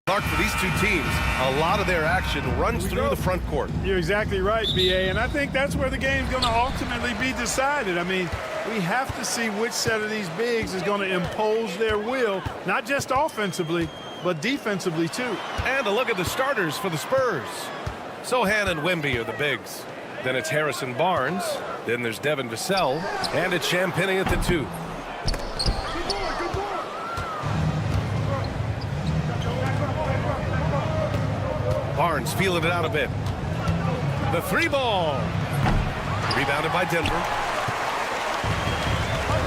Clark, for these two teams, a lot of their action runs through the front court. You're exactly right, B.A., and I think that's where the game's going to ultimately be decided. I mean, we have to see which set of these bigs is going to impose their will, not just offensively, but defensively, too. And a look at the starters for the Spurs. Sohan and Wemby are the bigs. Then it's Harrison Barnes. Then there's Devin Vassell. And it's Champagnie at the 2. Barnes feeling it out a bit. The 3-ball. Rebounded by Denver.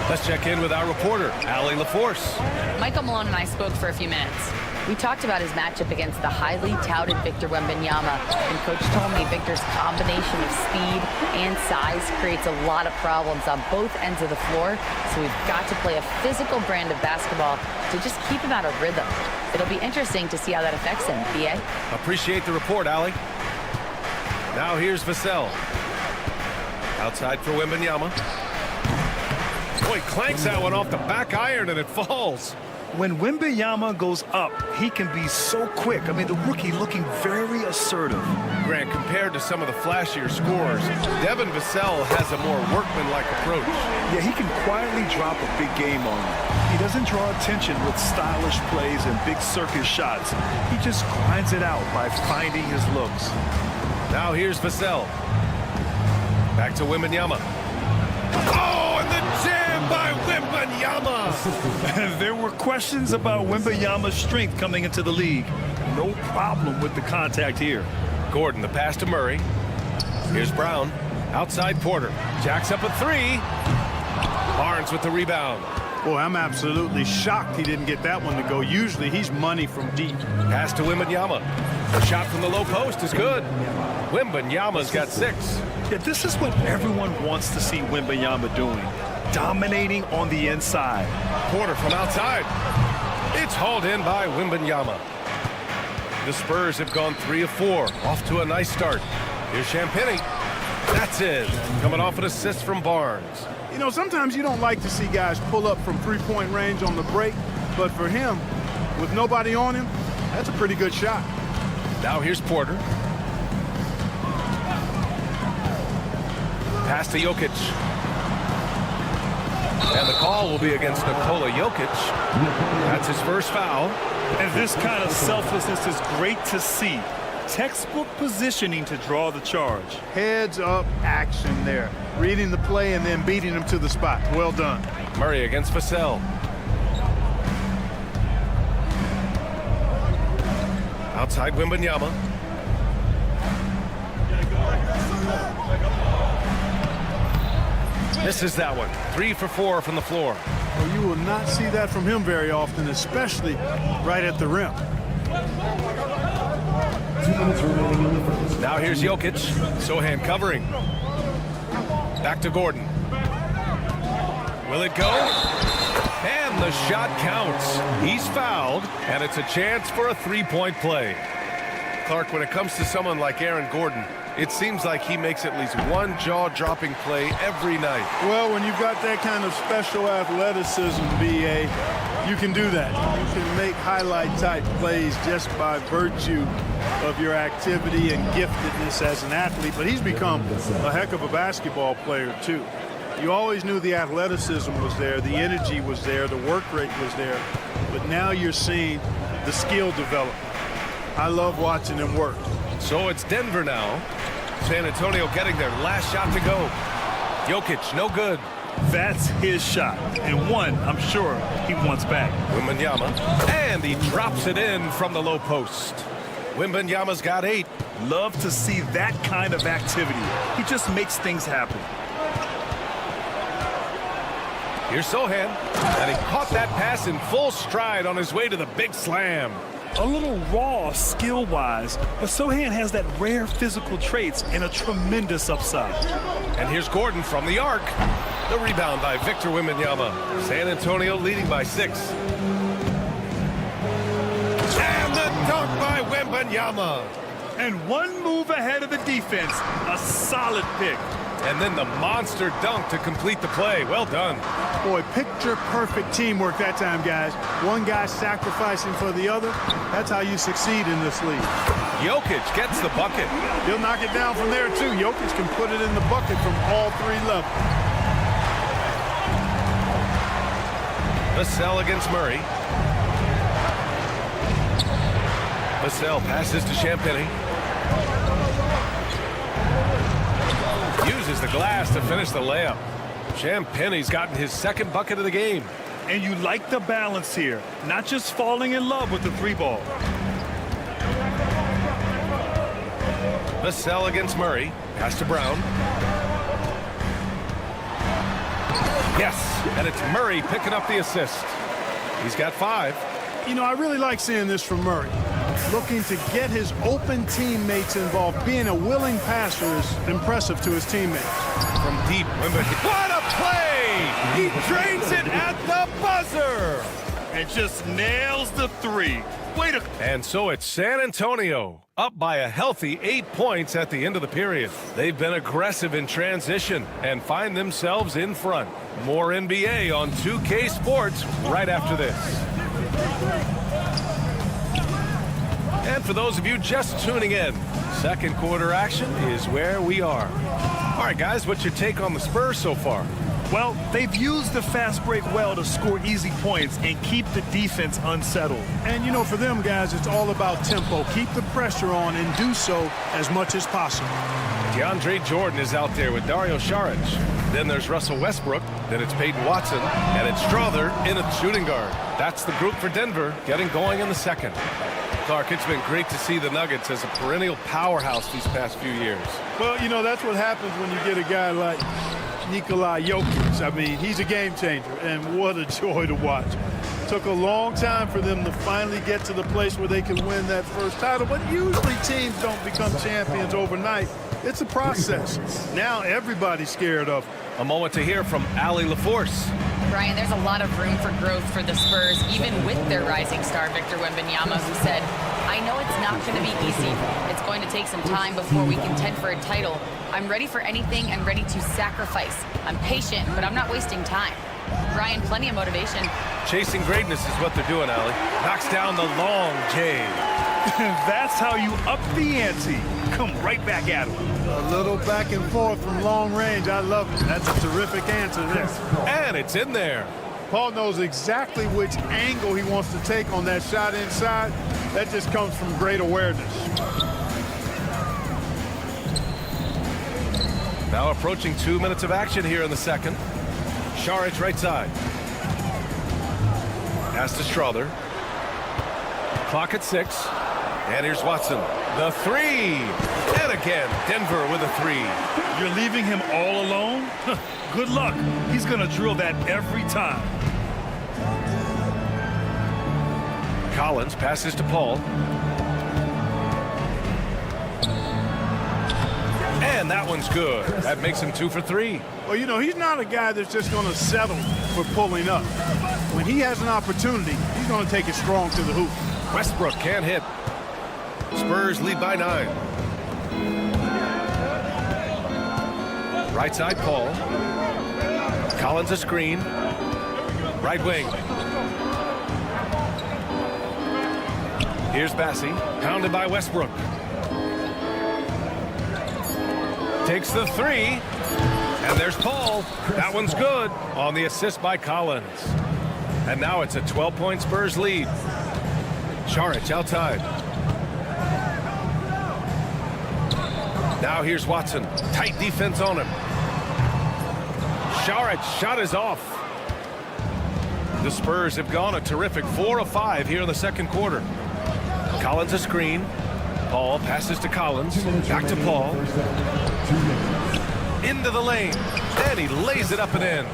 Let's check in with our reporter, Allie LaForce. Michael Malone and I spoke for a few minutes. We talked about his matchup against the highly touted Victor Wembanyama, and Coach told me Victor's combination of speed and size creates a lot of problems on both ends of the floor, so we've got to play a physical brand of basketball to just keep him out of rhythm. It'll be interesting to see how that affects him, B.A. Appreciate the report, Allie. Now here's Vassell. Outside for Wembanyama. Boy, clanks that one off the back iron and it falls. When Wembanyama goes up, he can be so quick. I mean, the rookie looking very assertive. Grant, compared to some of the flashier scorers, Devin Vassell has a more workmanlike approach. Yeah, he can quietly drop a big game on you. He doesn't draw attention with stylish plays and big circus shots. He just grinds it out by finding his looks. Now here's Vassell. Back to Wembanyama. Oh, and the jam by Wembanyama! There were questions about Wembanyama's strength coming into the league. No problem with the contact here. Gordon, the pass to Murray. Here's Brown. Outside Porter. Jacks up a 3. Barnes with the rebound. Boy, I'm absolutely shocked he didn't get that one to go. Usually he's money from deep. Pass to Wembanyama. The shot from the low post is good. Wembanyama's got 6. Yeah, this is what everyone wants to see Wembanyama doing. Dominating on the inside. Porter from outside. It's hauled in by Wembanyama. The Spurs have gone 3 of 4. Off to a nice start. Here's Champagnie. That's it. Coming off an assist from Barnes. You know, sometimes you don't like to see guys pull up from three-point range on the break, but for him, with nobody on him, that's a pretty good shot. Now here's Porter. Pass to Jokic. And the call will be against Nikola Jokic. That's his first foul. And this kind of selflessness is great to see. Textbook positioning to draw the charge. Heads up action there. Reading the play and then beating him to the spot. Well done. Murray against Vassell. Outside Wembanyama. Misses that one. 3 for 4 from the floor. Well, you will not see that from him very often, especially right at the rim. Now here's Jokic. Sohan covering. Back to Gordon. Will it go? And the shot counts. He's fouled, and it's a chance for a 3-point play. Clark, when it comes to someone like Aaron Gordon, it seems like he makes at least one jaw-dropping play every night. Well, when you've got that kind of special athleticism, B.A., you can do that. You can make highlight-type plays just by virtue of your activity and giftedness as an athlete. But he's become a heck of a basketball player, too. You always knew the athleticism was there, the energy was there, the work rate was there. But now you're seeing the skill develop. I love watching him work. So it's Denver now. San Antonio getting their last shot to go. Jokic, no good. That's his shot, and one I'm sure he wants back. Wembanyama, and he drops it in from the low post. Wembanyama's got 8. Love to see that kind of activity. He just makes things happen. Here's Sohan, and he caught that pass in full stride on his way to the big slam. A little raw skill-wise, but Sohan has that rare physical traits and a tremendous upside. And here's Gordon from the arc. The rebound by Victor Wembanyama. San Antonio leading by 6. And the dunk by Wembanyama. And one move ahead of the defense. A solid pick. And then the monster dunk to complete the play. Well done. Boy, picture-perfect teamwork that time, guys. One guy sacrificing for the other. That's how you succeed in this league. Jokic gets the bucket. He'll knock it down from there, too. Jokic can put it in the bucket from all 3 levels. Vassell against Murray. Vassell passes to Champagny. Uses the glass to finish the layup. Champagny's gotten his 2nd bucket of the game. And you like the balance here, not just falling in love with the 3-ball. Vassell against Murray. Pass to Brown. Yes, and it's Murray picking up the assist. He's got 5. You know, I really like seeing this from Murray. Looking to get his open teammates involved. Being a willing passer is impressive to his teammates. From deep. What a play! He drains it at the buzzer! And just nails the 3. Way to... And so it's San Antonio, up by a healthy 8 points at the end of the period. They've been aggressive in transition and find themselves in front. More NBA on 2K Sports right after this. And for those of you just tuning in, 2nd quarter action is where we are. All right, guys, what's your take on the Spurs so far? Well, they've used the fast break well to score easy points and keep the defense unsettled. And, you know, for them, guys, it's all about tempo. Keep the pressure on and do so as much as possible. DeAndre Jordan is out there with Dario Saric. Then there's Russell Westbrook. Then it's Peyton Watson. And it's Strother in a shooting guard. That's the group for Denver getting going in the 2nd. Clark, it's been great to see the Nuggets as a perennial powerhouse these past few years. Well, you know, that's what happens when you get a guy like Nikola Jokic. I mean, he's a game changer, and what a joy to watch. Took a long time for them to finally get to the place where they could win that first title, but usually teams don't become champions overnight. It's a process. Now everybody's scared of them. A moment to hear from Allie LaForce. Brian, there's a lot of room for growth for the Spurs, even with their rising star, Victor Wembanyama, who said, I know it's not going to be easy. It's going to take some time before we contend for a title. I'm ready for anything. I'm ready to sacrifice. I'm patient, but I'm not wasting time. Brian, plenty of motivation. Chasing greatness is what they're doing, Allie. Knocks down the long J. That's how you up the ante. Come right back at him. A little back and forth from long range. I love it. That's a terrific answer there. And it's in there. Paul knows exactly which angle he wants to take on that shot inside. That just comes from great awareness. Now approaching 2 minutes of action here in the 2nd. Saric right side. Pass to Strother. Clock at 6. And here's Watson. The 3. And again, Denver with a 3. You're leaving him all alone? Good luck. He's going to drill that every time. Collins passes to Paul. And that one's good. That makes him 2 for 3. Well, you know, he's not a guy that's just going to settle for pulling up. When he has an opportunity, he's going to take it strong to the hoop. Westbrook can't hit. Spurs lead by 9. Right side, Paul. Collins a screen. Right wing. Here's Bassey. Pounded by Westbrook. Takes the 3. And there's Paul. That one's good on the assist by Collins. And now it's a 12-point Spurs lead. Saric outside. Now here's Watson. Tight defense on him. Saric shot is off. The Spurs have gone a terrific 4 of 5 here in the 2nd quarter. Collins a screen. Paul passes to Collins. Back to Paul. Into the lane. And he lays it up and in.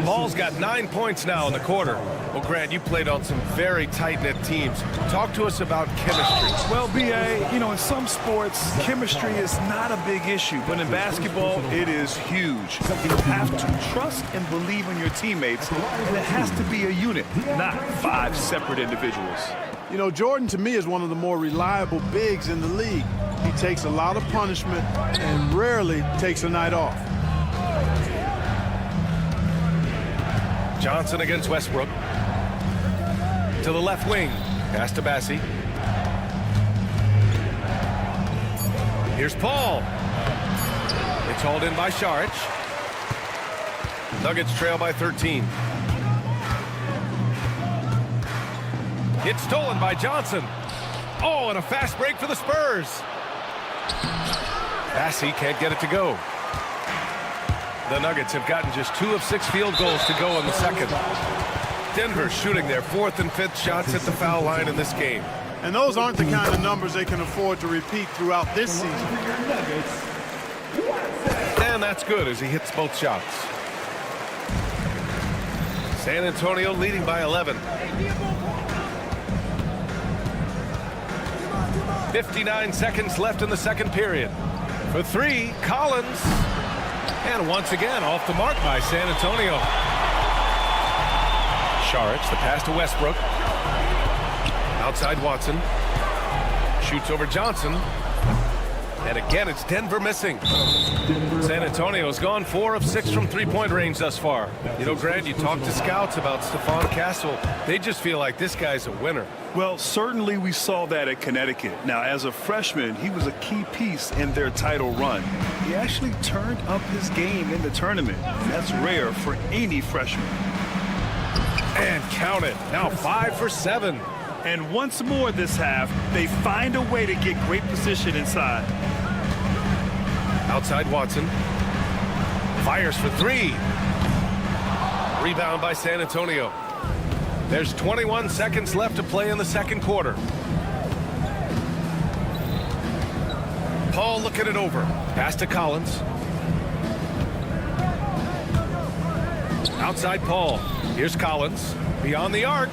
Paul's got 9 points now in the quarter. Well, Grant, you played on some very tight-knit teams. Talk to us about chemistry. Well, B.A., you know, in some sports, chemistry is not a big issue. But in basketball, it is huge. You have to trust and believe in your teammates. There has to be a unit, not 5 separate individuals. You know, Jordan, to me, is one of the more reliable bigs in the league. He takes a lot of punishment and rarely takes a night off. Johnson against Westbrook. To the left wing. Pass to Bassi. Here's Paul. It's hauled in by Šarić. Nuggets trail by 13. It's stolen by Johnson. Oh, and a fast break for the Spurs. Bassi can't get it to go. The Nuggets have gotten just 2 of 6 field goals to go in the second. Denver shooting their 4th and 5th shots at the foul line in this game. And those aren't the kind of numbers they can afford to repeat throughout this season. And that's good as he hits both shots. San Antonio leading by 11. 59 seconds left in the second period. For 3, Collins. And once again, off the mark by San Antonio. Šarić, the pass to Westbrook. Outside Watson. Shoots over Johnson. And again, it's Denver missing. San Antonio's gone 4 of 6 from three-point range thus far. You know, Grant, you talk to scouts about Stephon Castle. They just feel like this guy's a winner. Well, certainly we saw that at Connecticut. Now, as a freshman, he was a key piece in their title run. He actually turned up his game in the tournament. That's rare for any freshman. And count it. Now 5 for 7. And once more this half, they find a way to get great position inside. Outside Watson. Fires for 3. Rebound by San Antonio. There's 21 seconds left to play in the second quarter. Paul looking it over. Pass to Collins. Outside Paul. Here's Collins. Beyond the arc.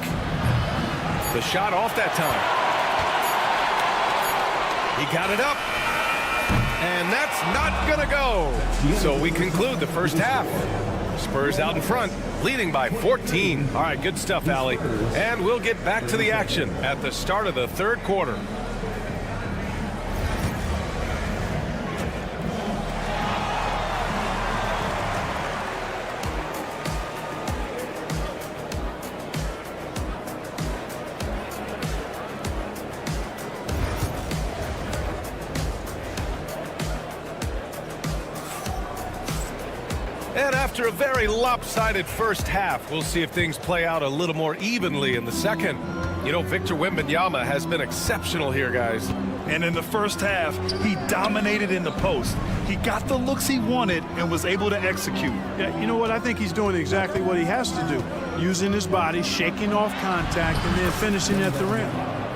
The shot off that time. He got it up. And that's not gonna go. So we conclude the first half. Spurs out in front, leading by 14. All right, good stuff, Allie. And we'll get back to the action at the start of the third quarter. And after a very lopsided first half, we'll see if things play out a little more evenly in the second. You know, Victor Wembanyama has been exceptional here, guys. And in the first half, he dominated in the post. He got the looks he wanted and was able to execute. Yeah, you know what? I think he's doing exactly what he has to do. Using his body, shaking off contact, and then finishing at the rim.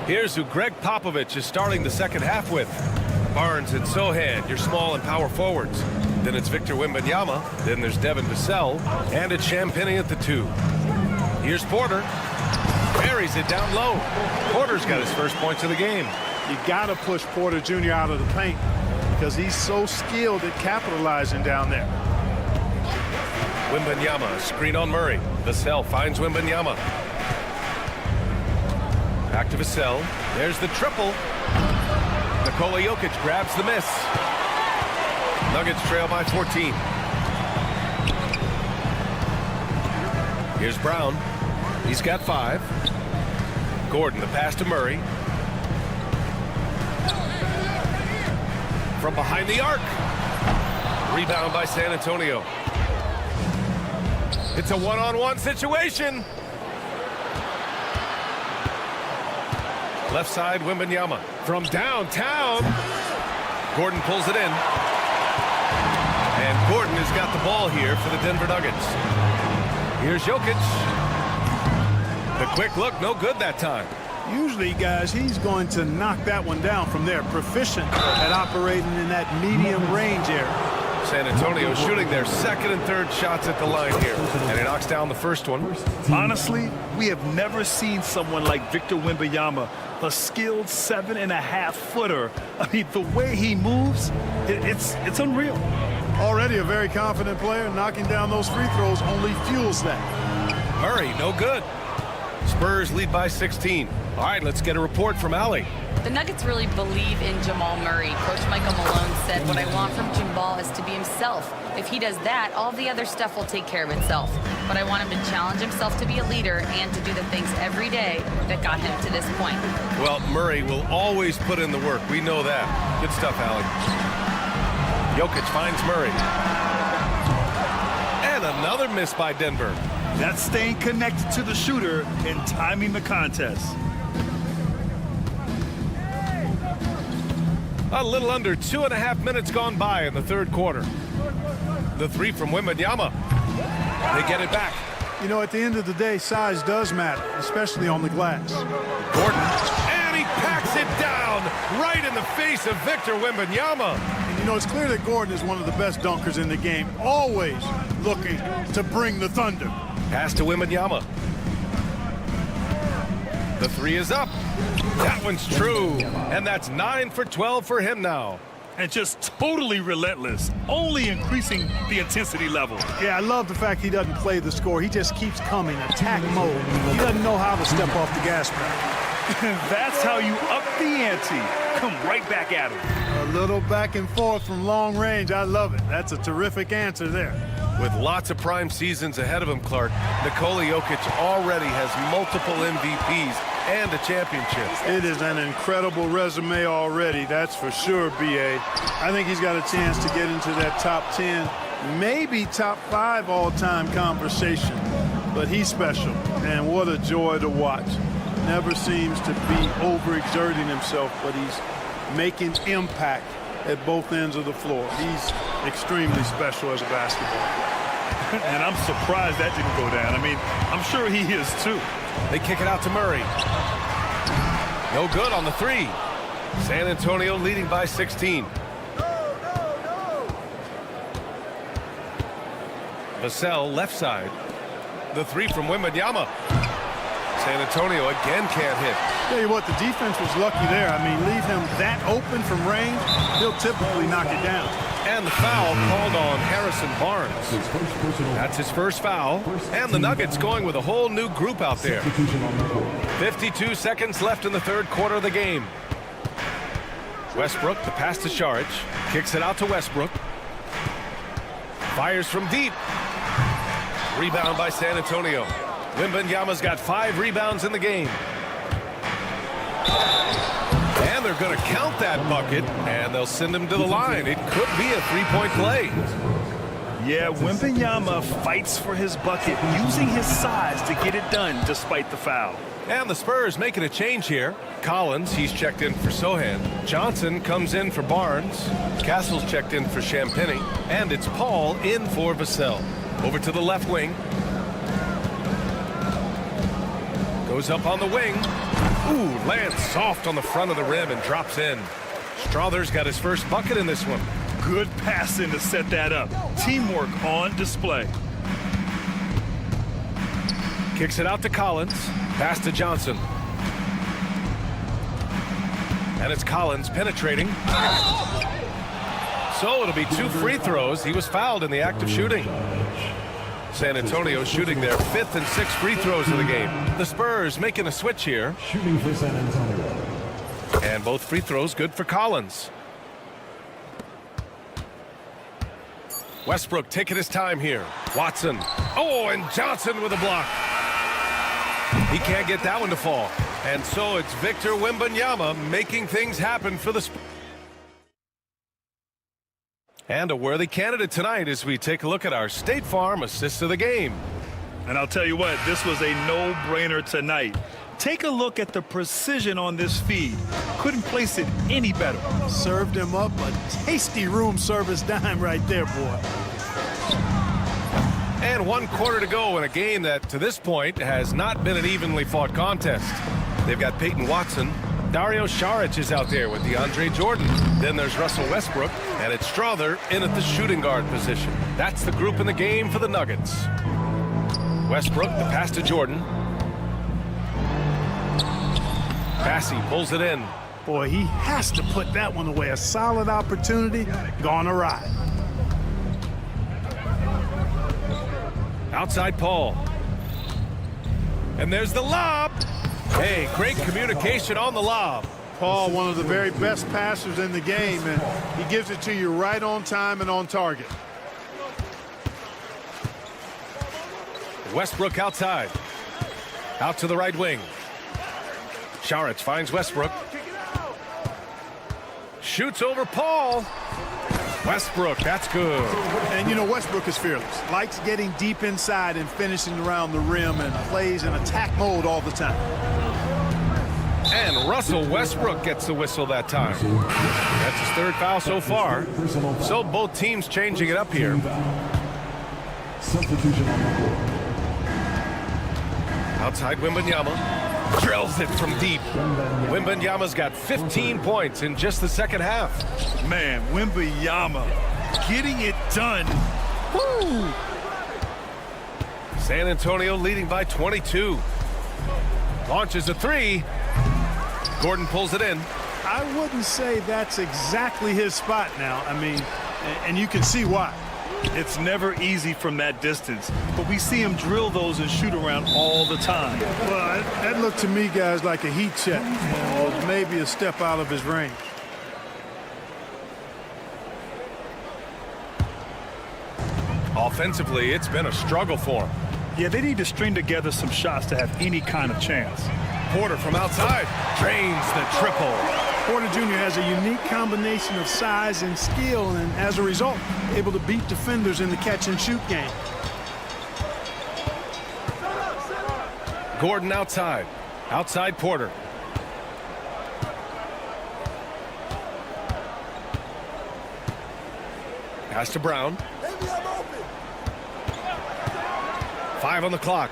Here's who Greg Popovich is starting the second half with. Barnes and Sohan, your small and power forwards. Then it's Victor Wembanyama. Then there's Devin Vassell. And it's Champagnie at the 2. Here's Porter. Buries it down low. Porter's got his first points of the game. You got to push Porter Jr. out of the paint because he's so skilled at capitalizing down there. Wembanyama, screen on Murray. Vassell finds Wembanyama. Back to Vassell. There's the triple. Nikola Jokic grabs the miss. Nuggets trail by 14. Here's Brown. He's got 5. Gordon, the pass to Murray. From behind the arc. Rebound by San Antonio. It's a one-on-one situation. Left side, Wembanyama. From downtown. Gordon pulls it in. And Gordon has got the ball here for the Denver Nuggets. Here's Jokic. The quick look, no good that time. Usually, guys, he's going to knock that one down from there. Proficient at operating in that medium range area. San Antonio shooting their second and third shots at the line here. And he knocks down the first one. Honestly, we have never seen someone like Victor Wembanyama, a skilled 7.5-footer. I mean, the way he moves, it's unreal. Already a very confident player. Knocking down those free throws only fuels that. Murray, no good. Spurs lead by 16. All right, let's get a report from Allie. The Nuggets really believe in Jamal Murray. Coach Michael Malone said, "What I want from Jamal is to be himself. If he does that, all the other stuff will take care of itself. But I want him to challenge himself to be a leader and to do the things every day that got him to this point." Well, Murray will always put in the work. We know that. Good stuff, Allie. Jokic finds Murray. And another miss by Denver. That's staying connected to the shooter and timing the contest. A little under 2.5 minutes gone by in the third quarter. The three from Wembanyama. They get it back. You know, at the end of the day, size does matter, especially on the glass. Gordon. And he packs it down right in the face of Victor Wembanyama. And you know, it's clear that Gordon is one of the best dunkers in the game, always looking to bring the thunder. Pass to Wembanyama. The three is up. That one's true. And that's 9 for 12 for him now. And just totally relentless, only increasing the intensity level. Yeah, I love the fact he doesn't play the score. He just keeps coming, attack mode. He doesn't know how to step off the gas pedal. That's how you up the ante. Come right back at him. A little back and forth from long range. I love it. That's a terrific answer there. With lots of prime seasons ahead of him, Clark, Nikola Jokic already has multiple MVPs and a championship. It is an incredible resume already, that's for sure, B.A. I think he's got a chance to get into that top 10, maybe top 5 all-time conversation. But he's special, and what a joy to watch. Never seems to be overexerting himself, but he's making impact at both ends of the floor. He's extremely special as a basketball player. And I'm surprised that didn't go down. I mean, I'm sure he is too. They kick it out to Murray. No good on the three. San Antonio leading by 16. Vassell left side. The three from Wembanyama. San Antonio again can't hit. Tell you what, the defense was lucky there. I mean, leave him that open from range, he'll typically knock it down. And the foul called on Harrison Barnes. That's his first foul. And the Nuggets going with a whole new group out there. 52 seconds left in the third quarter of the game. Westbrook, the pass to Saric. Kicks it out to Westbrook. Fires from deep. Rebound by San Antonio. Wembanyama's got 5 rebounds in the game. And they're going to count that bucket, and they'll send him to the line. It could be a three-point play. Yeah, Wembanyama fights for his bucket, using his size to get it done despite the foul. And the Spurs making a change here. Collins, he's checked in for Sohan. Johnson comes in for Barnes. Castle's checked in for Champagny. And it's Paul in for Vassell. Over to the left wing. Goes up on the wing. Ooh, lands soft on the front of the rim and drops in. Strother's got his first bucket in this one. Good passing to set that up. Teamwork on display. Kicks it out to Collins. Pass to Johnson. And it's Collins penetrating. So it'll be 2 free throws. He was fouled in the act of shooting. San Antonio shooting their 5th and 6th free throws of the game. The Spurs making a switch here. Shooting for San Antonio. And both free throws good for Collins. Westbrook taking his time here. Watson. Oh, and Johnson with a block. He can't get that one to fall. And so it's Victor Wembanyama making things happen for the Spurs. And a worthy candidate tonight as we take a look at our State Farm assist of the game. And I'll tell you what, this was a no-brainer tonight. Take a look at the precision on this feed. Couldn't place it any better. Served him up a tasty room service dime right there, boy. And 1 quarter to go in a game that, to this point, has not been an evenly fought contest. They've got Peyton Watson. Dario Saric is out there with DeAndre Jordan. Then there's Russell Westbrook, and it's Strother in at the shooting guard position. That's the group in the game for the Nuggets. Westbrook, the pass to Jordan. Passy pulls it in. Boy, he has to put that one away. A solid opportunity gone awry. Outside Paul. And there's the lob. Hey, great communication on the lob. Paul, one of the very best passers in the game, and he gives it to you right on time and on target. Westbrook outside. Out to the right wing. Sharits finds Westbrook. Shoots over Paul. Westbrook, that's good. And, you know, Westbrook is fearless. Likes getting deep inside and finishing around the rim and plays in attack mode all the time. And Russell Westbrook gets the whistle that time. That's his third foul so far. So both teams changing it up here. Substitution on the court. Outside Wembanyama. Drills it from deep. Wembanyama's got 15 points in just the second half. Man, Wembanyama getting it done. Woo! San Antonio leading by 22. Launches a three. Gordon pulls it in. I wouldn't say that's exactly his spot now. I mean, and you can see why. It's never easy from that distance, but we see him drill those and shoot around all the time. Well, that looked to me, guys, like a heat check. It was maybe a step out of his range. Offensively, it's been a struggle for him. Yeah, they need to string together some shots to have any kind of chance. Porter from outside drains the triple. Porter Jr. has a unique combination of size and skill, and as a result, able to beat defenders in the catch-and-shoot game. Gordon outside. Outside Porter. Pass to Brown. 5 on the clock.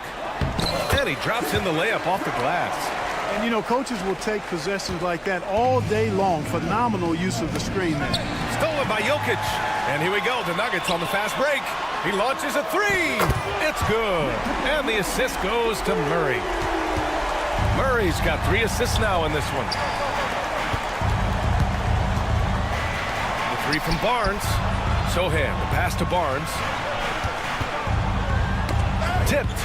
And he drops in the layup off the glass. And, you know, coaches will take possessions like that all day long. Phenomenal use of the screen there. Stolen by Jokic. And here we go. The Nuggets on the fast break. He launches a three. It's good. And the assist goes to Murray. Murray's got 3 assists now in this one. The three from Barnes. Sohan, the pass to Barnes. Tipped.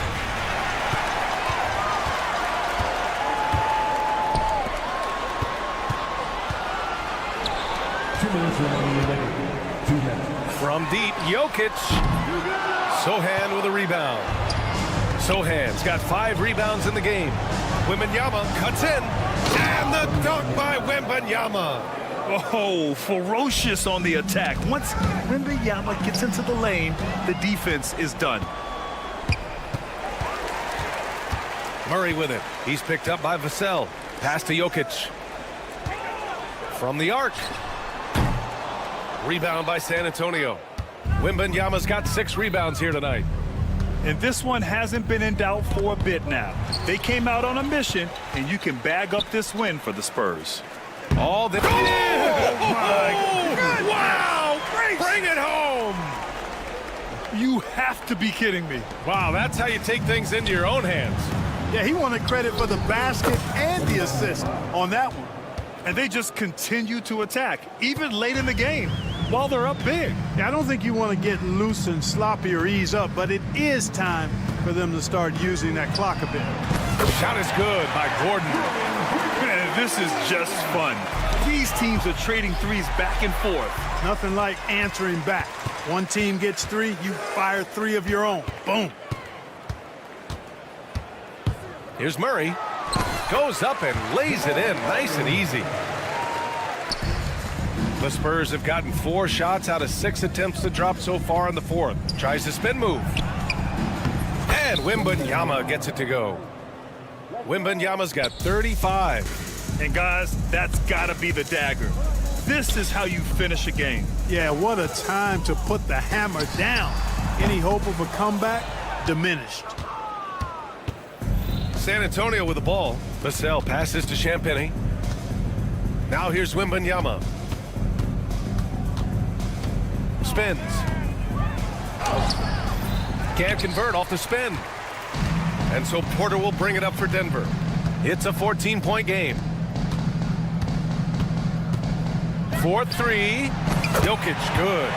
From deep, Jokic. Sohan with a rebound. Sohan's got 5 rebounds in the game. Wembanyama cuts in. And the dunk by Wembanyama. Oh, ferocious on the attack. Once Wembanyama gets into the lane, the defense is done. Murray with it. He's picked up by Vassell. Pass to Jokic. From the arc. Rebound by San Antonio. Wembanyama's got 6 rebounds here tonight. And this one hasn't been in doubt for a bit now. They came out on a mission, and you can bag up this win for the Spurs. All the... Oh, my! Wow! Bring it home! You have to be kidding me. Wow, that's how you take things into your own hands. Yeah, he wanted credit for the basket and the assist on that one. And they just continue to attack, even late in the game, while they're up big. Yeah, I don't think you want to get loose and sloppy or ease up, but it is time for them to start using that clock a bit. Shot is good by Gordon. Man, this is just fun. These teams are trading threes back and forth. Nothing like answering back. One team gets 3, you fire 3 of your own. Boom. Here's Murray. Goes up and lays it in nice and easy. The Spurs have gotten 4 shots out of 6 attempts to drop so far in the fourth. Tries the spin move. And Wembanyama gets it to go. Wembanyama's got 35. And guys, that's got to be the dagger. This is how you finish a game. Yeah, what a time to put the hammer down. Any hope of a comeback diminished. San Antonio with the ball. Vassell passes to Champagny. Now here's Wembanyama. Spins. Can't convert off the spin. And so Porter will bring it up for Denver. It's a 14-point game. 4-3. Jokic, good.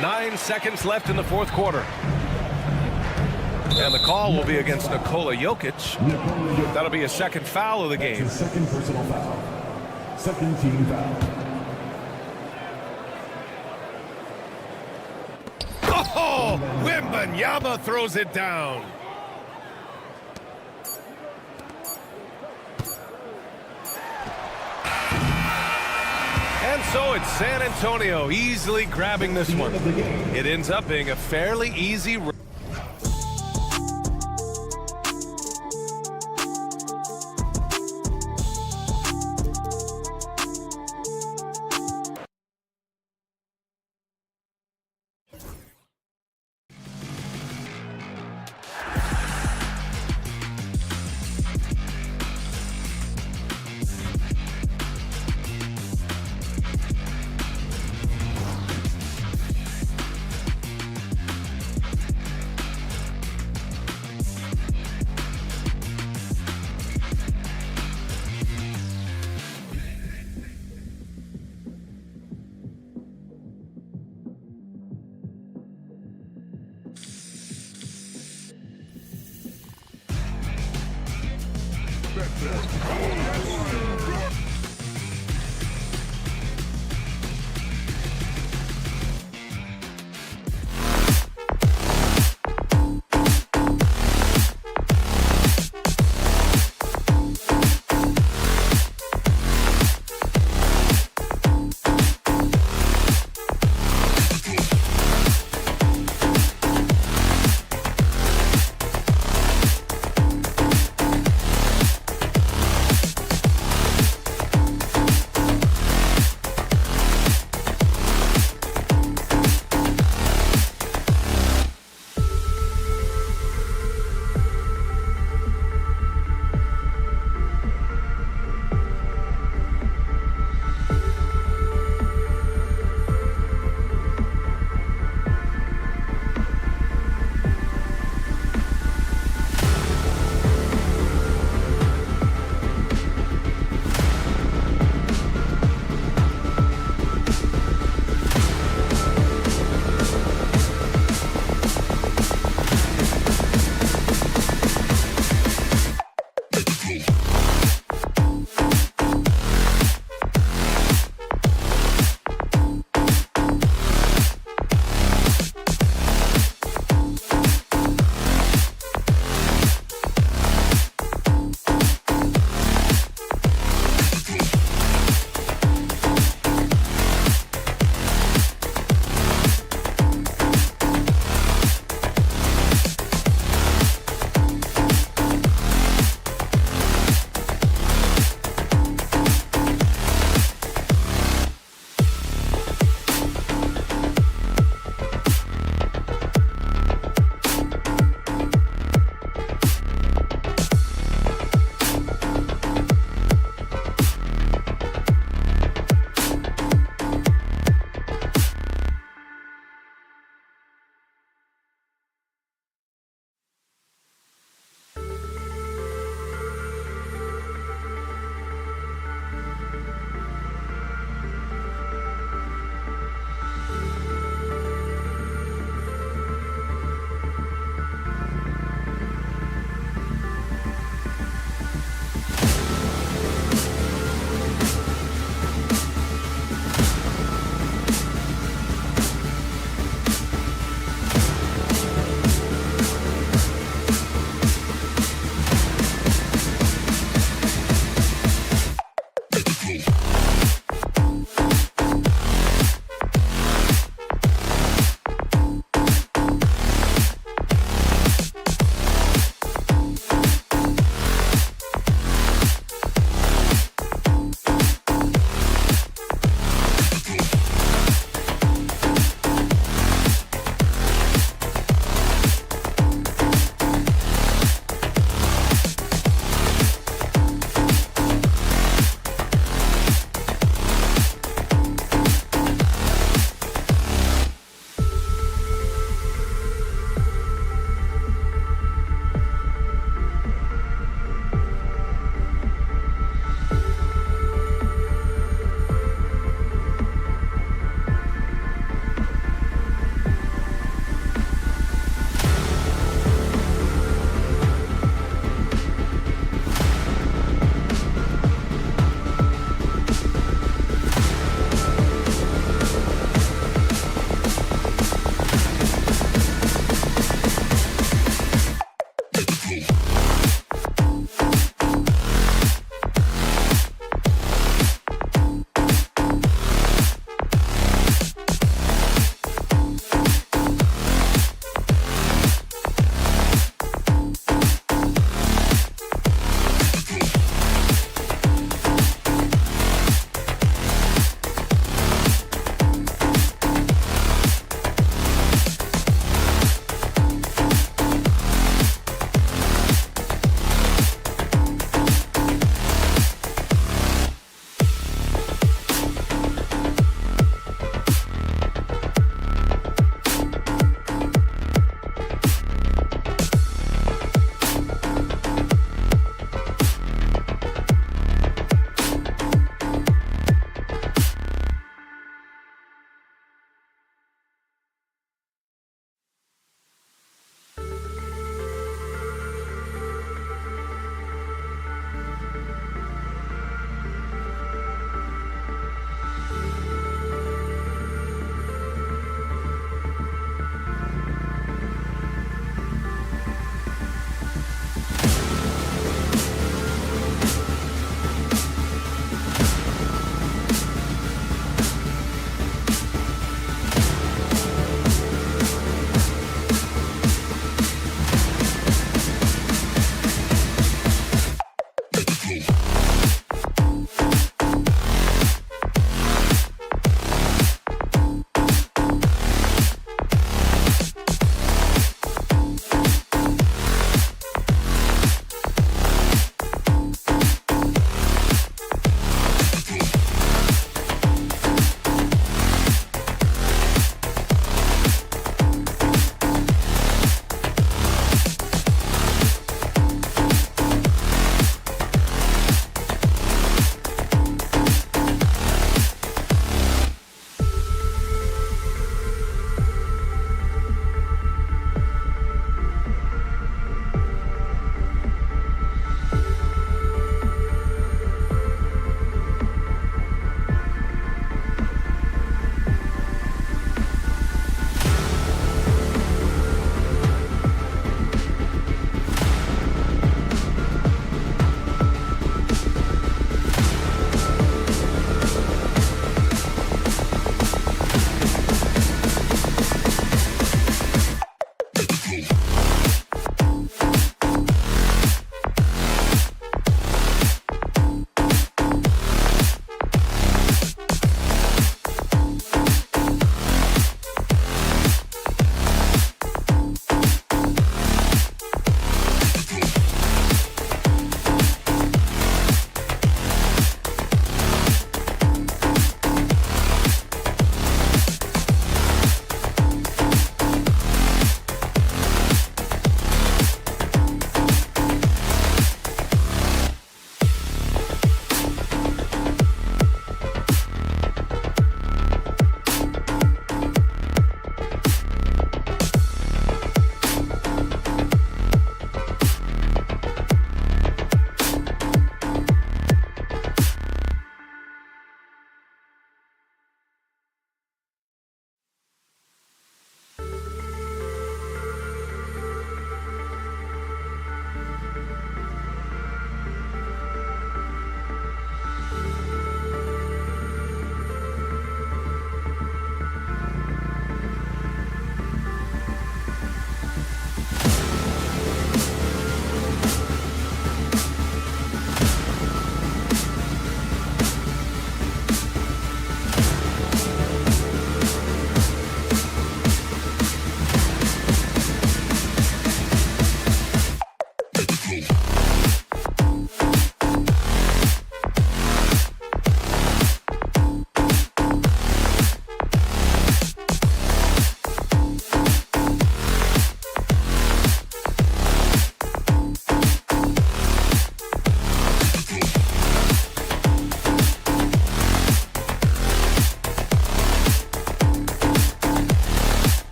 9 seconds left in the fourth quarter. And the call will be against Nikola Jokic. That'll be a second foul of the game. His second personal foul. Second team foul. Oh, Wembanyama throws it down. And so it's San Antonio easily grabbing this one. It ends up being a fairly easy run.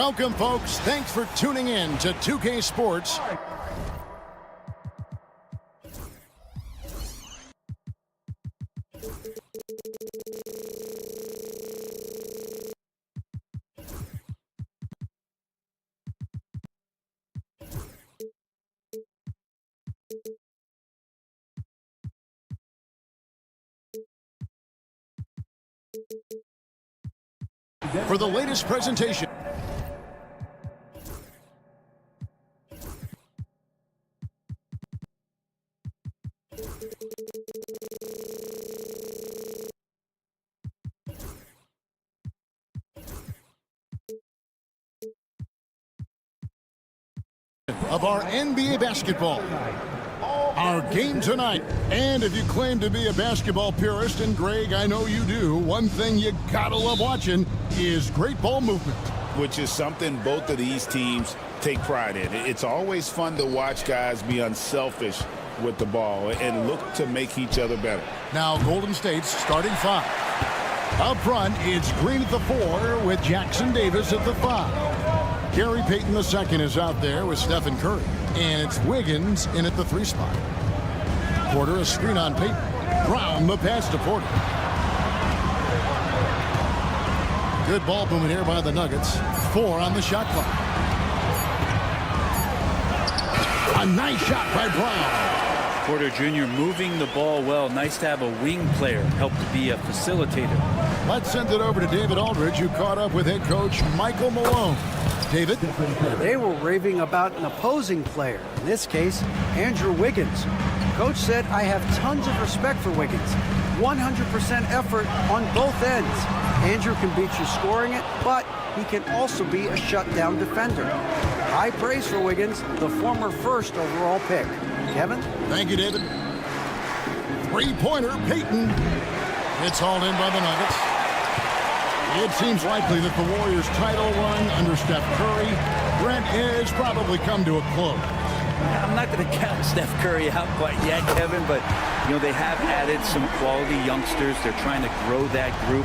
Welcome, folks. Thanks for tuning in to 2K Sports. For the latest presentation. Of our NBA basketball. Our game tonight. And if you claim to be a basketball purist, and Greg, I know you do, one thing you gotta love watching is great ball movement. Which is something both of these teams take pride in. It's always fun to watch guys be unselfish with the ball and look to make each other better. Now Golden State's starting five. Up front, it's Green at the 4 with Jackson Davis at the 5. Gary Payton II is out there with Stephen Curry. And it's Wiggins in at the 3 spot. Porter a screen on Payton. Brown the pass to Porter. Good ball movement here by the Nuggets. 4 on the shot clock. A nice shot by Brown. Porter Jr. moving the ball well. Nice to have a wing player help to be a facilitator. Let's send it over to David Aldridge, who caught up with head coach Michael Malone. David? They were raving about an opposing player, in this case, Andrew Wiggins. Coach said, I have tons of respect for Wiggins. 100% effort on both ends. Andrew can beat you scoring it, but he can also be a shutdown defender. High praise for Wiggins, the former first overall pick. Kevin? Thank you, David. Three-pointer, Payton. It's hauled in by the Nuggets. It seems likely that the Warriors' title run under Steph Curry, Brent, has probably come to a close. I'm not going to count Steph Curry out quite yet, Kevin, but, you know, they have added some quality youngsters. They're trying to grow that group.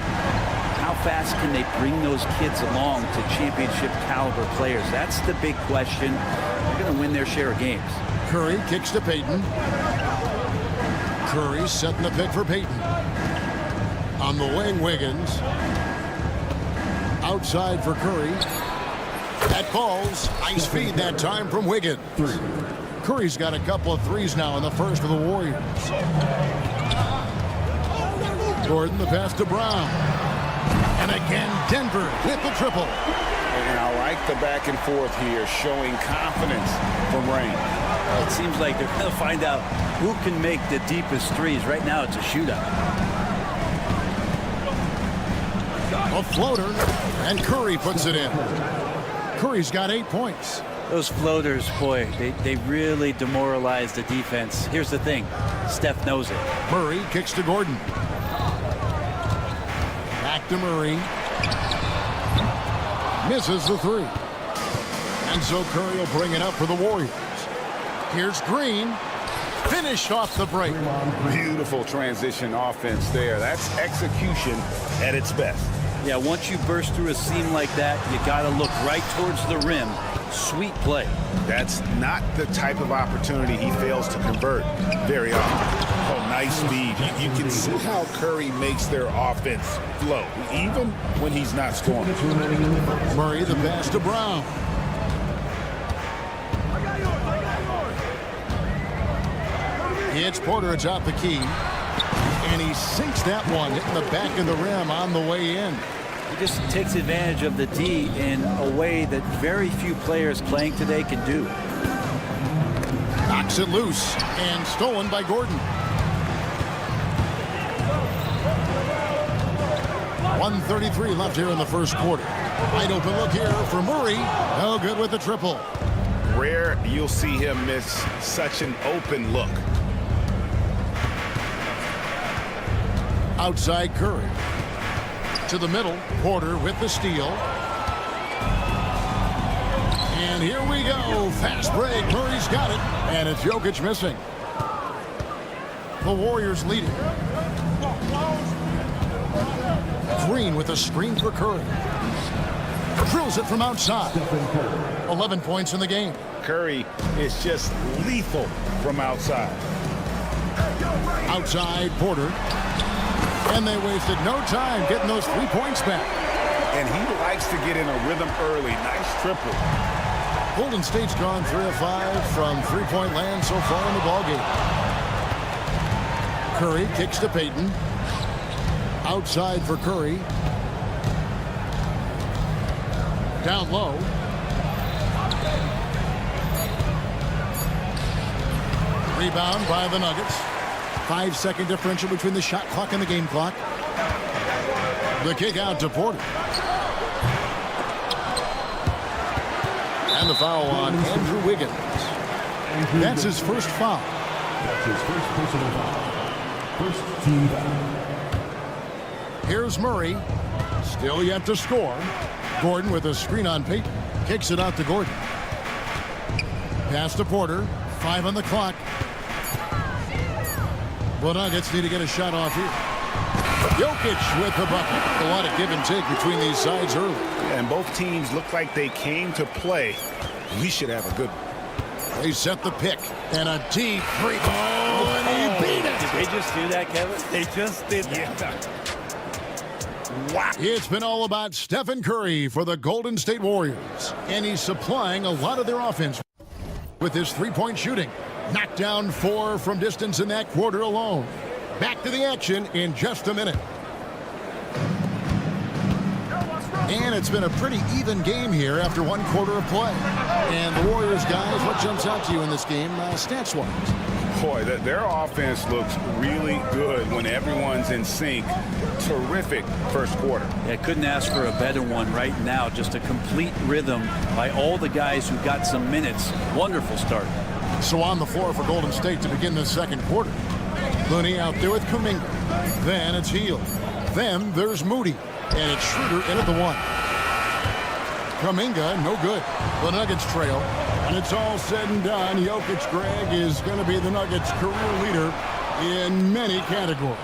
How fast can they bring those kids along to championship caliber players? That's the big question. They're going to win their share of games. Curry kicks to Payton. Curry setting the pick for Payton. On the wing, Wiggins. Outside for Curry. That falls. Nice feed that time from Wiggins. Curry's got a couple of threes now in the first for the Warriors. Gordon the pass to Brown. And again, Denver with the triple. And I like the back and forth here, showing confidence from Rain. Well, it seems like they're going to find out who can make the deepest threes. Right now, it's a shootout. A floater, and Curry puts it in. Curry's got 8 points. Those floaters, boy, they really demoralize the defense. Here's the thing, Steph knows it. Murray kicks to Gordon. Back to Murray. Misses the 3. And so Curry will bring it up for the Warriors. Here's Green. Finished off the break. Beautiful transition offense there. That's execution at its best. Yeah, once you burst through a seam like that, you got to look right towards the rim. Sweet play. That's not the type of opportunity he fails to convert very often. Oh, nice speed. You can see how Curry makes their offense flow, even when he's not scoring. Murray the pass to Brown. It's Porter atop the key. And he sinks that one, hitting the back of the rim on the way in. He just takes advantage of the D in a way that very few players playing today can do. Knocks it loose and stolen by Gordon. 1:33 left here in the first quarter. Wide open look here for Murray. No good with the triple. Rare you'll see him miss such an open look. Outside Curry. To the middle, Porter with the steal. And here we go. Fast break. Murray's got it. And it's Jokic missing. The Warriors lead it. Green with a screen for Curry. Drills it from outside. 11 points in the game. Curry is just lethal from outside. Outside, Porter. And they wasted no time getting those 3 points back. And he likes to get in a rhythm early. Nice triple. Golden State's gone 3 of 5 from three-point land so far in the ballgame. Curry kicks to Payton. Outside for Curry. Down low. Rebound by the Nuggets. 5-second differential between the shot clock and the game clock. The kick out to Porter. And the foul on Andrew Wiggins. That's his first foul. That's his first personal foul. First team foul. Here's Murray. Still yet to score. Gordon with a screen on Payton. Kicks it out to Gordon. Pass to Porter. 5 on the clock. The Nuggets need to get a shot off here. Jokic with the bucket. A lot of give and take between these sides early. And both teams look like they came to play. We should have a good one. They set the pick. And a deep free throw. And he beat it. Did they just do that, Kevin? They just did that. Wow. It's been all about Stephen Curry for the Golden State Warriors. And he's supplying a lot of their offense with his three-point shooting. Knocked down 4 from distance in that quarter alone. Back to the action in just a minute. And it's been a pretty even game here after 1 quarter of play. And the Warriors, guys, what jumps out to you in this game, stats-wise? Boy, their offense looks really good when everyone's in sync. Terrific first quarter. Yeah, couldn't ask for a better one right now. Just a complete rhythm by all the guys who got some minutes. Wonderful start. So on the floor for Golden State to begin the second quarter. Looney out there with Kuminga. Then it's Hield. Then there's Moody. And it's Schroeder in at the 1. Kuminga, no good. The Nuggets trail. When it's all said and done, Jokic, Greg, is going to be the Nuggets' career leader in many categories.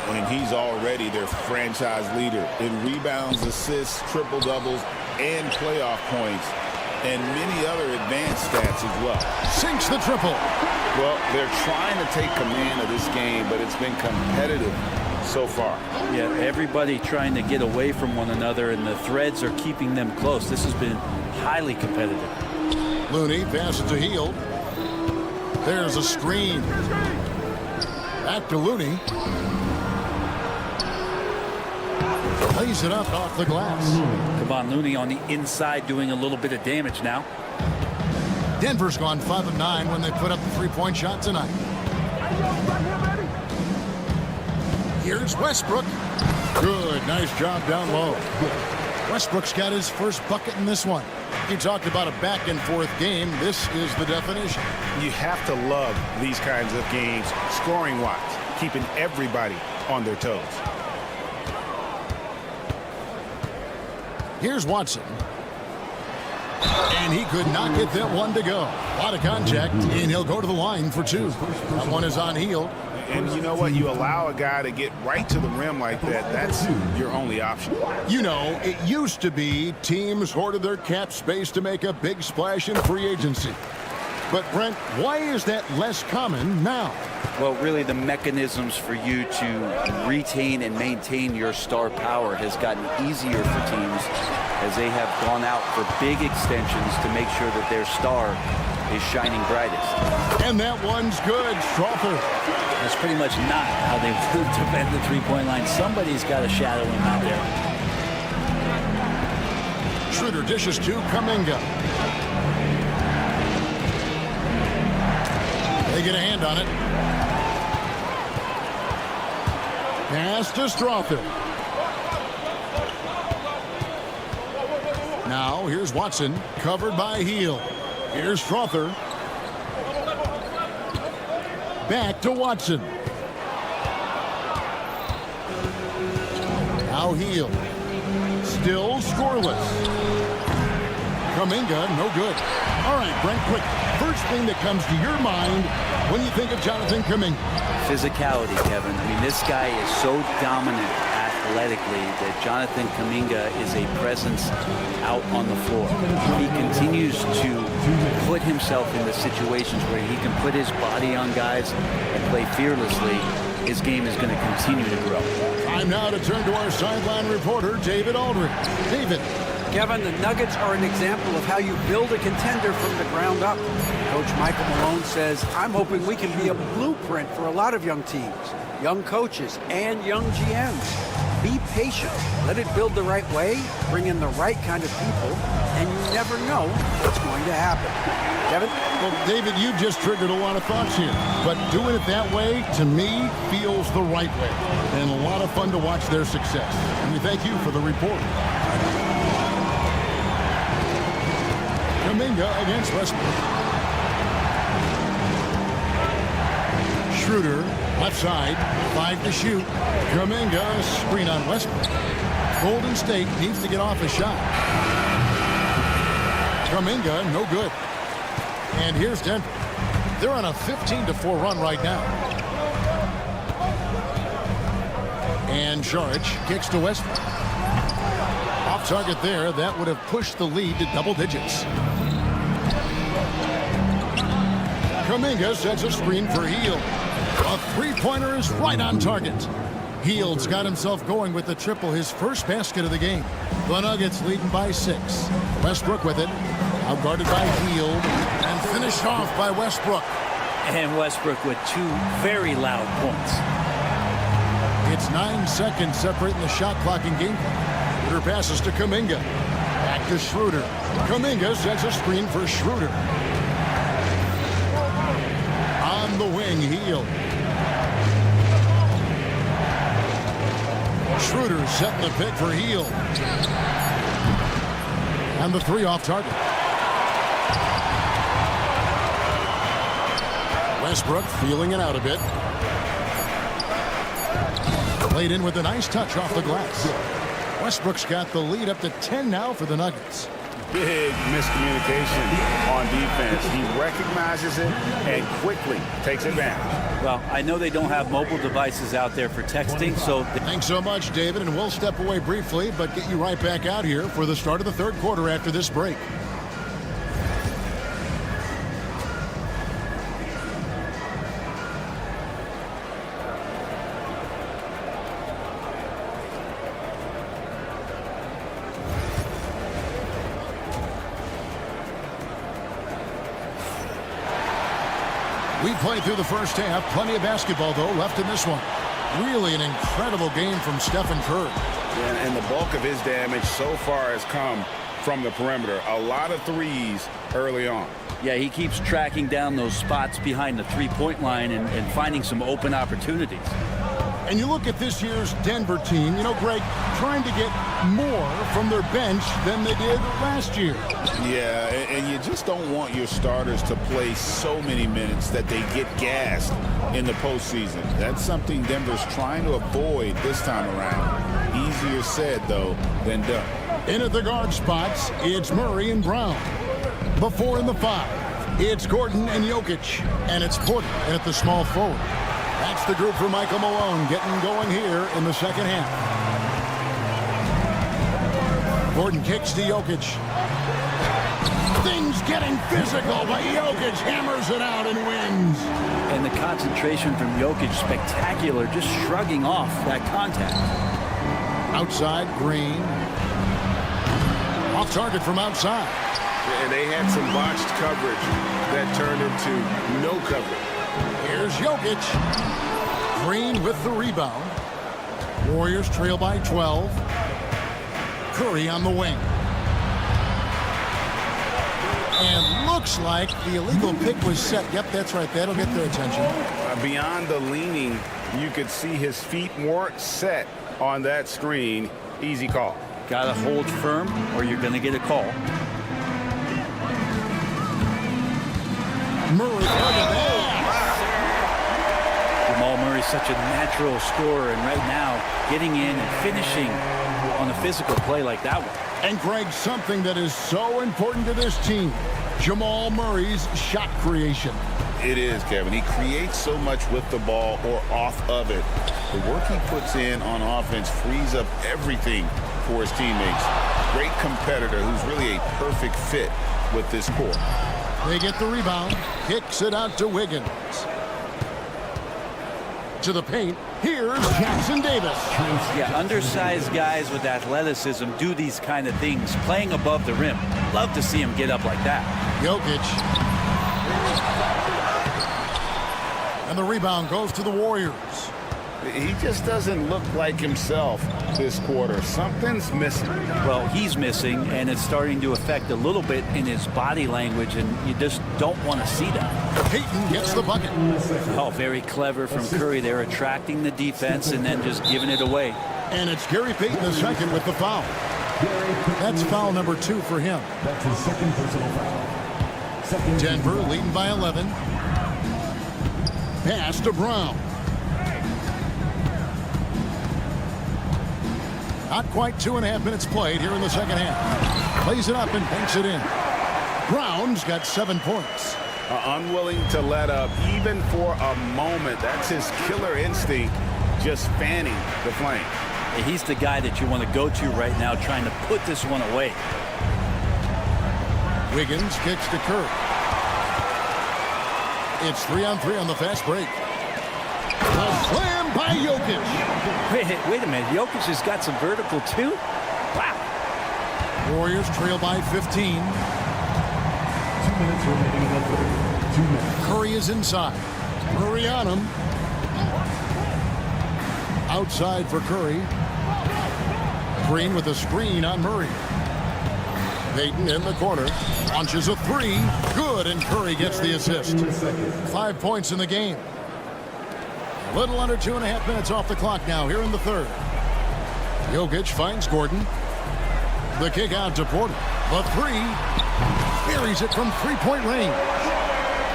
And he's already their franchise leader in rebounds, assists, triple-doubles, and playoff points, and many other advanced stats as well. Sinks the triple. Well, they're trying to take command of this game, but it's been competitive so far. Yeah, everybody trying to get away from one another, and the threads are keeping them close. This has been highly competitive. Looney passes to Hield. There's a screen. Back to Looney. Lays it up off the glass. Kevon Looney on the inside doing a little bit of damage now. Denver's gone 5 of 9 when they put up the three-point shot tonight. Here's Westbrook. Good, nice job down low. Westbrook's got his first bucket in this one. You talked about a back-and-forth game. This is the definition. You have to love these kinds of games, scoring-wise, keeping everybody on their toes. Here's Watson. And he could not get that one to go. A lot of contact, and he'll go to the line for 2. That one is on Hield. And you know what? You allow a guy to get right to the rim like that, that's your only option. You know, it used to be teams hoarded their cap space to make a big splash in free agency. But, Brent, why is that less common now? Well, really, the mechanisms for you to retain and maintain your star power has gotten easier for teams as they have gone out for big extensions to make sure that their star is shining brightest. And that one's good. Strother. That's pretty much not how they would defend the three-point line. Somebody's got to shadow him out there. Schroeder dishes to Kuminga. They get a hand on it. Pass to Strother. Now here's Watson, covered by Hield. Here's Strother. Back to Watson. Now Hield. Still scoreless. Kuminga, no good. All right, Brent, quick. First thing that comes to your mind when you think of Jonathan Kuminga. Physicality, Kevin. I mean, this guy is so dominant athletically that Jonathan Kuminga is a presence out on the floor. He continues to put himself into situations where he can put his body on guys and play fearlessly. His game is going to continue to grow. Time now to turn to our sideline reporter, David Aldridge. David. Kevin, the Nuggets are an example of how you build a contender from the ground up. Coach Michael Malone says, I'm hoping we can be a blueprint for a lot of young teams, young coaches, and young GMs. Be patient. Let it build the right way, bring in the right kind of people, and you never know what's going to happen. Kevin? Well, David, you just triggered a lot of thoughts here. But doing it that way, to me, feels the right way. And a lot of fun to watch their success. And we thank you for the report. Kuminga against Westbrook. Schroeder, left side, 5 to shoot. Kuminga, screen on Westbrook. Golden State needs to get off a shot. Kuminga, no good. And here's Denver. They're on a 15-4 run right now. And Saric kicks to Westbrook. Off target there. That would have pushed the lead to double digits. Kuminga sets a screen for Hield. A three-pointer is right on target. Hield's got himself going with the triple, his first basket of the game. The Nuggets leading by 6. Westbrook with it. Outguarded by Hield. And finished off by Westbrook. And Westbrook with 2 very loud points. It's 9 seconds separating the shot clock and game clock. Schroeder passes to Kuminga. Back to Schroeder. Kuminga sets a screen for Schroeder. On the wing, Hield. Schroeder setting the pick for Hield. And the 3 off target. Westbrook feeling it out a bit. Played in with a nice touch off the glass. Westbrook's got the lead up to 10 now for the Nuggets. Big miscommunication on defense. He recognizes it and quickly takes advantage. Well, I know they don't have mobile devices out there for texting, so... Thanks so much, David, and we'll step away briefly, but get you right back out here for the start of the third quarter after this break. We played through the first half. Plenty of basketball, though, left in this one. Really an incredible game from Stephen Curry. And the bulk of his damage so far has come from the perimeter. A lot of threes early on. Yeah, he keeps tracking down those spots behind the three-point line and finding some open opportunities. And you look at this year's Denver team, you know, Greg, trying to get more from their bench than they did last year. Yeah, and you just don't want your starters to play so many minutes that they get gassed in the postseason. That's something Denver's trying to avoid this time around. Easier said, though, than done. In at the guard spots, it's Murray and Brown. Before in the 5, it's Gordon and Jokic. And it's Porter at the small forward. That's the group for Michael Malone getting going here in the second half. Gordon kicks to Jokic. Things getting physical, but Jokic hammers it out and wins. And the concentration from Jokic, spectacular, just shrugging off that contact. Outside, Green. Off target from outside. And they had some botched coverage that turned into no coverage. Here's Jokic. Green with the rebound. Warriors trail by 12. Curry on the wing. And looks like the illegal pick was set. Yep, that's right. That'll get their attention. Beyond the leaning, you could see his feet weren't set on that screen. Easy call. Got to hold firm or you're going to get a call. Murray, look at that. Jamal Murray's such a natural scorer, and right now, getting in and finishing on a physical play like that one. And Greg, something that is so important to this team, Jamal Murray's shot creation. It is, Kevin. He creates so much with the ball or off of it. The work he puts in on offense frees up everything for his teammates. Great competitor who's really a perfect fit with this core. They get the rebound. Kicks it out to Wiggins. To the paint. Here's Jackson Davis. Yeah, undersized guys with athleticism do these kind of things, playing above the rim. Love to see him get up like that. Jokic. And the rebound goes to the Warriors. He just doesn't look like himself this quarter. Something's missing. Well, he's missing, and it's starting to affect a little bit in his body language, and you just don't want to see that. Payton gets the bucket. Oh, very clever from Curry. They're attracting the defense and then just giving it away. And it's Gary Payton II with the foul. That's foul number 2 for him. That's his second personal foul. Denver leading by 11. Pass to Brown. Not quite 2.5 minutes played here in the second half. Plays it up and banks it in. Brown's got 7 points. Unwilling to let up even for a moment. That's his killer instinct, just fanning the flame. He's the guy that you want to go to right now, trying to put this one away. Wiggins kicks to Curry. It's 3-on-3 on the fast break. The slam by Jokic. Wait a minute. Jokic has got some vertical too? Wow. Warriors trail by 15. 2 minutes remaining in the third. 2 minutes. Curry is inside. Murray on him. Outside for Curry. Green with a screen on Murray. Payton in the corner. Launches a 3. Good, and Curry gets the assist. 5 points in the game. A little under 2.5 minutes off the clock now here in the third. Jokic finds Gordon. The kick out to Porter. The 3. Buries it from three-point range.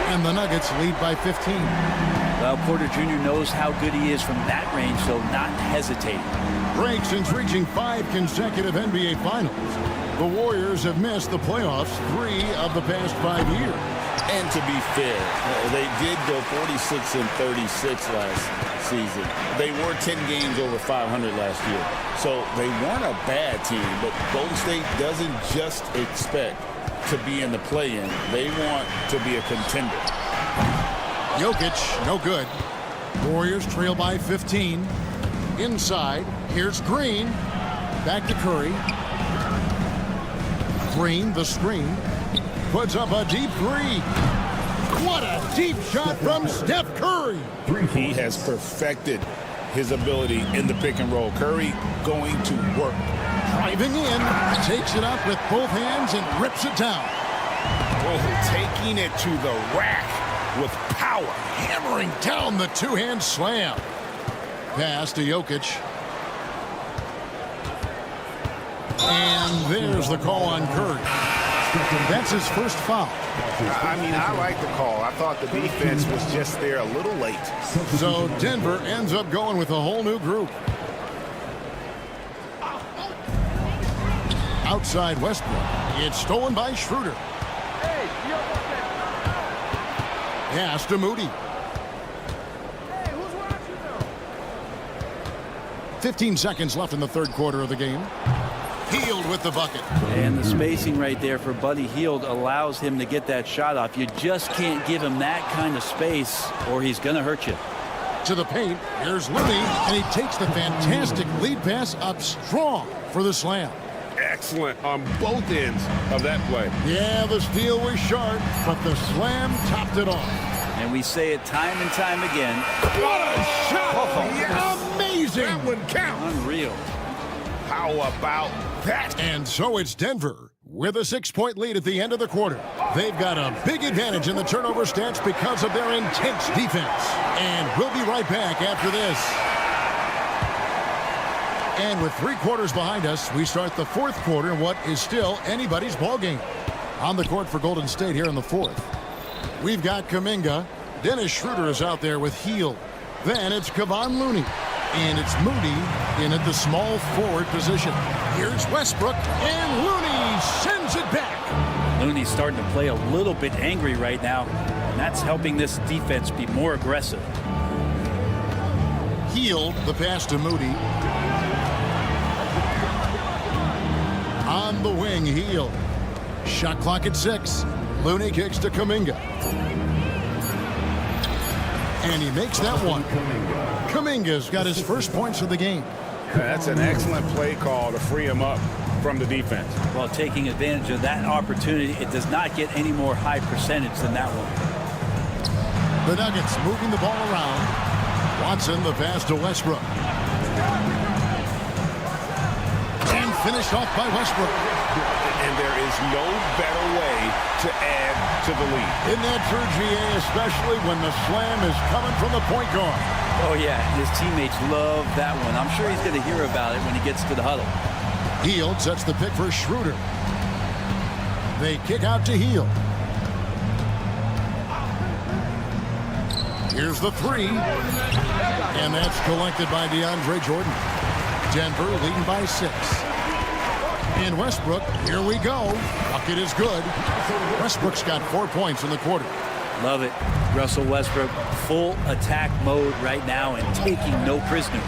And the Nuggets lead by 15. Well, Porter Jr. knows how good he is from that range, so not hesitating. Break since reaching 5 consecutive NBA Finals. The Warriors have missed the playoffs 3 of the past 5 years. And to be fair, they did go 46-36 last season. They were 10 games over 500 last year. So they weren't a bad team, but Golden State doesn't just expect to be in the play-in. They want to be a contender. Jokic, no good. Warriors trail by 15. Inside, here's Green. Back to Curry. Green, the screen. Puts up a deep 3. What a deep shot from Steph Curry. He has perfected his ability in the pick and roll. Curry going to work. Driving in, takes it up with both hands and rips it down. Oh, taking it to the rack with power. Hammering down the two-hand slam. Pass to Jokic. And there's the call on Curry. That's his first foul. I mean, I like the call. I thought the defense was just there a little late. So Denver ends up going with a whole new group. Outside Westbrook. It's stolen by Schroeder. Pass to Moody. 15 seconds left in the third quarter of the game. Hield with the bucket. And the spacing right there for Buddy Hield allows him to get that shot off. You just can't give him that kind of space or he's going to hurt you. To the paint. Here's Looney, and he takes the fantastic lead pass up strong for the slam. Excellent on both ends of that play. Yeah, the steal was sharp, but the slam topped it off. And we say it time and time again. What a shot! Oh, amazing! That one counts. Unreal. How about that? And so it's Denver with a 6-point lead at the end of the quarter. They've got a big advantage in the turnover stats because of their intense defense. And we'll be right back after this. And with 3 quarters behind us, we start the fourth quarter in what is still anybody's ball game. On the court for Golden State here in the fourth. We've got Kuminga. Dennis Schroeder is out there with Hield. Then it's Kevon Looney. And it's Moody in at the small forward position. Here's Westbrook, and Looney sends it back. Looney's starting to play a little bit angry right now, and that's helping this defense be more aggressive. Hield, the pass to Moody. On the wing, Hield. Shot clock at 6. Looney kicks to Kuminga. And he makes that one. Kuminga's got his first points of the game. That's an excellent play call to free him up from the defense. Well, taking advantage of that opportunity, it does not get any more high percentage than that one. The Nuggets moving the ball around. Watson, the pass to Westbrook. And finished off by Westbrook. And there is no better way to add to the lead. Isn't that true, GA, especially when the slam is coming from the point guard? Oh, yeah, his teammates love that one. I'm sure he's going to hear about it when he gets to the huddle. Hield sets the pick for Schroeder. They kick out to Hield. Here's the 3. And that's collected by DeAndre Jordan. Denver leading by 6. And Westbrook, here we go. Bucket is good. Westbrook's got 4 points in the quarter. Love it. Russell Westbrook, full attack mode right now and taking no prisoners.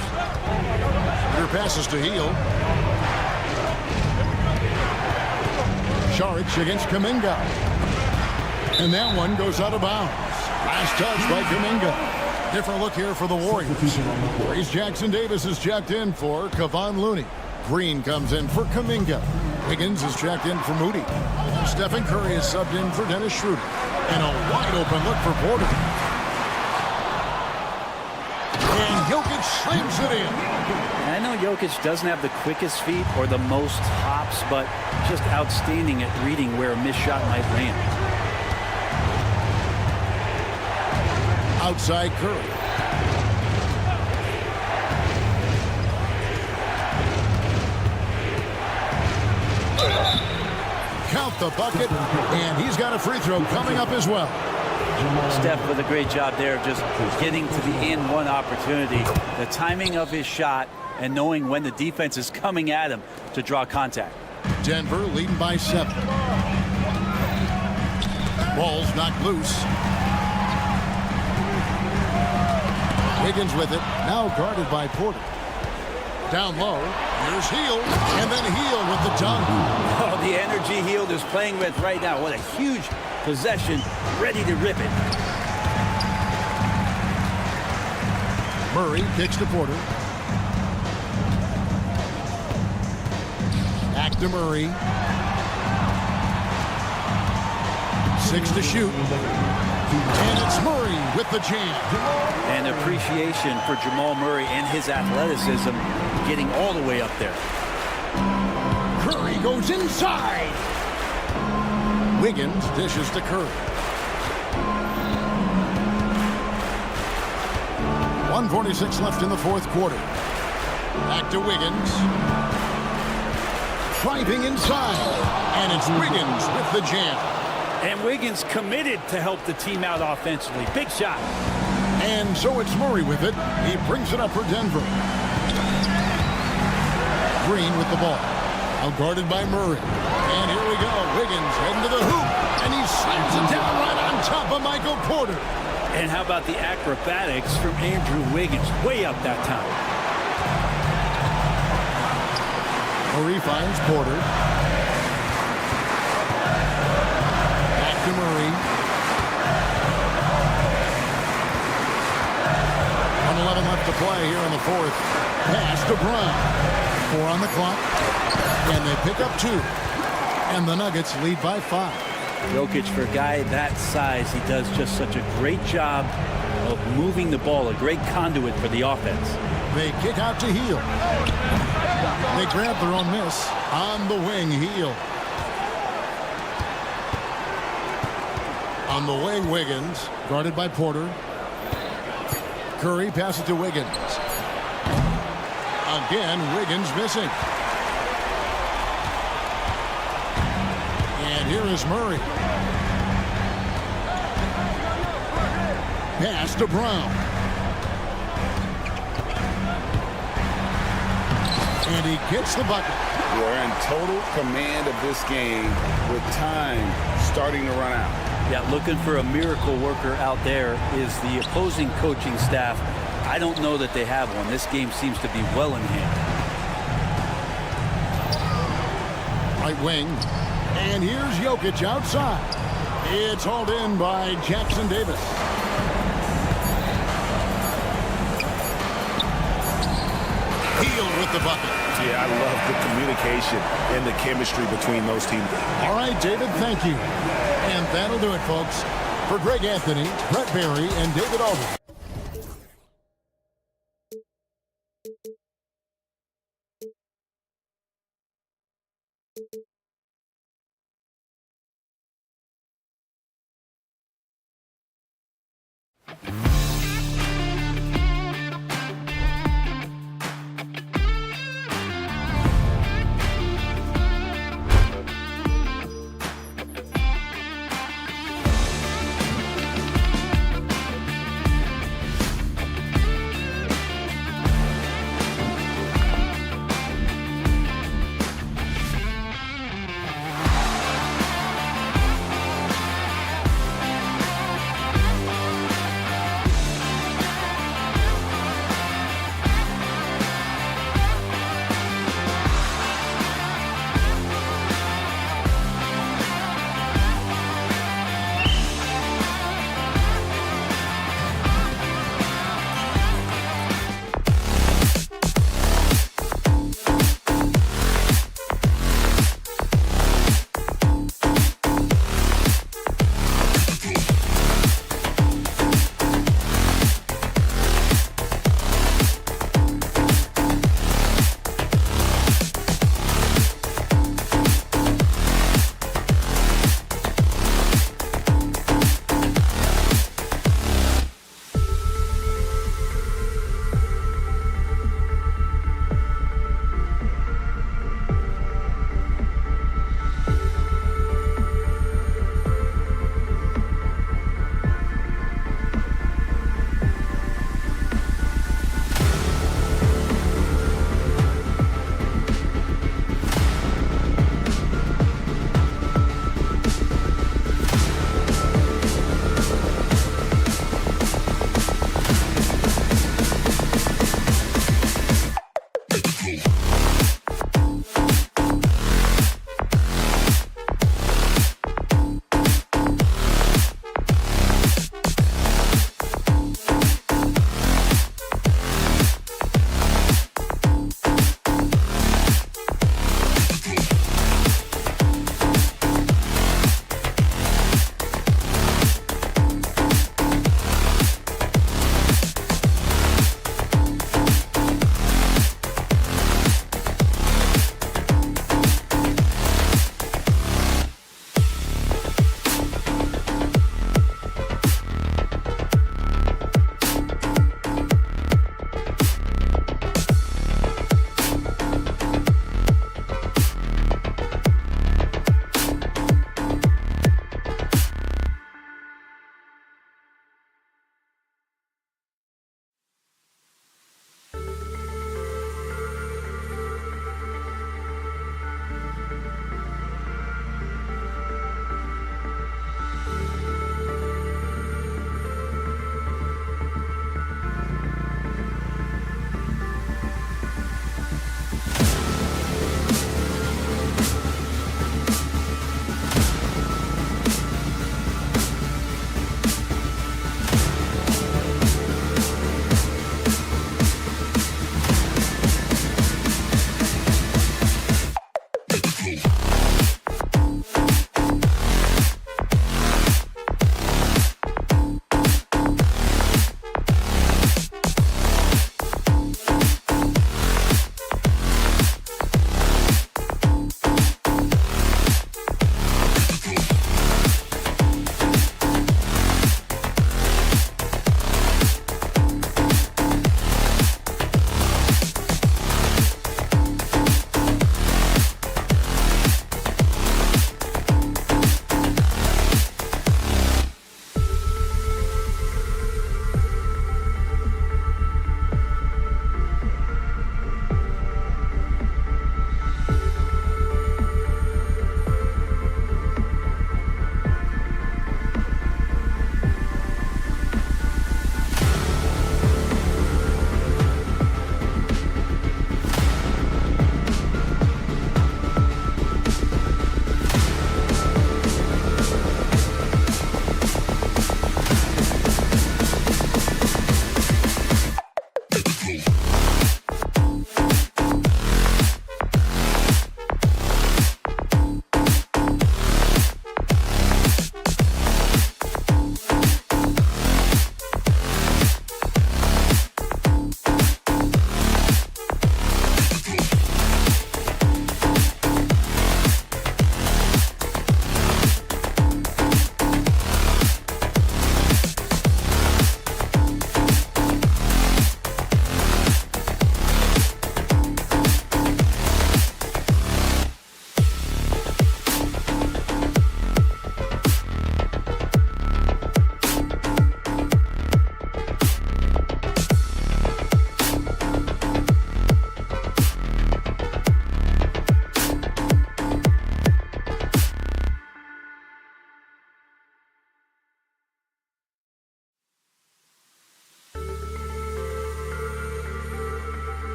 Here passes to Hield. Saric against Kuminga. And that one goes out of bounds. Last touch by Kuminga. Different look here for the Warriors. Reese Jackson-Davis is checked in for Kevon Looney. Green comes in for Kuminga. Wiggins is checked in for Moody. Stephen Curry is subbed in for Dennis Schroeder. And a wide open look for Porter. And Jokic slams it in. I know Jokic doesn't have the quickest feet or the most hops, but just outstanding at reading where a missed shot might land. Outside Curry. Count the bucket, and he's got a free throw coming up as well. Steph with a great job there, just getting to the and one opportunity. The timing of his shot and knowing when the defense is coming at him to draw contact. Denver leading by 7. Ball's knocked loose. Wiggins with it, now guarded by Porter. Down low, here's Hield, and then Hield with the dunk. Oh, the energy Hield is playing with right now. What a huge possession, ready to rip it. Murray kicks to Porter. Back to Murray. 6 to shoot. And it's Murray with the jam. And appreciation for Jamal Murray and his athleticism getting all the way up there. Curry goes inside. Wiggins dishes to Curry. 1:46 left in the fourth quarter. Back to Wiggins. Driving inside. And it's Wiggins with the jam. And Wiggins committed to help the team out offensively. Big shot. And so it's Murray with it. He brings it up for Denver. Green with the ball. Now guarded by Murray. And here we go. Wiggins heading to the hoop. And he slams it down right on top of Michael Porter. And how about the acrobatics from Andrew Wiggins? Way up that time. Murray finds Porter. Back to Murray. 1:11 left to play here in the fourth. Pass to Brown. 4 on the clock. And they pick up 2. And the Nuggets lead by 5. Jokic, for a guy that size, he does just such a great job of moving the ball, a great conduit for the offense. They kick out to Hield. They grab their own miss. On the wing, Hield. On the wing, Wiggins. Guarded by Porter. Curry passes to Wiggins. Again, Wiggins missing. And here is Murray. Pass to Brown. And he gets the bucket. We're in total command of this game with time starting to run out. Yeah, looking for a miracle worker out there is the opposing coaching staff. I don't know that they have one. This game seems to be well in hand. Right wing. And here's Jokic outside. It's hauled in by Jackson Davis. Healed with the bucket. Yeah, I love the communication and the chemistry between those teams. All right, David, thank you. And that'll do it, folks. For Greg Anthony, Brett Barry, and David Aldridge.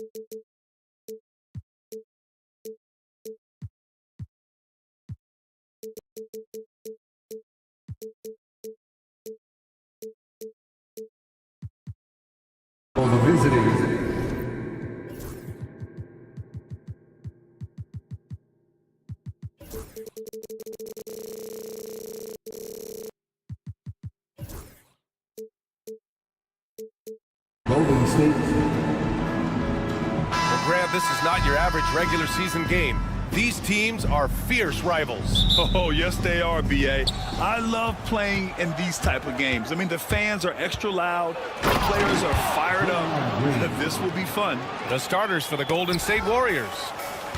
For the visitors. Golden State. Well, Grant, this is not your average regular season game. These teams are fierce rivals. Oh, yes, they are, B.A. I love playing in these type of games. I mean, the fans are extra loud. The players are fired up. This will be fun. The starters for the Golden State Warriors.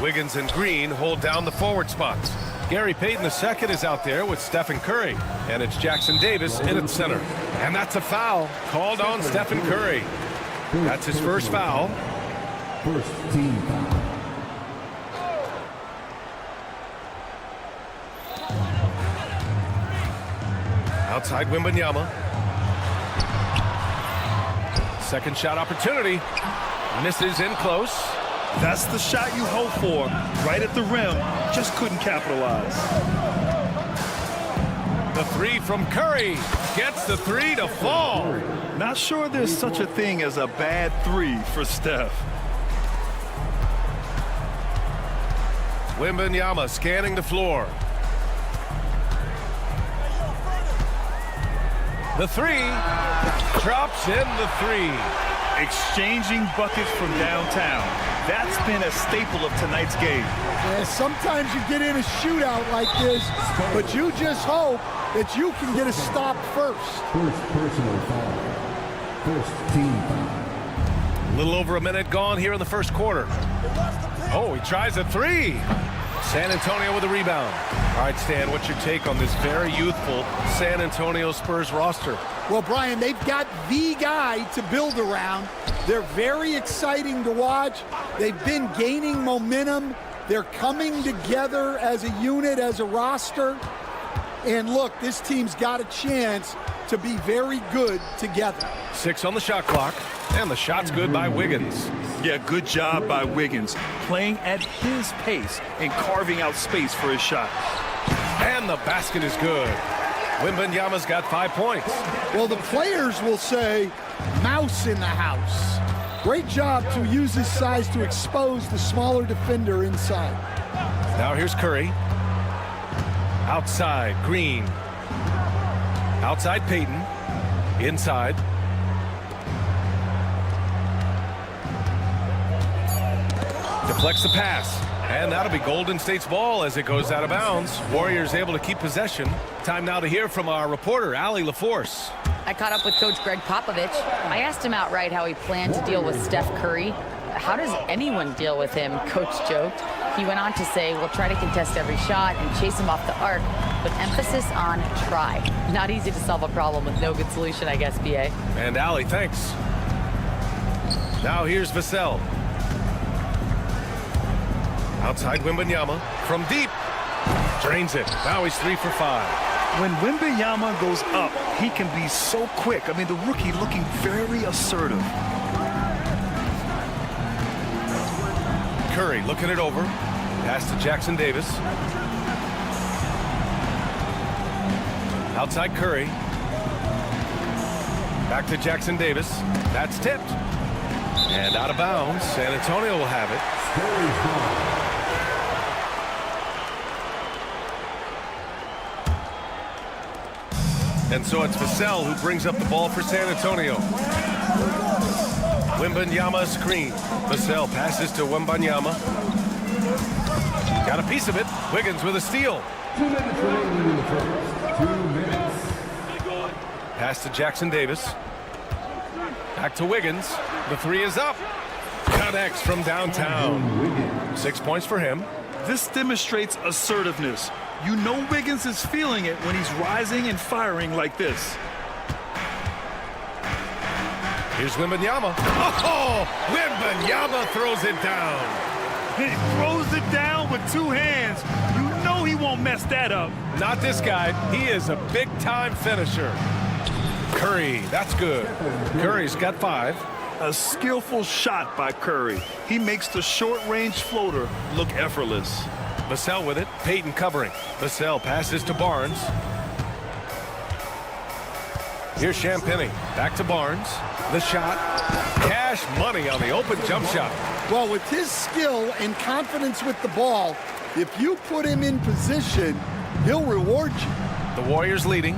Wiggins and Green hold down the forward spots. Gary Payton II is out there with Stephen Curry. And it's Jackson Davis in at center. And that's a foul called on Stephen Curry. That's his first foul. First team foul. Outside Wembanyama. Second shot opportunity. Misses in close. That's the shot you hope for. Right at the rim. Just couldn't capitalize. The three from Curry. Gets the three to fall. Not sure there's such a thing as a bad three for Steph. Wembanyama scanning the floor. The three. Drops in the three. Exchanging buckets from downtown. That's been a staple of tonight's game. Yeah, sometimes you get in a shootout like this, but you just hope that you can get a stop first. First personal foul. First team foul. A little over a minute gone here in the first quarter. Oh, he tries a three. San Antonio with a rebound. All right, Stan, what's your take on this very youthful San Antonio Spurs roster? Well, Brian, they've got the guy to build around. They're very exciting to watch. They've been gaining momentum. They're coming together as a unit, as a roster. And look, this team's got a chance to be very good together. 6 on the shot clock, and the shot's good by Wiggins. Yeah, good job by Wiggins. Playing at his pace and carving out space for his shot. And the basket is good. Wembanyama's got 5 points. Well, the players will say, mouse in the house. Great job to use his size to expose the smaller defender inside. Now here's Curry. Outside, Green. Outside, Payton. Inside. Deflects the pass. And that'll be Golden State's ball as it goes out of bounds. Warriors able to keep possession. Time now to hear from our reporter, Allie LaForce. I caught up with Coach Greg Popovich. I asked him outright how he planned to deal with Steph Curry. How does anyone deal with him? Coach joked. He went on to say, we'll try to contest every shot and chase him off the arc, but emphasis on try. Not easy to solve a problem with no good solution, I guess, B.A. And Allie, thanks. Now here's Vassell. Outside Wembanyama from deep. Drains it. Now he's 3 for 5. When Wembanyama goes up, he can be so quick. I mean, the rookie looking very assertive. Curry looking it over. Pass to Jackson Davis. Outside Curry. Back to Jackson Davis. That's tipped. And out of bounds. San Antonio will have it. And so it's Vassell who brings up the ball for San Antonio. Wembanyama screen. Vassell passes to Wembanyama. Got a piece of it. Wiggins with a steal. 2 minutes remaining in the first. 2 minutes. Pass to Jackson Davis. Back to Wiggins. The three is up. Connects from downtown. 6 points for him. This demonstrates assertiveness. You know Wiggins is feeling it when he's rising and firing like this. Here's Wembanyama. Oh, Wembanyama throws it down. He throws it down with 2 hands. You know he won't mess that up. Not this guy. He is a big-time finisher. Curry, that's good. Curry's got 5. A skillful shot by Curry. He makes the short-range floater look effortless. Vassell with it. Payton covering. Vassell passes to Barnes. Here's Champagny. Back to Barnes. The shot. Cash money on the open jump shot. Well, with his skill and confidence with the ball, if you put him in position, he'll reward you. The Warriors leading.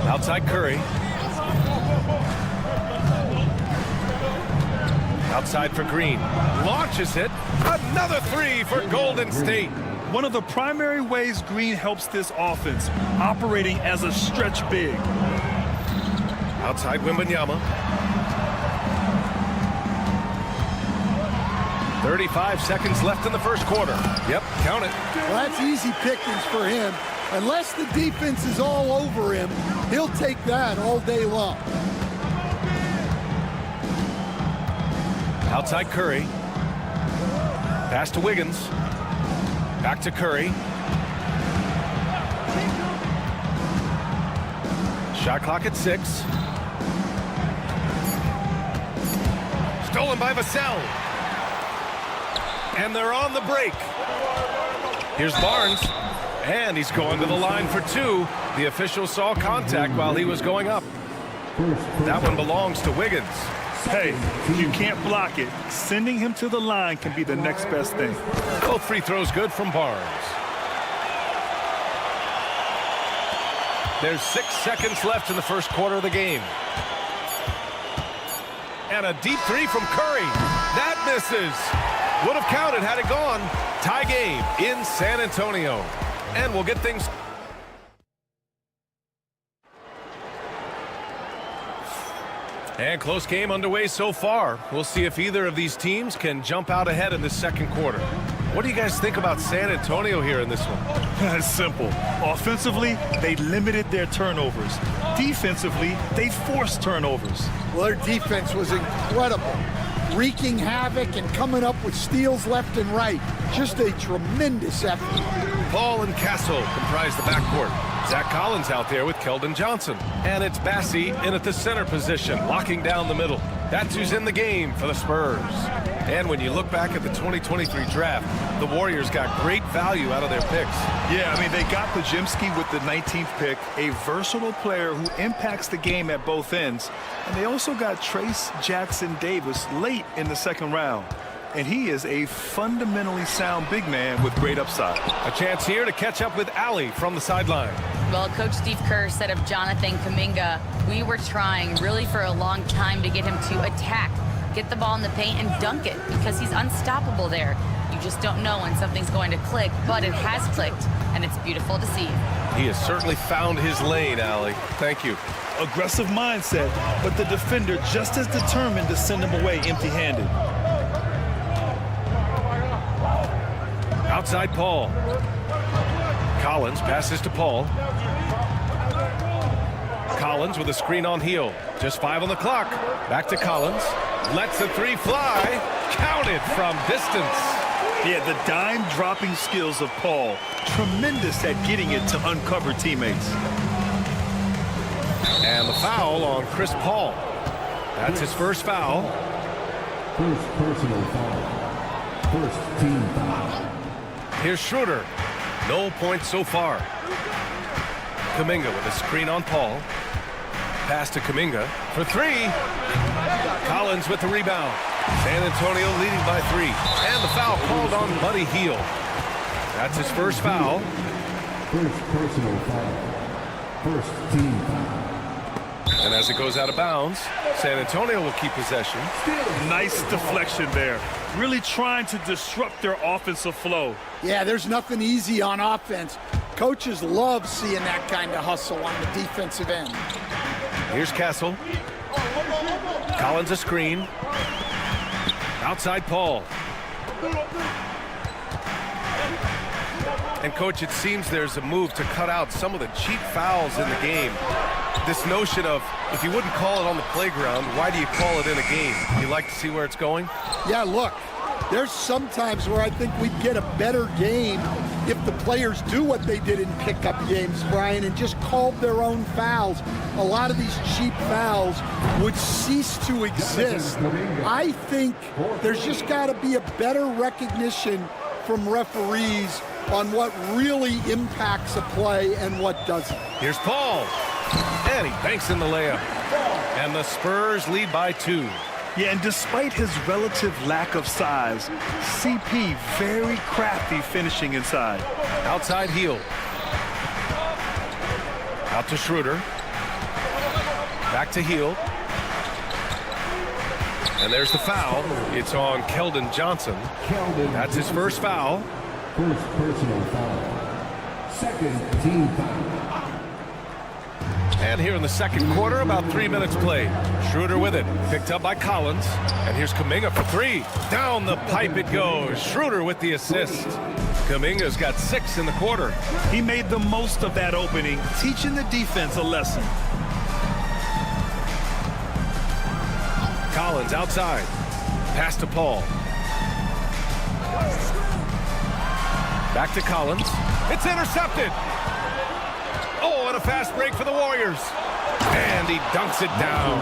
Outside Curry. Outside for Green. Launches it. Another three for Golden State. One of the primary ways Green helps this offense, operating as a stretch big. Outside Wembanyama. 35 seconds left in the first quarter. Yep, count it. Well, that's easy pickings for him. Unless the defense is all over him, he'll take that all day long. Outside Curry. Pass to Wiggins. Back to Curry. Shot clock at 6. Stolen by Vassell. And they're on the break. Here's Barnes. And he's going to the line for 2. The official saw contact while he was going up. That one belongs to Wiggins. Hey, if you can't block it, sending him to the line can be the next best thing. Both free throws good from Barnes. There's 6 seconds left in the first quarter of the game. And a deep three from Curry. That misses. Would have counted had it gone. Tie game in San Antonio. And we'll get things... And close game underway so far. We'll see if either of these teams can jump out ahead in the second quarter. What do you guys think about San Antonio here in this one? It's simple. Offensively, they limited their turnovers. Defensively, they forced turnovers. Well, their defense was incredible. Wreaking havoc and coming up with steals left and right. Just a tremendous effort. Paul and Castle comprise the backcourt. Zach Collins out there with Keldon Johnson. And it's Bassey in at the center position, locking down the middle. That's who's in the game for the Spurs. And when you look back at the 2023 draft, the Warriors got great value out of their picks. Yeah, I mean, they got Podziemski with the 19th pick, a versatile player who impacts the game at both ends. And they also got Trace Jackson Davis late in the second round. And he is a fundamentally sound big man with great upside. A chance here to catch up with Allie from the sideline. Well, Coach Steve Kerr said of Jonathan Kuminga, we were trying really for a long time to get him to attack, get the ball in the paint and dunk it because he's unstoppable there. You just don't know when something's going to click, but it has clicked, and it's beautiful to see. He has certainly found his lane, Allie. Thank you. Aggressive mindset, but the defender just as determined to send him away empty-handed. Outside Paul. Collins passes to Paul. Collins with a screen on heel. Just 5 on the clock. Back to Collins. Lets the three fly. Counted from distance. Yeah, the dime-dropping skills of Paul. Tremendous at getting it to uncover teammates. And the foul on Chris Paul. That's his first foul. First personal foul. First team foul. Here's Schroeder. No points so far. Kuminga with a screen on Paul. Pass to Kuminga for 3. Collins with the rebound. San Antonio leading by 3. And the foul called on Buddy Hield. That's his first foul. First personal foul. First team foul. And as it goes out of bounds, San Antonio will keep possession. Nice deflection there. Really trying to disrupt their offensive flow. Yeah, there's nothing easy on offense. Coaches love seeing that kind of hustle on the defensive end. Here's Castle. Collins a screen. Outside Paul. And, Coach, it seems there's a move to cut out some of the cheap fouls in the game. This notion of, if you wouldn't call it on the playground, why do you call it in a game? You like to see where it's going? Yeah, look, there's some times where I think we'd get a better game if the players do what they did in pickup games, Brian, and just called their own fouls, a lot of these cheap fouls would cease to exist. I think there's just got to be a better recognition from referees on what really impacts a play and what doesn't. Here's Paul. And he banks in the layup. And the Spurs lead by 2. Yeah, and despite his relative lack of size, CP very crafty finishing inside. Outside heel. Out to Schroeder. Back to heel. And there's the foul. It's on Keldon Johnson. That's his first foul. First personal foul. Second team foul. And here in the second quarter, about 3 minutes played. Schroeder with it, picked up by Collins. And here's Kuminga for 3. Down the pipe it goes. Schroeder with the assist. Kuminga's got 6 in the quarter. He made the most of that opening, teaching the defense a lesson. Collins outside. Pass to Paul. Back to Collins. It's intercepted. Oh, and a fast break for the Warriors. And he dunks it down.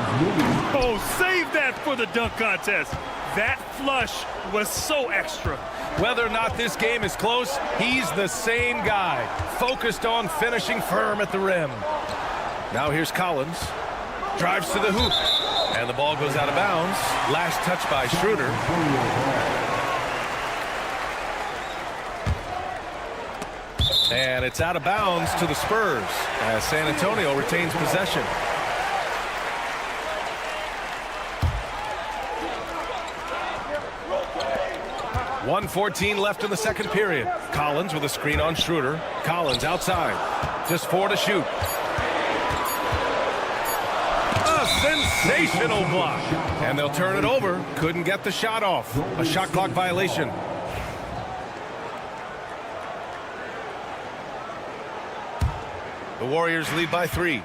Oh, save that for the dunk contest. That flush was so extra. Whether or not this game is close, he's the same guy, focused on finishing firm at the rim. Now here's Collins. Drives to the hoop. And the ball goes out of bounds. Last touch by Schroeder. And it's out of bounds to the Spurs as San Antonio retains possession. .114 left in the second period. Collins with a screen on Schroeder. Collins outside. Just 4 to shoot. A sensational block. And they'll turn it over. Couldn't get the shot off. A shot clock violation. The Warriors lead by 3.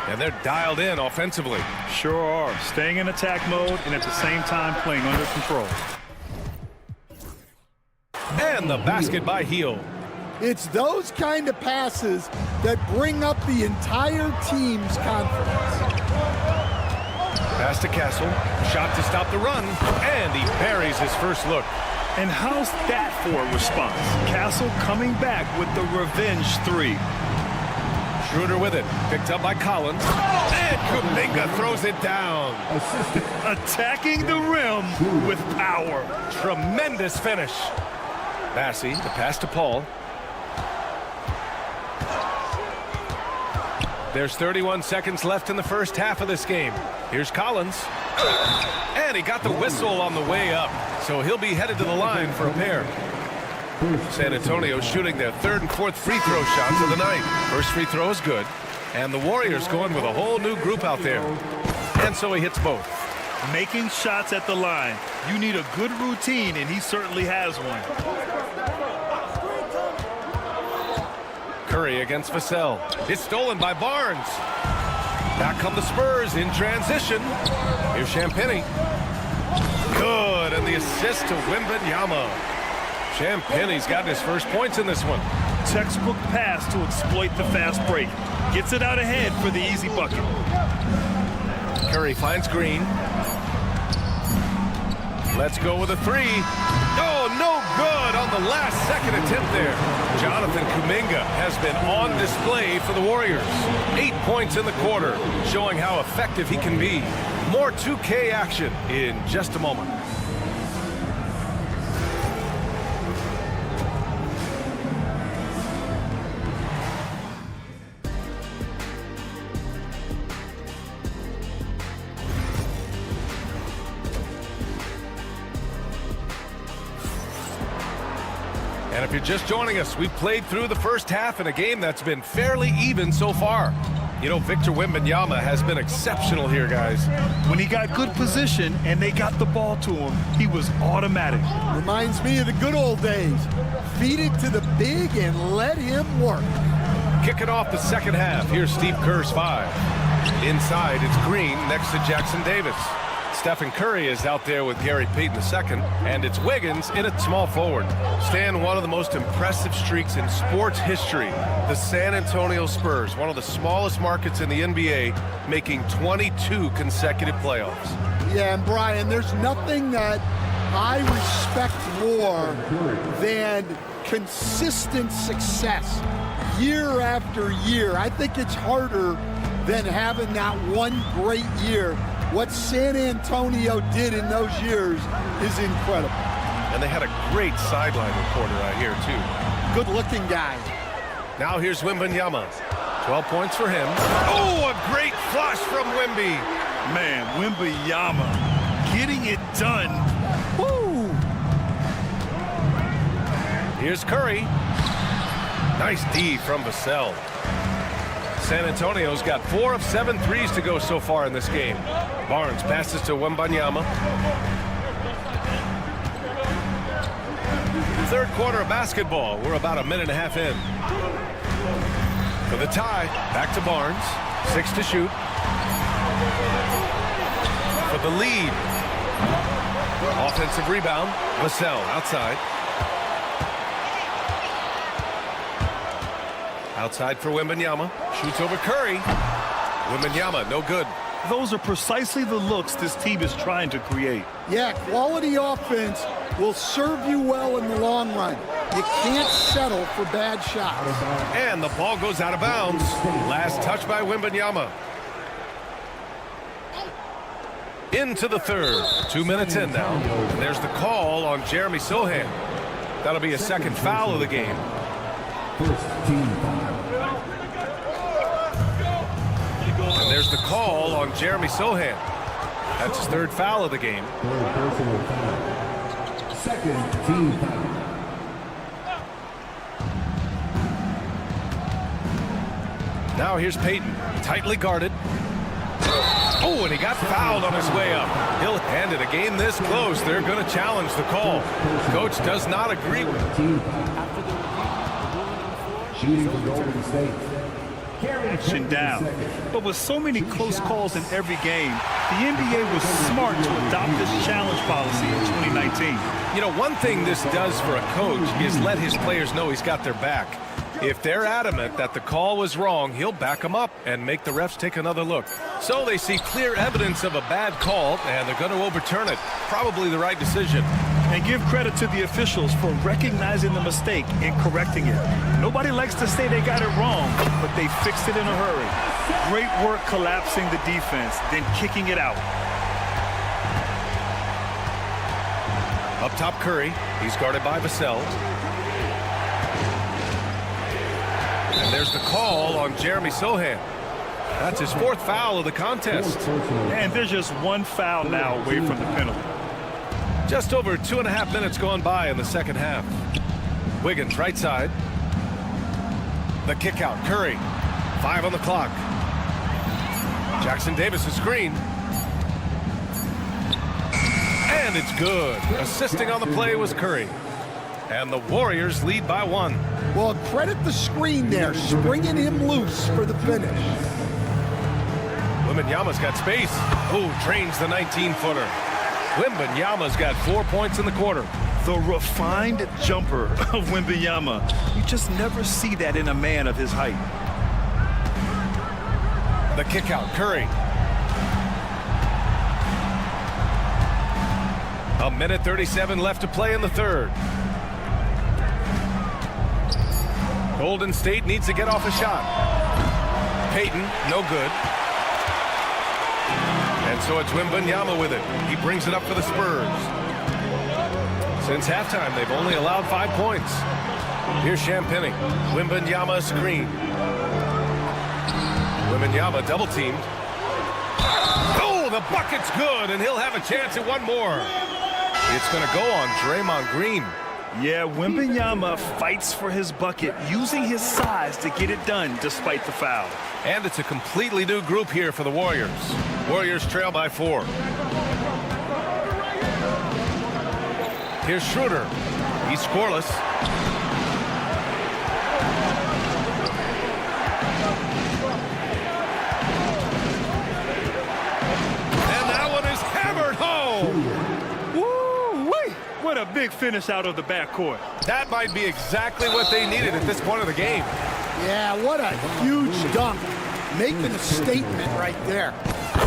And they're dialed in offensively. Sure are. Staying in attack mode and at the same time playing under control. And the basket by Heel. It's those kind of passes that bring up the entire team's confidence. Pass to Castle. Shot to stop the run. And he buries his first look. And how's that for a response? Castle coming back with the revenge 3. Schroeder with it. Picked up by Collins. And Kuminga throws it down. Attacking the rim with power. Tremendous finish. Bassey, the pass to Paul. There's 31 seconds left in the first half of this game. Here's Collins. And he got the whistle on the way up. So he'll be headed to the line for a pair. San Antonio shooting their 3rd and 4th free throw shots of the night. First free throw is good. And the Warriors going with a whole new group out there. And so he hits both. Making shots at the line. You need a good routine, and he certainly has one. Curry against Vassell. It's stolen by Barnes. Back come the Spurs in transition. Here's Champagnie. Good, and the assist to Wembanyama. Champagnie's gotten his first points in this one. Textbook pass to exploit the fast break. Gets it out ahead for the easy bucket. Curry finds Green. Let's go with a 3. Oh, no good on the last second attempt there. Jonathan Kuminga has been on display for the Warriors. 8 points in the quarter, showing how effective he can be. More 2K action in just a moment. And if you're just joining us, we've played through the first half in a game that's been fairly even so far. You know, Victor Wembanyama has been exceptional here, guys. When he got good position and they got the ball to him, he was automatic. Reminds me of the good old days. Feed it to the big and let him work. Kicking off the second half, here's Steve Kerr's 5. Inside, it's Green next to Jackson Davis. Stephen Curry is out there with Gary Payton II, and it's Wiggins in at small forward. Stan, one of the most impressive streaks in sports history. The San Antonio Spurs, one of the smallest markets in the NBA, making 22 consecutive playoffs. Yeah, and Brian, there's nothing that I respect more than consistent success year after year. I think it's harder than having that one great year. What San Antonio did in those years is incredible. And they had a great sideline reporter out here, too. Good-looking guy. Now here's Wembanyama. 12 points for him. Oh, a great flush from Wemby. Man, Wembanyama getting it done. Woo! Here's Curry. Nice D from Vassell. San Antonio's got 4 of 7 threes to go so far in this game. Barnes passes to Wembanyama. Third quarter of basketball. We're about a minute and a half in. For the tie, back to Barnes. 6 to shoot. For the lead. Offensive rebound. Vassell outside. Outside for Wembanyama. Shoots over Curry. Wembanyama, no good. Those are precisely the looks this team is trying to create. Yeah, quality offense will serve you well in the long run. You can't settle for bad shots. And the ball goes out of bounds. Last touch by Wembanyama. Into the third. 2 minutes in now. And there's the call on Jeremy Sohan. That'll be a second foul of the game. First team foul. And there's the call on Jeremy Sohan. That's his third foul of the game. Third personal foul. Second team foul. Now here's Payton, tightly guarded. Oh, and he got fouled on his way up. He'll hand it. A game this close, they're going to challenge the call. Coach does not agree with it. Team foul. Shooting for Golden State. Action down. But with so many close calls in every game, the NBA was smart to adopt this challenge policy in 2019. You know, one thing this does for a coach is let his players know he's got their back. If they're adamant that the call was wrong, he'll back them up and make the refs take another look. So they see clear evidence of a bad call, and they're going to overturn it. Probably the right decision. And give credit to the officials for recognizing the mistake and correcting it. Nobody likes to say they got it wrong, but they fixed it in a hurry. Great work collapsing the defense, then kicking it out. Up top, Curry. He's guarded by Vassell. And there's the call on Jeremy Sohan. That's his fourth foul of the contest. And there's just one foul now away from the penalty. Just over 2.5 minutes gone by in the second half. Wiggins, right side. The kick out, Curry. 5 on the clock. Jackson Davis' screen. And it's good. Assisting on the play was Curry. And the Warriors lead by 1. Well, credit the screen there, springing him loose for the finish. Wembanyama's got space. Oh, drains the 19-footer. Wembanyama's got 4 points in the quarter. The refined jumper of Wembanyama. You just never see that in a man of his height. The kick out, Curry. A minute 37 left to play in the third. Golden State needs to get off a shot. Payton, no good. And so it's Wembanyama with it. He brings it up for the Spurs. Since halftime, they've only allowed 5 points. Here's Champagny. Wembanyama screen. Wembanyama double teamed. Oh, the bucket's good, and he'll have a chance at one more. It's going to go on Draymond Green. Yeah, Wembanyama fights for his bucket, using his size to get it done despite the foul. And it's a completely new group here for the Warriors. Warriors trail by 4. Here's Schroeder. He's scoreless. And that one is hammered big finish out of the backcourt. That might be exactly what they needed at this point of the game. Yeah, what a huge dunk. Making a statement right there.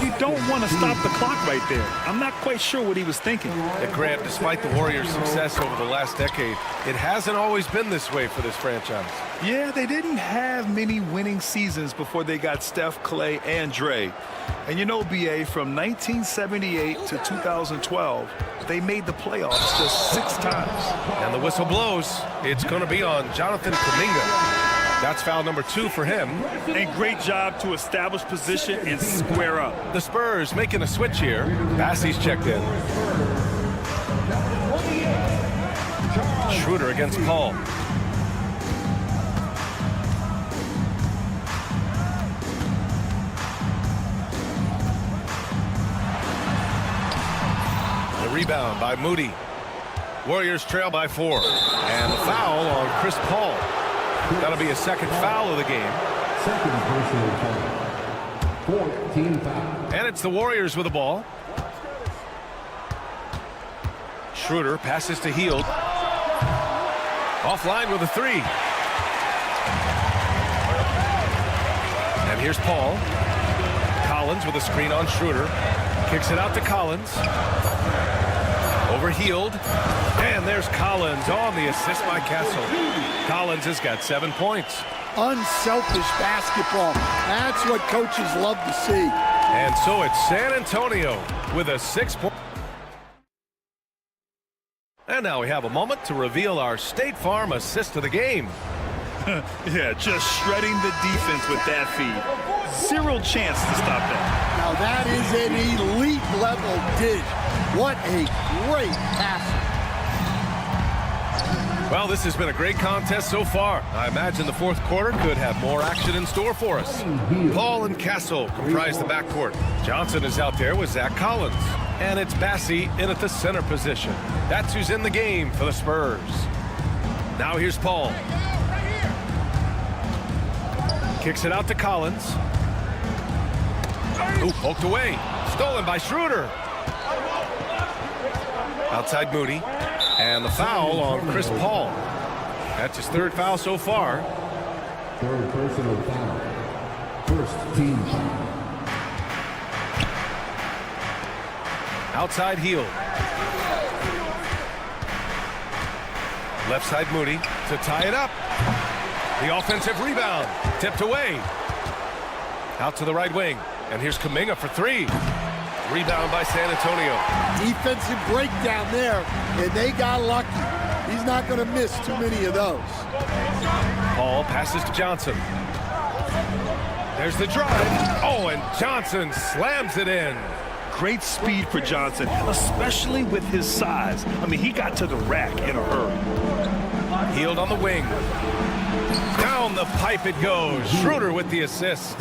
You don't want to stop the clock right there. I'm not quite sure what he was thinking. Grant, despite the Warriors' success over the last decade, it hasn't always been this way for this franchise. Yeah, they didn't have many winning seasons before they got Steph, Clay, and Dre. And you know, BA, from 1978 to 2012, they made the playoffs just 6 times. And the whistle blows. It's going to be on Jonathan Kuminga. That's foul number 2 for him. And great job to establish position and square up. The Spurs making a switch here. Bassey's checked in. Schroeder against Paul. The rebound by Moody. Warriors trail by 4. And the foul on Chris Paul. That'll be a second foul of the game. Second personal foul. 14 foul. And it's the Warriors with the ball. Schroeder passes to Hield. Offline with a 3. And here's Paul. Collins with a screen on Schroeder. Kicks it out to Collins. Over Hield. And there's Collins on the assist by Castle. Collins has got 7 points. Unselfish basketball. That's what coaches love to see. And so it's San Antonio with a 6-point. And now we have a moment to reveal our State Farm assist of the game. Yeah, just shredding the defense with that feed. 0 chance to stop that. Now that is an elite level dish. What a great passer. Well, this has been a great contest so far. I imagine the fourth quarter could have more action in store for us. Paul and Castle comprise the backcourt. Johnson is out there with Zach Collins. And it's Bassey in at the center position. That's who's in the game for the Spurs. Now here's Paul. Kicks it out to Collins. Ooh, poked away. Stolen by Schroeder. Outside Moody. And the foul on Chris Paul. That's his 3rd foul so far. 3rd personal foul. 1st team foul. Outside Hield. Left side Moody to tie it up. The offensive rebound. Tipped away. Out to the right wing. And here's Kuminga for 3. Rebound by San Antonio. Defensive breakdown there, and they got lucky. He's not going to miss too many of those. Paul passes to Johnson. There's the drive. Oh, and Johnson slams it in. Great speed for Johnson, especially with his size. I mean, he got to the rack in a hurry. Hield on the wing. Down the pipe it goes. Schroeder with the assist.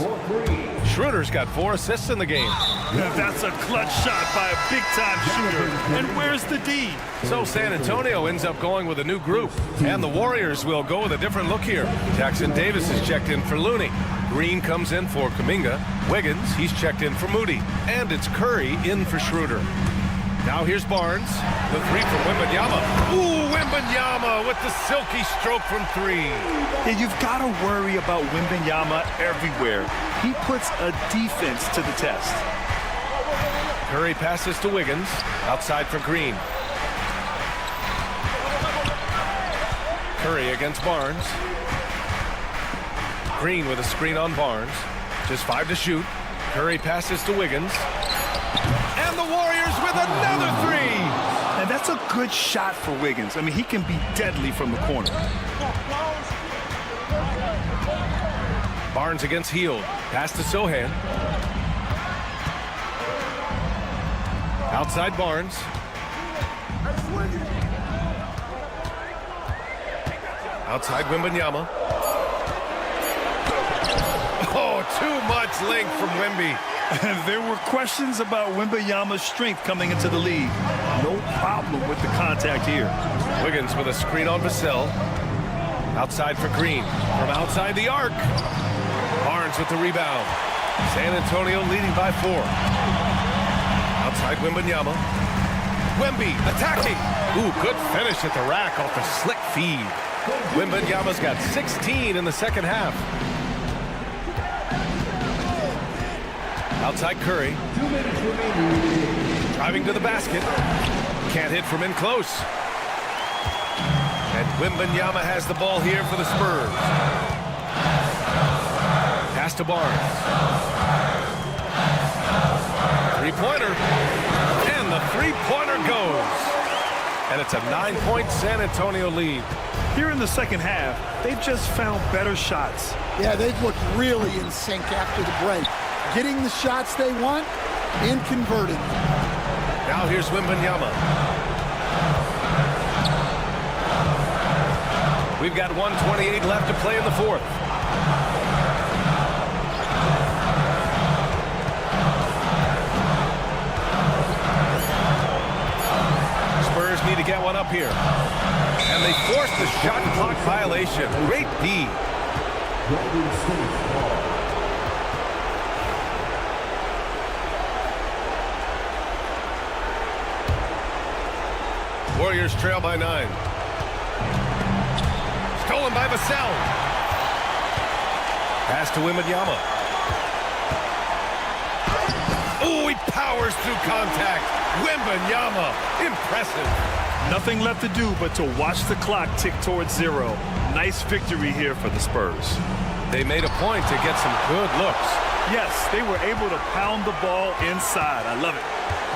Schroeder's got 4 assists in the game. That's a clutch shot by a big-time shooter. And where's the D? So San Antonio ends up going with a new group. And the Warriors will go with a different look here. Jackson Davis is checked in for Looney. Green comes in for Kuminga. Wiggins, he's checked in for Moody. And it's Curry in for Schroeder. Now here's Barnes. The 3 from Wembanyama. Ooh, Wembanyama with the silky stroke from 3. Yeah, you've got to worry about Wembanyama everywhere. He puts a defense to the test. Curry passes to Wiggins. Outside for Green. Curry against Barnes. Green with a screen on Barnes. Just 5 to shoot. Curry passes to Wiggins. And the Warriors with another 3. And that's a good shot for Wiggins. I mean, he can be deadly from the corner. Barnes against Hield. Pass to Sohan. Outside Barnes. Outside Wembanyama. Oh, too much length from Wemby. There were questions about Wembanyama's strength coming into the league. No problem with the contact here. Wiggins with a screen on Vassell. Outside for Green. From outside the arc. Barnes with the rebound. San Antonio leading by 4. Outside Wembanyama. Wemby attacking. Ooh, good finish at the rack off the slick feed. Wembanyama's got 16 in the second half. Outside Curry. 2 minutes remaining. Driving to the basket. Can't hit from in close. And Wembanyama has the ball here for the Spurs. Pass to Barnes. Three-pointer. And the three-pointer goes. And it's a 9-point San Antonio lead. Here in the second half, they've just found better shots. Yeah, they've looked really in sync after the break. Getting the shots they want and converting them. Now here's Wembanyama. We've got 1:28 left to play in the fourth. Spurs need to get one up here. And they forced the shot clock violation. Great D. Golden State ball. Warriors trail by 9. Stolen by Vassell. Pass to Wembanyama. Oh, he powers through contact. Wembanyama, impressive. Nothing left to do but to watch the clock tick towards 0. Nice victory here for the Spurs. They made a point to get some good looks. Yes, they were able to pound the ball inside. I love it.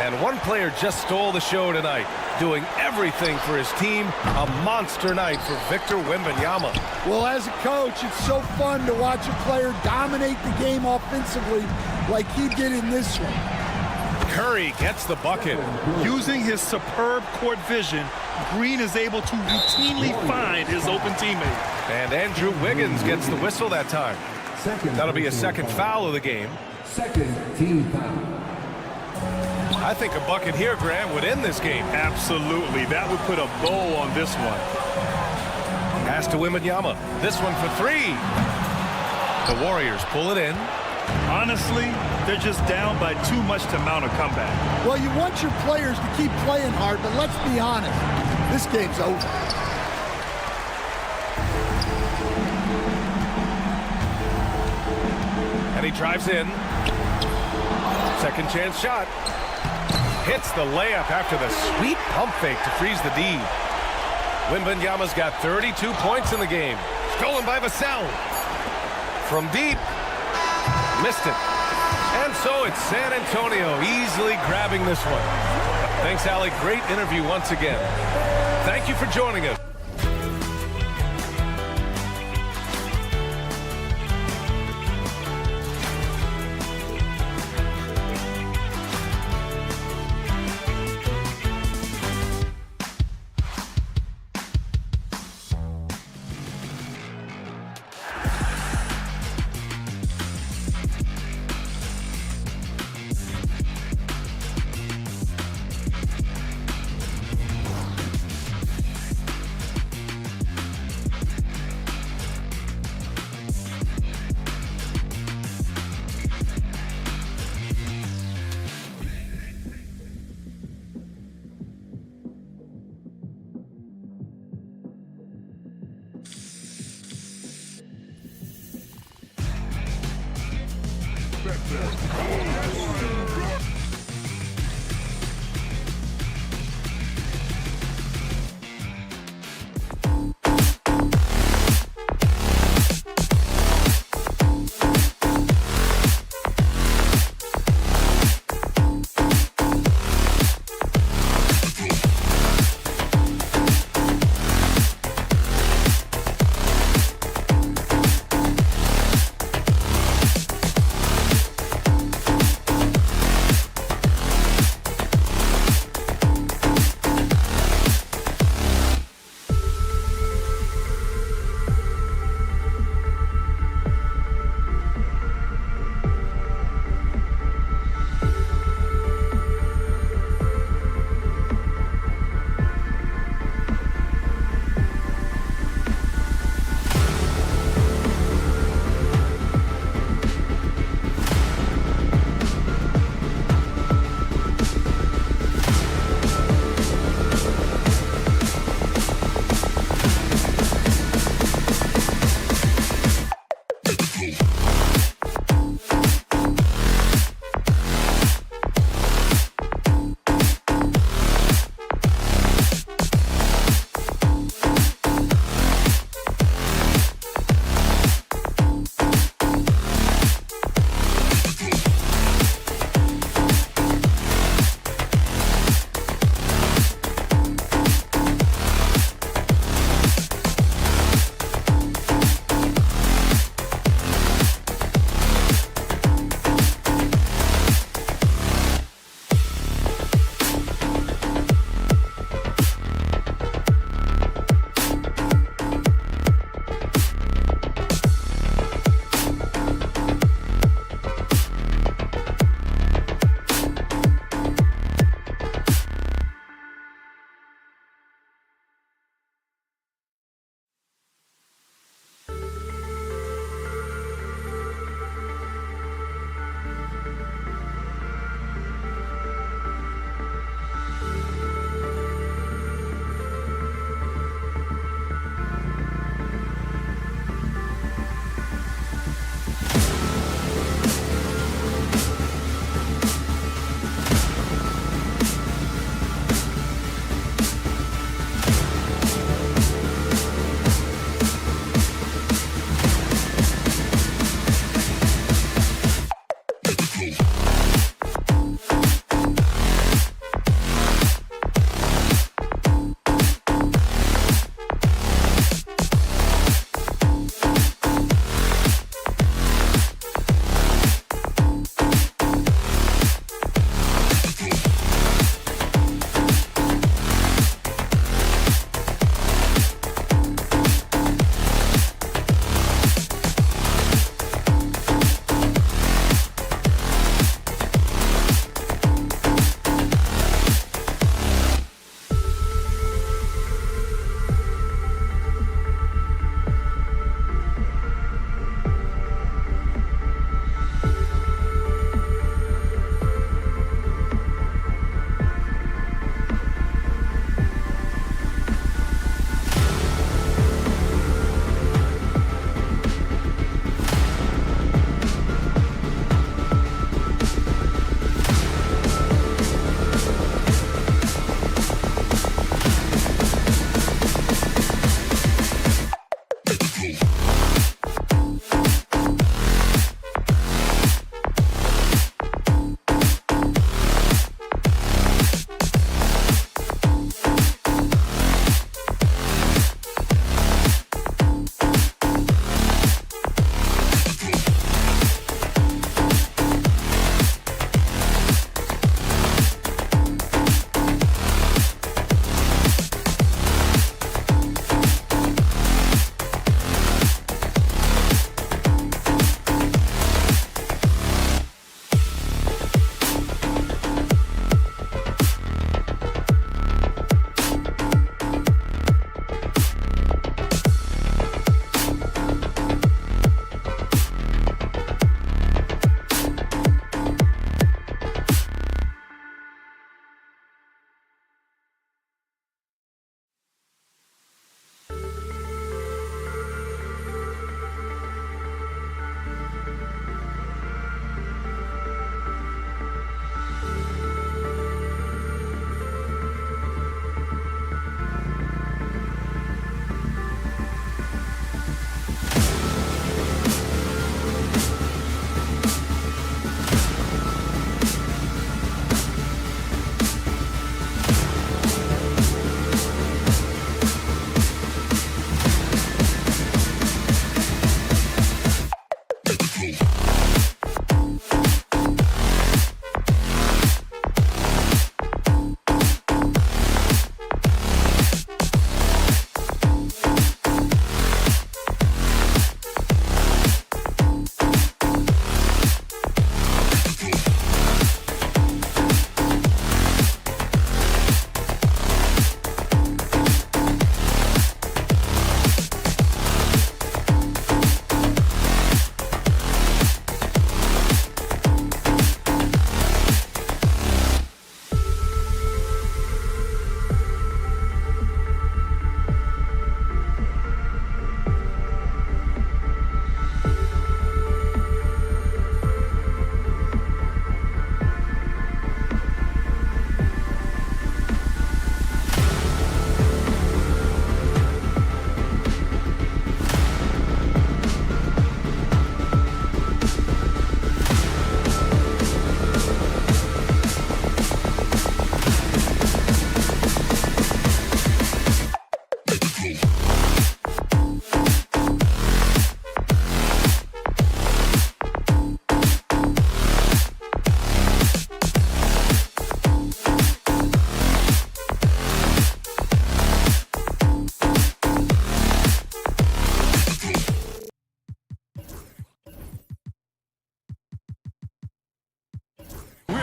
And one player just stole the show tonight, doing everything for his team. A monster night for Victor Wembanyama. Well, as a coach, it's so fun to watch a player dominate the game offensively like he did in this one. Curry gets the bucket. Using his superb court vision, Green is able to routinely find his open teammate. And Andrew Wiggins gets the whistle that time. That'll be a second foul of the game. Second team foul. I think a bucket here, Graham, would end this game. Absolutely. That would put a bow on this one. Pass to Wembanyama. This one for 3. The Warriors pull it in. Honestly, they're just down by too much to mount a comeback. Well, you want your players to keep playing hard, but let's be honest. This game's over. And he drives in. Second chance shot. Hits the layup after the sweet pump fake to freeze the D. Wembanyama's got 32 points in the game. Stolen by Vassell. From deep. Missed it. And so it's San Antonio easily grabbing this one. Thanks, Ali. Great interview once again. Thank you for joining us.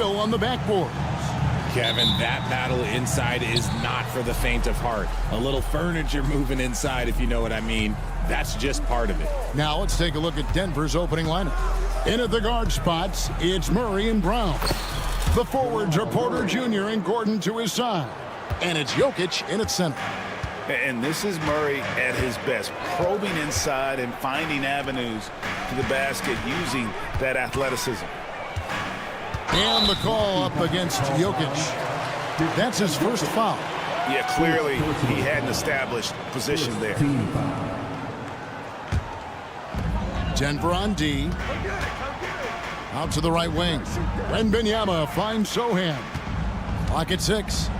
still on the backboard. Kevin, that battle inside is not for the faint of heart. A little furniture moving inside, if you know what I mean. That's just part of it. Now let's take a look at Denver's opening lineup. In at the guard spots, it's Murray and Brown. The forwards are Porter Jr. and Gordon to his side. And it's Jokic in at center. And this is Murray at his best, probing inside and finding avenues to the basket using that athleticism. And the call up against Jokic. That's his first foul. Yeah, clearly he hadn't established position there. Denver on D. Out to the right wing. Wembanyama finds Sohan. Clock at 6.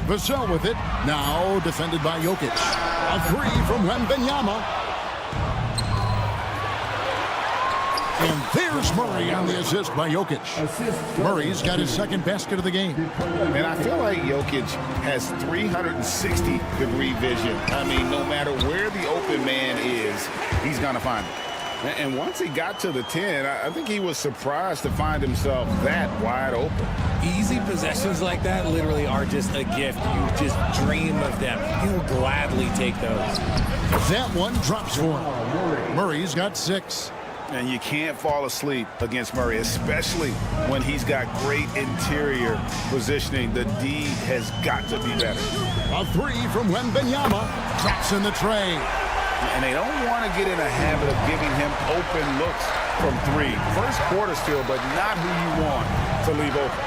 Vassell with it. Now defended by Jokic. A three from Wembanyama. And there's Murray on the assist by Jokic. Murray's got his second basket of the game. And I feel like Jokic has 360-degree vision. I mean, no matter where the open man is, he's going to find it. And once he got to the 10, I think he was surprised to find himself that wide open. Easy possessions like that literally are just a gift. You just dream of them. He'll gladly take those. That one drops for him. Murray's got 6. And you can't fall asleep against Murray, especially when he's got great interior positioning. The D has got to be better. A three from Wembanyama. Drops in the tray. And they don't want to get in a habit of giving him open looks from 3. First quarter still, but not who you want to leave open.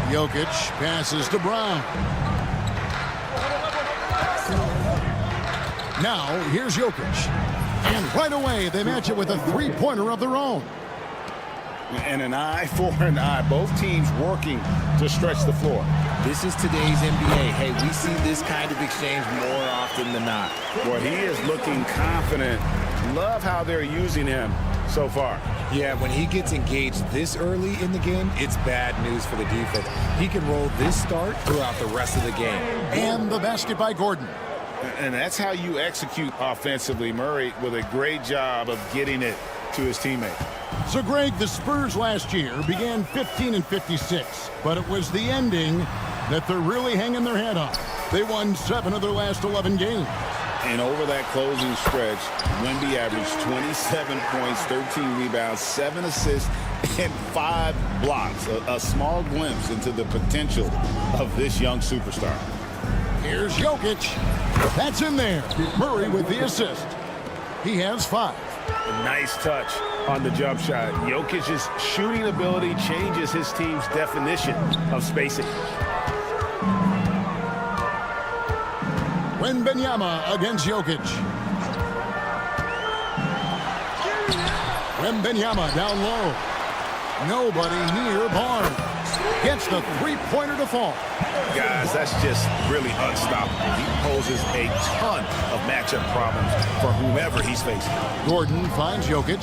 Jokic passes to Brown. Now, here's Jokic. And right away, they match it with a three-pointer of their own. And an eye for an eye. Both teams working to stretch the floor. This is today's NBA. Hey, we see this kind of exchange more often than not. Well, he is looking confident. Love how they're using him so far. Yeah, when he gets engaged this early in the game, it's bad news for the defense. He can roll this start throughout the rest of the game. And the basket by Gordon. And that's how you execute offensively. Murray with a great job of getting it to his teammate. So, Greg, the Spurs last year began 15-56, but it was the ending that they're really hanging their head on. They won 7 of their last 11 games. And over that closing stretch, Wemby averaged 27 points, 13 rebounds, 7 assists, and 5 blocks. A small glimpse into the potential of this young superstar. Here's Jokic. That's in there. Murray with the assist. He has 5. A nice touch on the jump shot. Jokic's shooting ability changes his team's definition of spacing. Wembanyama against Jokic. Wembanyama down low. Nobody near Barnes. Gets the three-pointer to fall. Guys, that's just really unstoppable. He poses a ton of matchup problems for whomever he's facing. Gordon finds Jokic.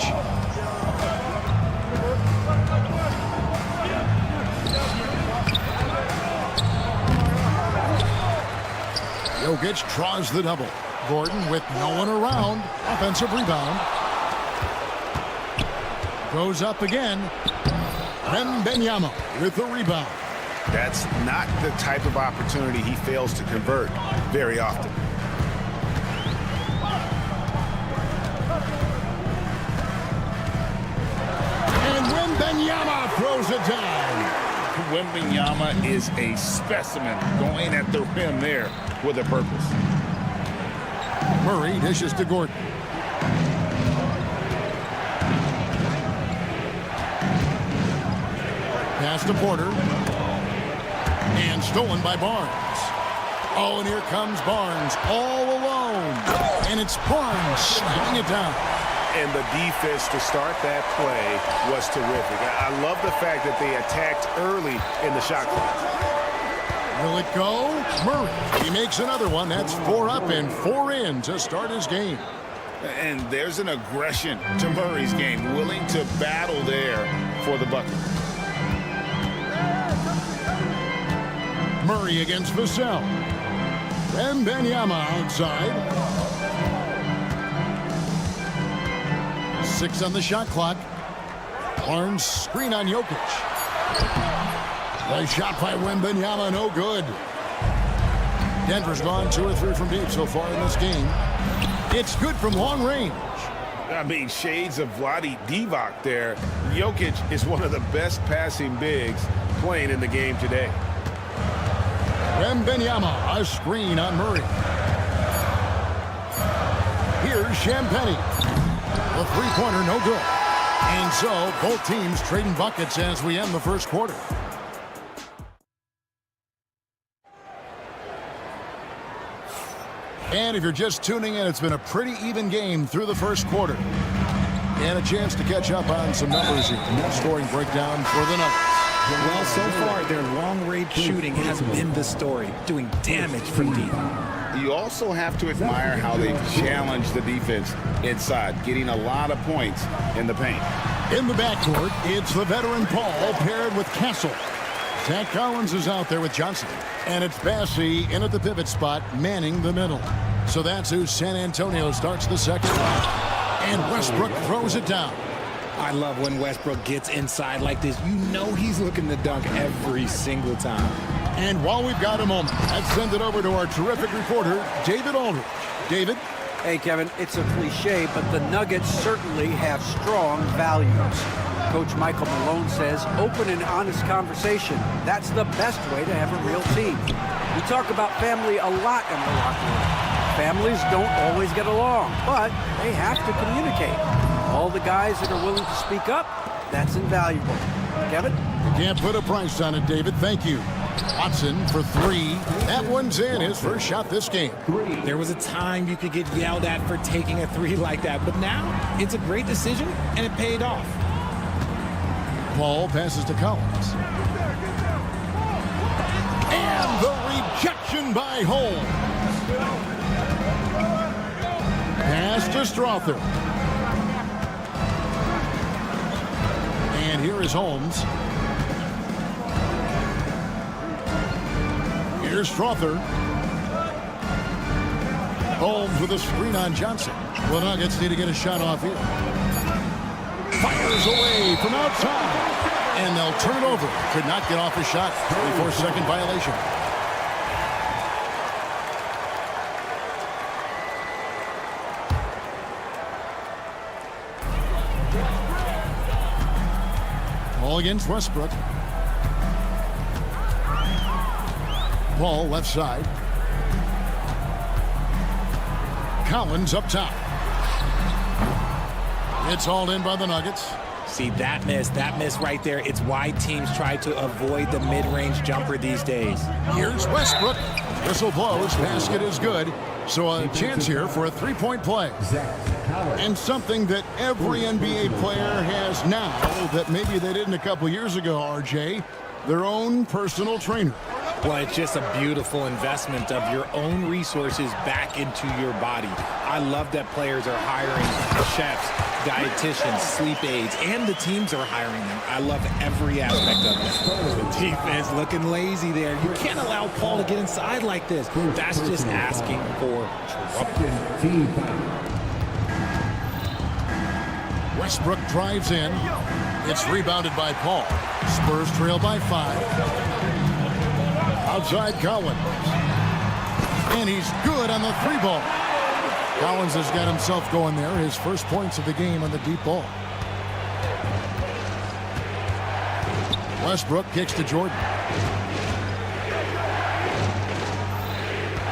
Jokic draws the double. Gordon with no one around. Offensive rebound. Goes up again. Wembanyama with the rebound. That's not the type of opportunity he fails to convert very often. And Wembanyama throws it down. Wembanyama is a specimen going at the rim there with a purpose. Murray dishes to Gordon. Pass to Porter. And stolen by Barnes. Oh, and here comes Barnes all alone. And it's Barnes sliding it down. And the defense to start that play was terrific. I love the fact that they attacked early in the shot clock. Will it go? Murray. He makes another one. That's 4 up and 4 in to start his game. And there's an aggression to Murray's game, willing to battle there for the bucket. Murray against Vassell. Wembanyama outside. 6 on the shot clock. Barnes screen on Jokic. The shot by Wembanyama, no good. Denver's gone 2 or 3 from deep so far in this game. It's good from long range. I mean, shades of Vlade Divac there. Jokic is one of the best passing bigs playing in the game today. Wembanyama, a screen on Murray. Here's Champagnie. The three-pointer, no good. And so, both teams trading buckets as we end the first quarter. And if you're just tuning in, it's been a pretty even game through the first quarter. And a chance to catch up on some numbers here. Scoring breakdown for the Nuggets. Well, so far, their long-range shooting has been the story, doing damage from deep. You also have to admire how they've challenged the defense inside, getting a lot of points in the paint. In the backcourt, it's the veteran Paul paired with Castle. Zach Collins is out there with Johnson. And it's Bassey in at the pivot spot, manning the middle. So that's who San Antonio starts the second round. And Westbrook throws it down. I love when Westbrook gets inside like this. You know he's looking to dunk every single time. And while we've got a moment, let's send it over to our terrific reporter, David Aldridge. David? Hey, Kevin, it's a cliche, but the Nuggets certainly have strong values. Coach Michael Malone says open and honest conversation. That's the best way to have a real team. We talk about family a lot in the locker room. Families don't always get along, but they have to communicate. All the guys that are willing to speak up, that's invaluable. Kevin? You can't put a price on it, David. Thank you. Watson for 3. That one's in, his first shot this game. There was a time you could get yelled at for taking a 3 like that, but now it's a great decision, and it paid off. Paul passes to Collins. And the rejection by Holmes. Pass to Strother. And here is Holmes. Here's Strother. Holmes with a screen on Johnson. The Nuggets need to get a shot off here. Fires away from outside. And they'll turn it over. Could not get off a shot. 34-second violation. Ball against Westbrook. Ball left side. Collins up top. It's hauled in by the Nuggets. See, that miss right there. It's why teams try to avoid the mid-range jumper these days. Here's Westbrook. Whistle blows. Basket is good. So a chance here for a three-point play. And something that every NBA player has now that maybe they didn't a couple years ago, RJ, their own personal trainer. Well, it's just a beautiful investment of your own resources back into your body. I love that players are hiring chefs, dietitians, sleep aides, and the teams are hiring them. I love every aspect of it. The defense looking lazy there. You can't allow Paul to get inside like this. That's just asking for trouble. Westbrook drives in. It's rebounded by Paul. Spurs trail by 5. Outside Collins. And he's good on the 3-ball. Collins has got himself going there. His first points of the game on the deep ball. Westbrook kicks to Jordan.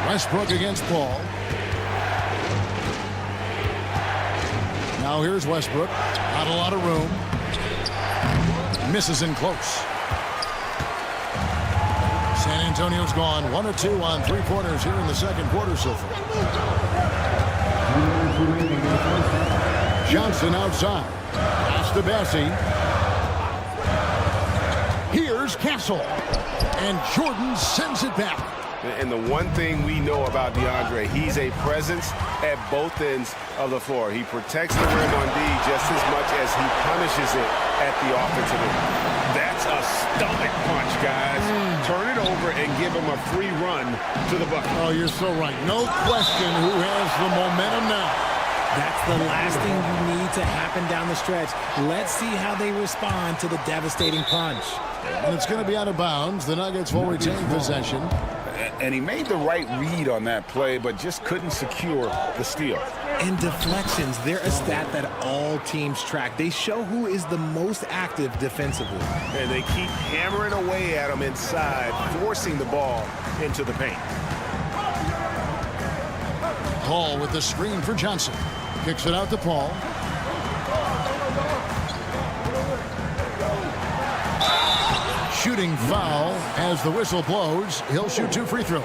Westbrook against Paul. Now here's Westbrook. Not a lot of room. Misses in close. San Antonio's gone 1 or 2 on 3-pointers here in the second quarter so far. Johnson outside. Pass to Bassey. Here's Castle. And Jordan sends it back. And the one thing we know about DeAndre, he's a presence at both ends of the floor. He protects the rim on D just as much as he punishes it at the offensive end. That's a stomach punch, guys. Turn it over and give him a free run to the bucket. Oh, you're so right. No question who has the momentum now. That's the last thing you need to happen down the stretch. Let's see how they respond to the devastating punch. And it's going to be out of bounds. The Nuggets will retain possession. And he made the right read on that play, but just couldn't secure the steal. And deflections, they're a stat that all teams track. They show who is the most active defensively. And they keep hammering away at him inside, forcing the ball into the paint. Paul with the screen for Johnson. Kicks it out to Paul. Shooting foul as the whistle blows. He'll shoot 2 free throws.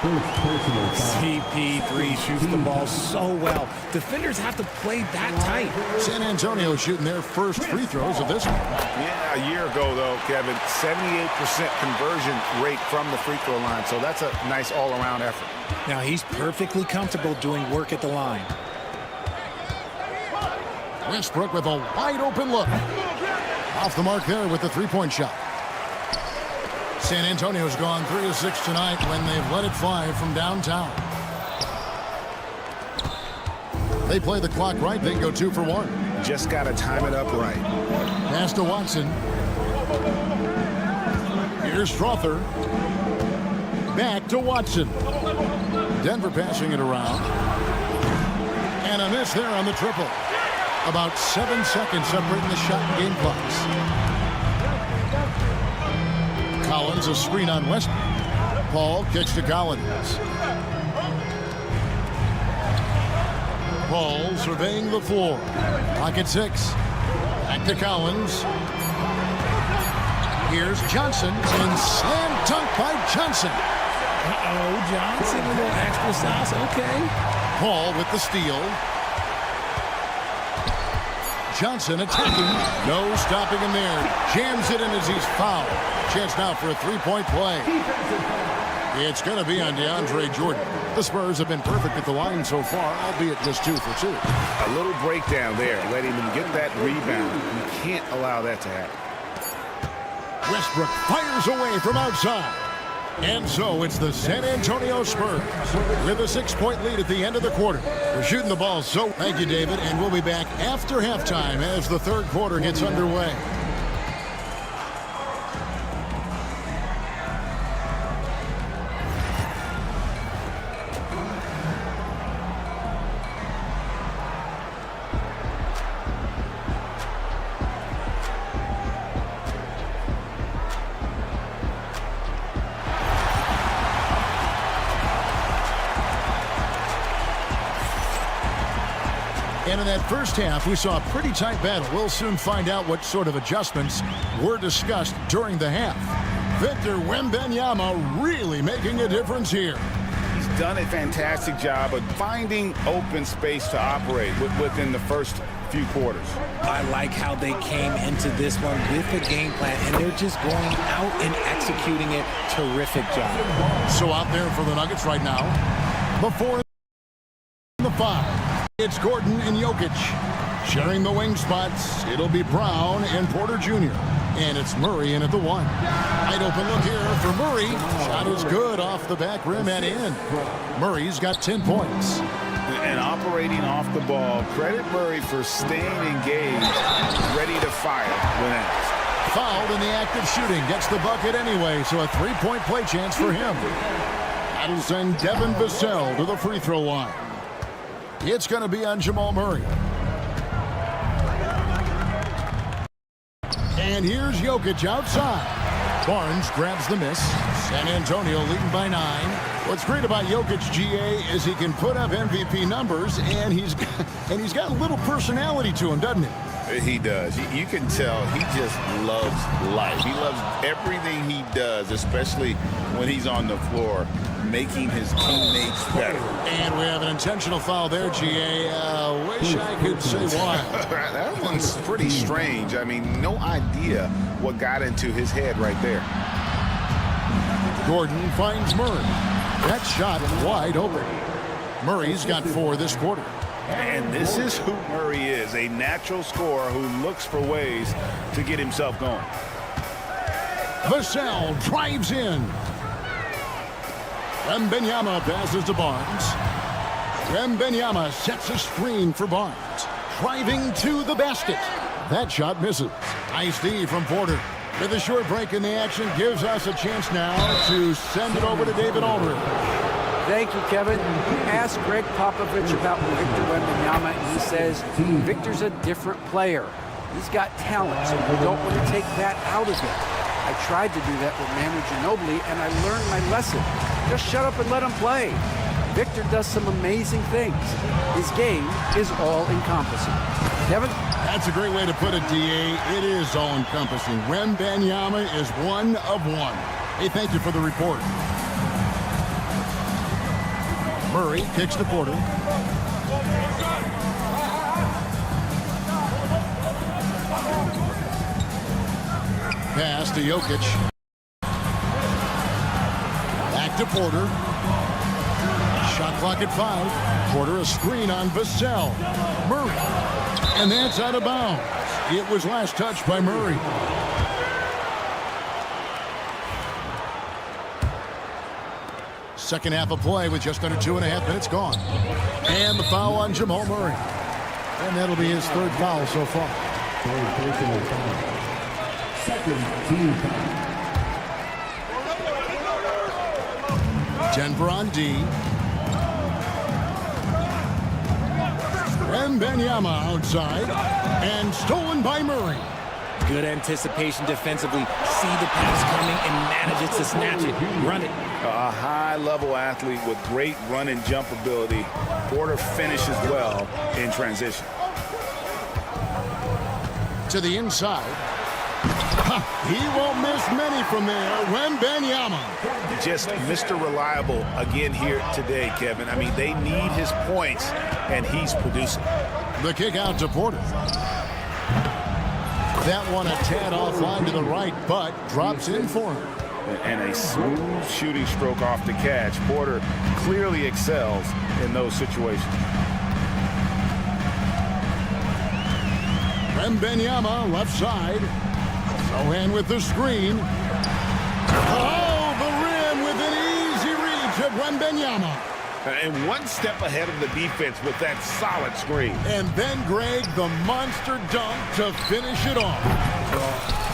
CP3 shoots the ball so well. Defenders have to play that tight. San Antonio shooting their first free throws of this one. Yeah, a year ago, though, Kevin, 78% conversion rate from the free throw line. So that's a nice all-around effort. Now he's perfectly comfortable doing work at the line. Westbrook with a wide open look. Off the mark there with the three-point shot. San Antonio's gone 3 of 6 tonight when they've let it fly from downtown. They play the clock right. They go 2 for 1. Just got to time it up right. Pass to Watson. Here's Strother. Back to Watson. Denver passing it around. And a miss there on the triple. About 7 seconds separating the shot and game clocks. Collins, a screen on West. Paul kicks to Collins. Paul surveying the floor. Pocket 6. Back to Collins. Here's Johnson. And slam dunk by Johnson. Uh-oh, Johnson, a little extra sauce. Okay. Paul with the steal. Johnson attacking. No stopping him there. Jams it in as he's fouled. Chance now for a three-point play. It's going to be on DeAndre Jordan. The Spurs have been perfect at the line so far, albeit just 2 for 2. A little breakdown there, letting them get that rebound. You can't allow that to happen. Westbrook fires away from outside. And so it's the San Antonio Spurs with a 6-point lead at the end of the quarter. We're shooting the ball, so thank you, David, and we'll be back after halftime as the third quarter gets underway. And in that first half, we saw a pretty tight battle. We'll soon find out what sort of adjustments were discussed during the half. Victor Wembanyama really making a difference here. He's done a fantastic job of finding open space to operate within the first few quarters. I like how they came into this one with a game plan, and they're just going out and executing it. Terrific job. So out there for the Nuggets right now, before the 5. It's Gordon and Jokic sharing the wing spots. It'll be Brown and Porter Jr. And it's Murray in at the 1. Wide open look here for Murray. Shot is good off the back rim and in. Murray's got 10 points. And operating off the ball, credit Murray for staying engaged, ready to fire when asked. Fouled in the act of shooting. Gets the bucket anyway, so a 3-point play chance for him. That'll send Devin Vassell to the free throw line. It's going to be on Jamal Murray. And here's Jokic outside. Barnes grabs the miss. San Antonio leading by 9. What's great about Jokic, GA, is he can put up MVP numbers, and he's got a little personality to him, doesn't he? He does. You can tell he just loves life. He loves everything he does, especially when he's on the floor, making his teammates better. And we have an intentional foul there, GA. Wish I could say why. That one's pretty strange. I mean, no idea what got into his head right there. Gordon finds Murray. That shot wide open. Murray's got 4 this quarter. And this is who Murray is, a natural scorer who looks for ways to get himself going. Vassell drives in. Wembanyama passes to Barnes. Wembanyama sets a screen for Barnes. Driving to the basket. That shot misses. Nice D from Porter. With a short break in the action, gives us a chance now to send it over to David Aldridge. Thank you, Kevin. Ask Greg Popovich about Victor Wembanyama, and he says Victor's a different player. He's got talent, so you don't want to take that out of him. I tried to do that with Manu Ginobili, and I learned my lesson. Just shut up and let him play. Victor does some amazing things. His game is all-encompassing. Kevin? That's a great way to put it, D.A. It is all-encompassing. Wembanyama is one of one. Hey, thank you for the report. Murray kicks to Porter. Pass to Jokic. Back to Porter. Shot clock at 5. Porter a screen on Vassell. Murray. And that's out of bounds. It was last touched by Murray. Second half of play with just under 2.5 minutes gone. And the foul on Jamal Murray. And that'll be his third foul so far. Second team foul. Denver on D. Wembanyama outside. And stolen by Murray. Good anticipation defensively. See the pass coming and manages to snatch it. Run it. A high-level athlete with great run and jump ability. Porter finishes well in transition. To the inside. He won't miss many from there. Wembanyama. Just Mr. Reliable again here today, Kevin. I mean, they need his points, and he's producing. The kick out to Porter. That one a tad offline to the right, but drops in for him. And a smooth shooting stroke off the catch. Porter clearly excels in those situations. Wembanyama left side. Sohan with the screen. Oh, the rim with an easy reach of Wembanyama. And one step ahead of the defense with that solid screen. And then, Greg, the monster dunk to finish it off.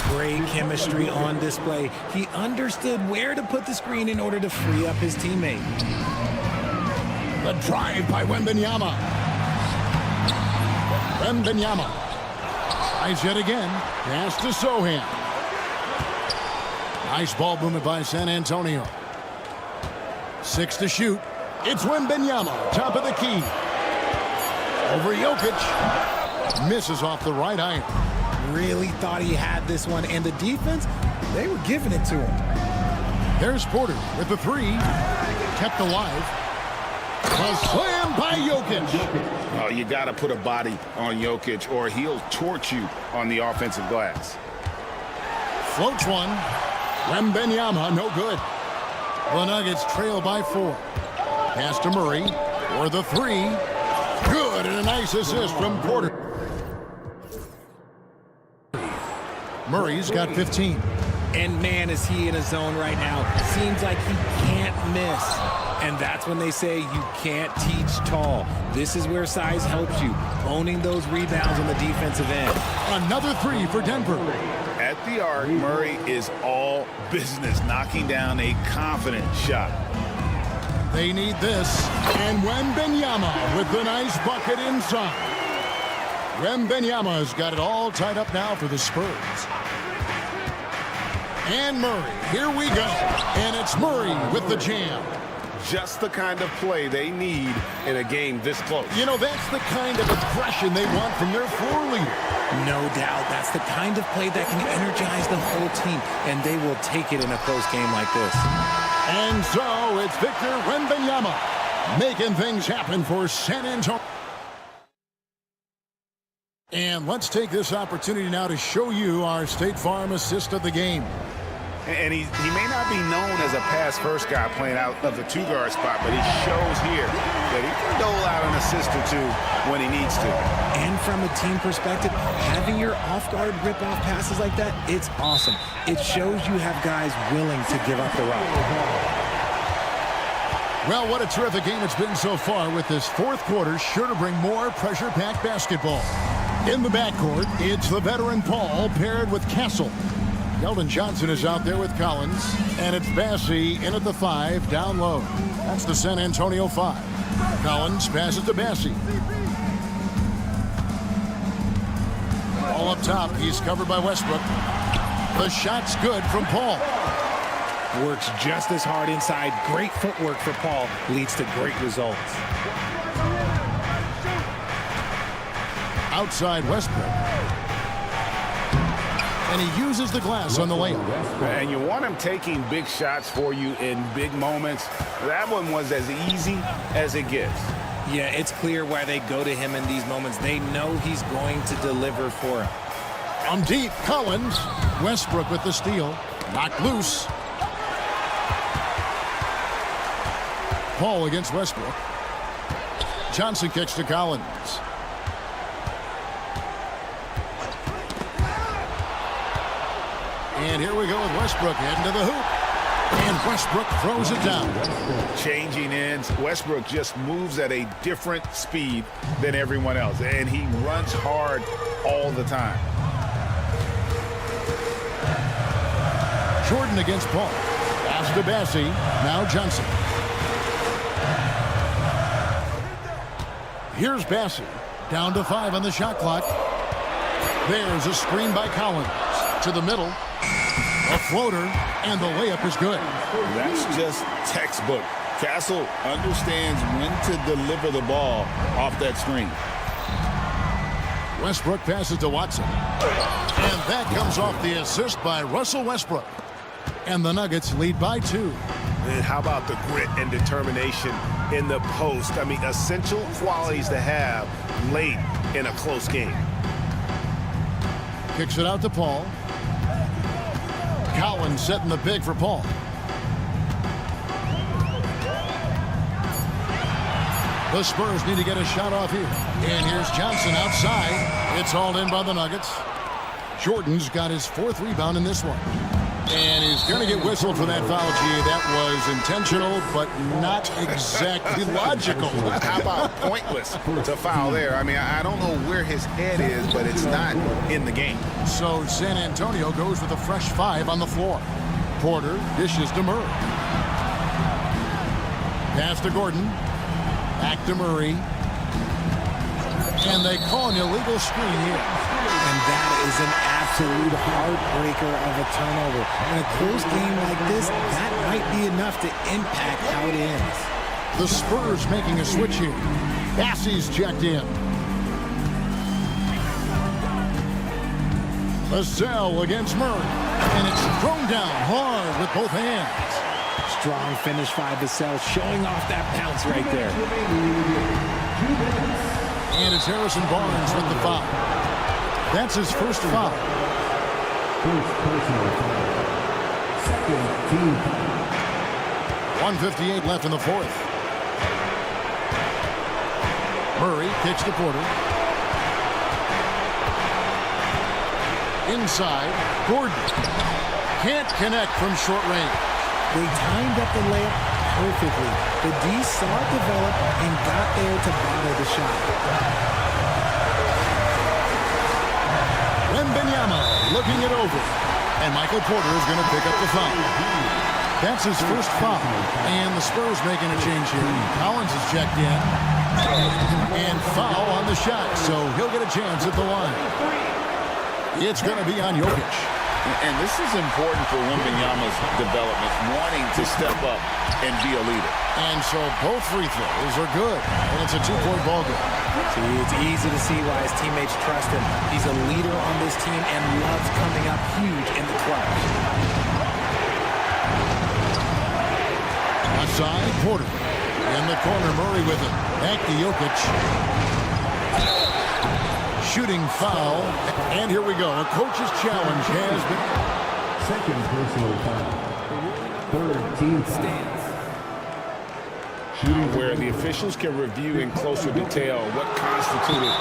Great chemistry on display. He understood where to put the screen in order to free up his teammate. The drive by Wembanyama. Wembanyama. Tries yet again. Pass to Sohan. Nice ball movement by San Antonio. 6 to shoot. It's Wembanyama, top of the key. Over Jokic. Misses off the right iron. Really thought he had this one, and the defense, they were giving it to him. There's Porter with the 3. Kept alive. A slam by Jokic. Oh, you got to put a body on Jokic, or he'll torch you on the offensive glass. Floats one. Wembanyama, no good. The Nuggets trail by 4. Pass to Murray for the 3. Good, and a nice assist from Porter. Murray's got 15. And man, is he in a zone right now. Seems like he can't miss. And that's when they say you can't teach tall. This is where size helps you. Owning those rebounds on the defensive end. Another 3 for Denver. At the arc, Murray is all business, knocking down a confident shot. They need this. And Wembanyama with the nice bucket inside. Wembanyama's got it all tied up now for the Spurs. And Murray, here we go. And it's Murray with the jam. Just the kind of play they need in a game this close. You know, that's the kind of aggression they want from their floor leader. No doubt. That's the kind of play that can energize the whole team, and they will take it in a close game like this. And so it's Victor Wembanyama making things happen for San Antonio. And let's take this opportunity now to show you our State Farm assist of the game. And he may not be known as a pass-first guy playing out of the 2-guard spot, but he shows here that he can dole out an assist or 2 when he needs to. And from a team perspective, having your off-guard rip-off passes like that, it's awesome. It shows you have guys willing to give up the rock. Well, what a terrific game it's been so far, with this fourth quarter sure to bring more pressure-packed basketball. In the backcourt, it's the veteran Paul paired with Castle. Keldon Johnson is out there with Collins, and it's Bassey in at the 5 down low. That's the San Antonio 5. Collins passes to Bassey. All up top, he's covered by Westbrook. The shot's good from Paul. Works just as hard inside. Great footwork for Paul. Leads to great results. Outside Westbrook. And he uses the glass on the layup. And you want him taking big shots for you in big moments. That one was as easy as it gets. Yeah, it's clear why they go to him in these moments. They know he's going to deliver for him. From deep, Collins. Westbrook with the steal. Knocked loose. Paul against Westbrook. Johnson kicks to Collins. And here we go with Westbrook heading to the hoop. And Westbrook throws it down. Changing ends. Westbrook just moves at a different speed than everyone else. And he runs hard all the time. Jordan against Paul. Pass to Bassey. Now Johnson. Here's Bassey. Down to 5 on the shot clock. There's a screen by Collins. To the middle. A floater. And the layup is good. That's just textbook. Castle understands when to deliver the ball off that screen. Westbrook passes to Watson. And that comes off the assist by Russell Westbrook. And the Nuggets lead by 2. And how about the grit and determination in the post? I mean, essential qualities to have late in a close game. Kicks it out to Paul. Collins setting the big for Paul. The Spurs need to get a shot off here. And here's Johnson outside. It's hauled in by the Nuggets. Jordan's got his 4th rebound in this one. And he's going to get whistled for that foul, G. That was intentional, but not exactly logical. How about pointless to foul there? I mean, I don't know where his head is, but it's not in the game. So San Antonio goes with a fresh 5 on the floor. Porter dishes to Murray. Pass to Gordon. Back to Murray. And they call an illegal screen here. And that is an absolute heartbreaker of a turnover. In a close game like this, that might be enough to impact how it ends. The Spurs making a switch here. Bassey's checked in. Vassell against Murray. And it's thrown down hard with both hands. Strong finish by Vassell, showing off that bounce right there. And it's Harrison Barnes with the foul. That's his first foul. First personal foul. Second team foul. 1:58 left in the 4th. Murray kicks to Porter. Inside, Gordon. Can't connect from short range. They timed up the layup perfectly. The D saw it develop and got there to bother the shot. Wembanyama looking it over. And Michael Porter is going to pick up the foul. That's his first foul. And the Spurs making a change here. Collins is checked in. And foul on the shot. So he'll get a chance at the line. It's going to be on Jokic. And this is important for Wembanyama's development, wanting to step up and be a leader. And so both free throws are good. And it's a 2-point ball game. See, it's easy to see why his teammates trust him. He's a leader on this team and loves coming up huge in the clutch. Outside, Porter. In the corner, Murray with it. Back to Jokic. Shooting foul. And here we go. A coach's challenge has been. Second personal foul. Third team foul. Where the officials can review in closer detail what constituted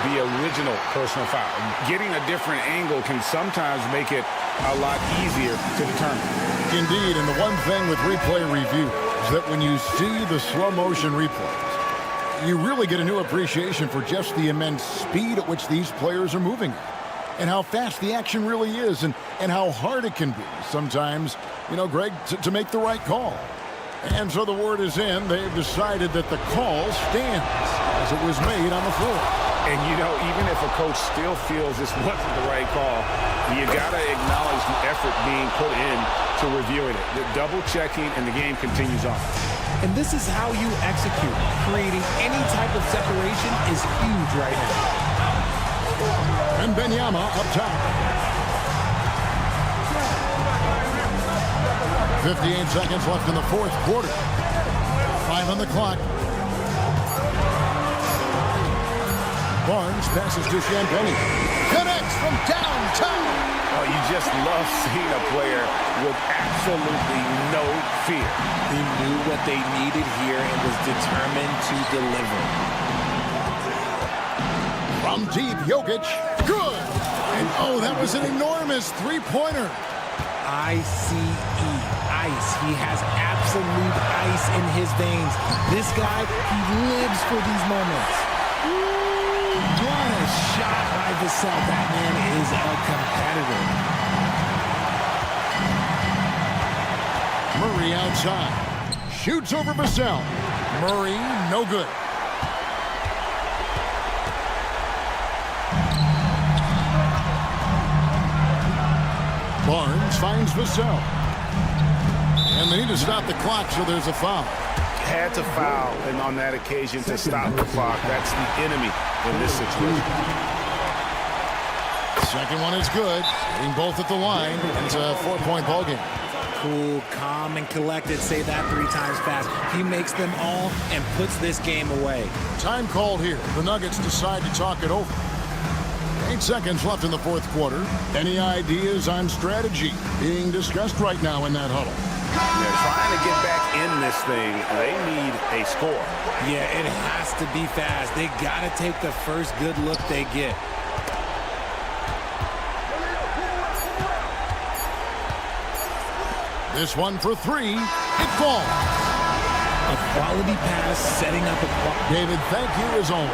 the original personal foul. Getting a different angle can sometimes make it a lot easier to determine. Indeed, and the one thing with replay review, that when you see the slow motion replays, you really get a new appreciation for just the immense speed at which these players are moving and how fast the action really is and how hard it can be sometimes, you know, Greg, to make the right call. And so the word is in. They've decided that the call stands as it was made on the floor. And, you know, even if a coach still feels this wasn't the right call, you got to acknowledge the effort being put in to reviewing it. The double-checking, and the game continues on. And this is how you execute. Creating any type of separation is huge right now. And Wembanyama up top. 58 seconds left in the fourth quarter. 5 on the clock. Barnes passes to Champagnie. Connects from downtown. Oh, you just love seeing a player with absolutely no fear. He knew what they needed here and was determined to deliver. From deep, Jokic. Good. And oh, that was an enormous three-pointer. ICE. Ice. He has absolute ice in his veins. This guy, he lives for these moments. What a shot by Vassell. That man is a competitor. Murray outside. Shoots over Vassell. Murray, no good. Barnes finds Vassell. And they need to stop the clock, so there's a foul. Had to foul, and on that occasion to stop the clock. That's the enemy in this situation. Second one is good. Hitting both at the line. It's a 4-point ball game. Cool, calm, and collected. Say that 3 times fast. He makes them all and puts this game away. Time called here. The Nuggets decide to talk it over. 8 seconds left in the fourth quarter. Any ideas on strategy being discussed right now in that huddle? They're trying to get back in this thing. They need a score. Yeah, it has to be fast. They got to take the first good look they get. This one for 3. It falls. A quality pass setting up a quality. David, thank you as always.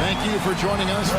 Thank you for joining us.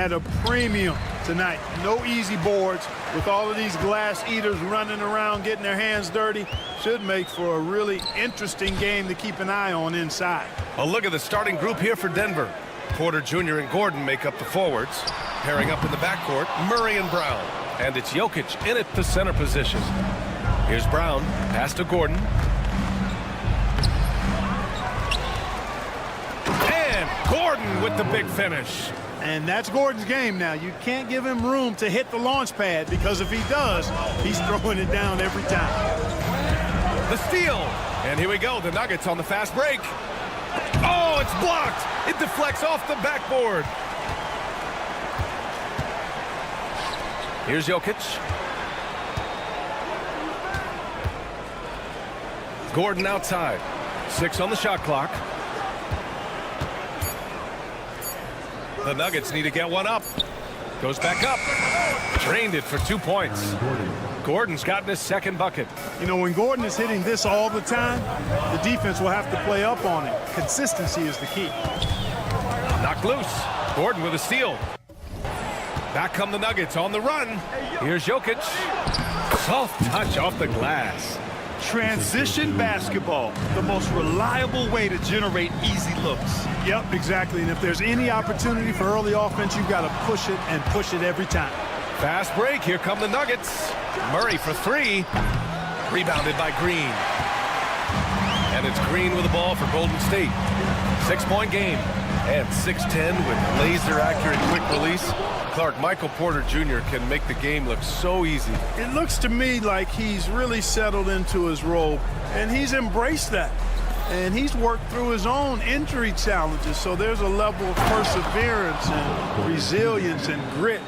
at a premium tonight. No easy boards. With all of these glass eaters running around, getting their hands dirty, should make for a really interesting game to keep an eye on inside. A look at the starting group here for Denver. Porter Jr. and Gordon make up the forwards. Pairing up in the backcourt, Murray and Brown. And it's Jokic in at the center position. Here's Brown, pass to Gordon. And Gordon with the big finish. And that's Gordon's game now. You can't give him room to hit the launch pad, because if he does, he's throwing it down every time. The steal. And here we go. The Nuggets on the fast break. Oh, it's blocked. It deflects off the backboard. Here's Jokic. Gordon outside. 6 on the shot clock. The Nuggets need to get one up. Goes back up. Drained it for 2 points. Gordon's gotten his second bucket. You know, when Gordon is hitting this all the time, the defense will have to play up on it. Consistency is the key. Knocked loose. Gordon with a steal. Back come the Nuggets on the run. Here's Jokic. Soft touch off the glass. Transition basketball, the most reliable way to generate easy looks. Yep, exactly. And if there's any opportunity for early offense, you've got to push it and push it every time. Fast break. Here come the Nuggets. Murray for 3. Rebounded by Green. And it's Green with the ball for Golden State. 6-point game. And 6'10" with laser-accurate quick release. Clark, Michael Porter Jr. can make the game look so easy. It looks to me like he's really settled into his role, and he's embraced that. And he's worked through his own injury challenges, so there's a level of perseverance and resilience and grit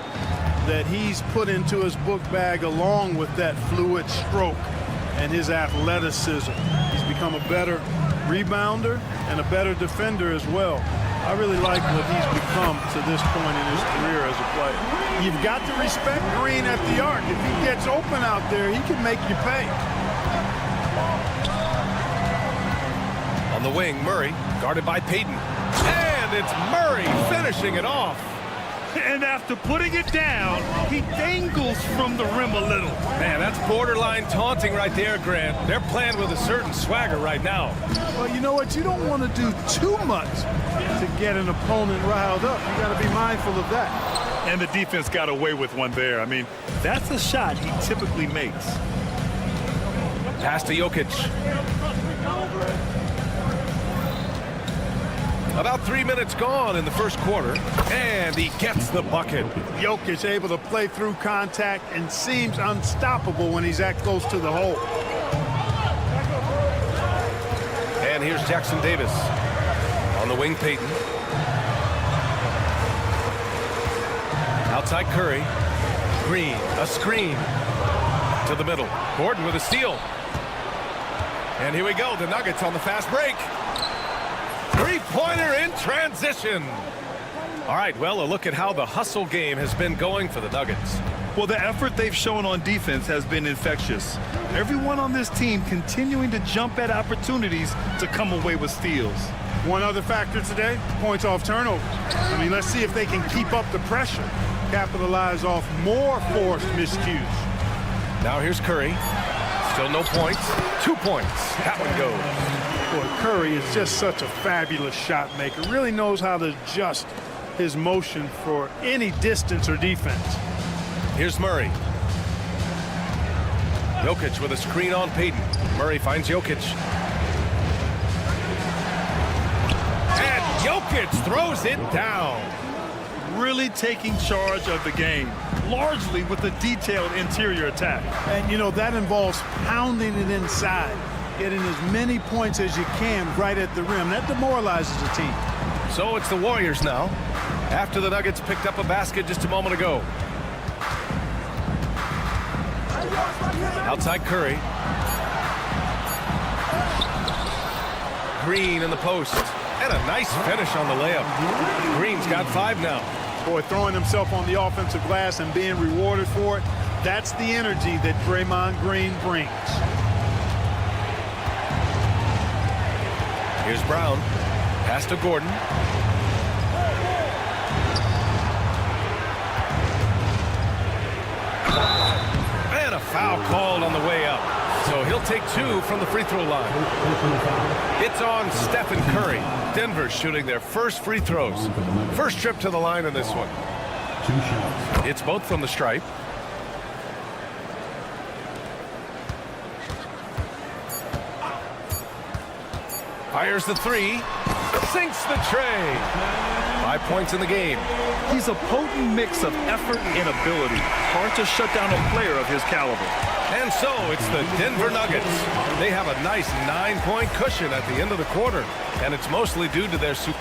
that he's put into his book bag, along with that fluid stroke and his athleticism. He's become a better rebounder and a better defender as well. I really like what he's become to this point in his career as a player. You've got to respect Green at the arc. If he gets open out there, he can make you pay. On the wing, Murray, guarded by Payton. And it's Murray finishing it off. And after putting it down, he dangles from the rim a little. Man, that's borderline taunting right there, Grant. They're playing with a certain swagger right now. Well, you know what? You don't want to do too much to get an opponent riled up. You got to be mindful of that. And the defense got away with one there. I mean, that's a shot he typically makes. Pass to Jokic. About 3 minutes gone in the first quarter, and he gets the bucket. Jokic able to play through contact and seems unstoppable when he's that close to the hole. And here's Jackson Davis. On the wing, Payton. Outside Curry. Green, a screen. To the middle. Gordon with a steal. And here we go, the Nuggets on the fast break. Three-pointer in transition. All right, well, a look at how the hustle game has been going for the Nuggets. Well, the effort they've shown on defense has been infectious. Everyone on this team continuing to jump at opportunities to come away with steals. One other factor today, points off turnovers. I mean, let's see if they can keep up the pressure, capitalize off more forced miscues. Now here's Curry. Still no points. 2 points. That one goes. Boy, Curry is just such a fabulous shot maker. Really knows how to adjust his motion for any distance or defense. Here's Murray. Jokic with a screen on Payton. Murray finds Jokic. And Jokic throws it down. Really taking charge of the game, largely with a detailed interior attack. And, you know, that involves pounding it inside, getting as many points as you can right at the rim. That demoralizes a team. So it's the Warriors now, after the Nuggets picked up a basket just a moment ago. Outside Curry. Green in the post. And a nice finish on the layup. Green's got 5 now. Boy, throwing himself on the offensive glass and being rewarded for it, that's the energy that Draymond Green brings. Here's Brown. Pass to Gordon. foul called on the way up. So he'll take 2 from the free throw line. It's on Stephen Curry. Denver shooting their first free throws. First trip to the line in this one. 2 shots. It's both from the stripe. Fires the 3. Sinks the tray. 5 points in the game. He's a potent mix of effort and ability. Hard to shut down a player of his caliber. And so it's the Denver Nuggets. They have a nice 9-point cushion at the end of the quarter. And it's mostly due to their super...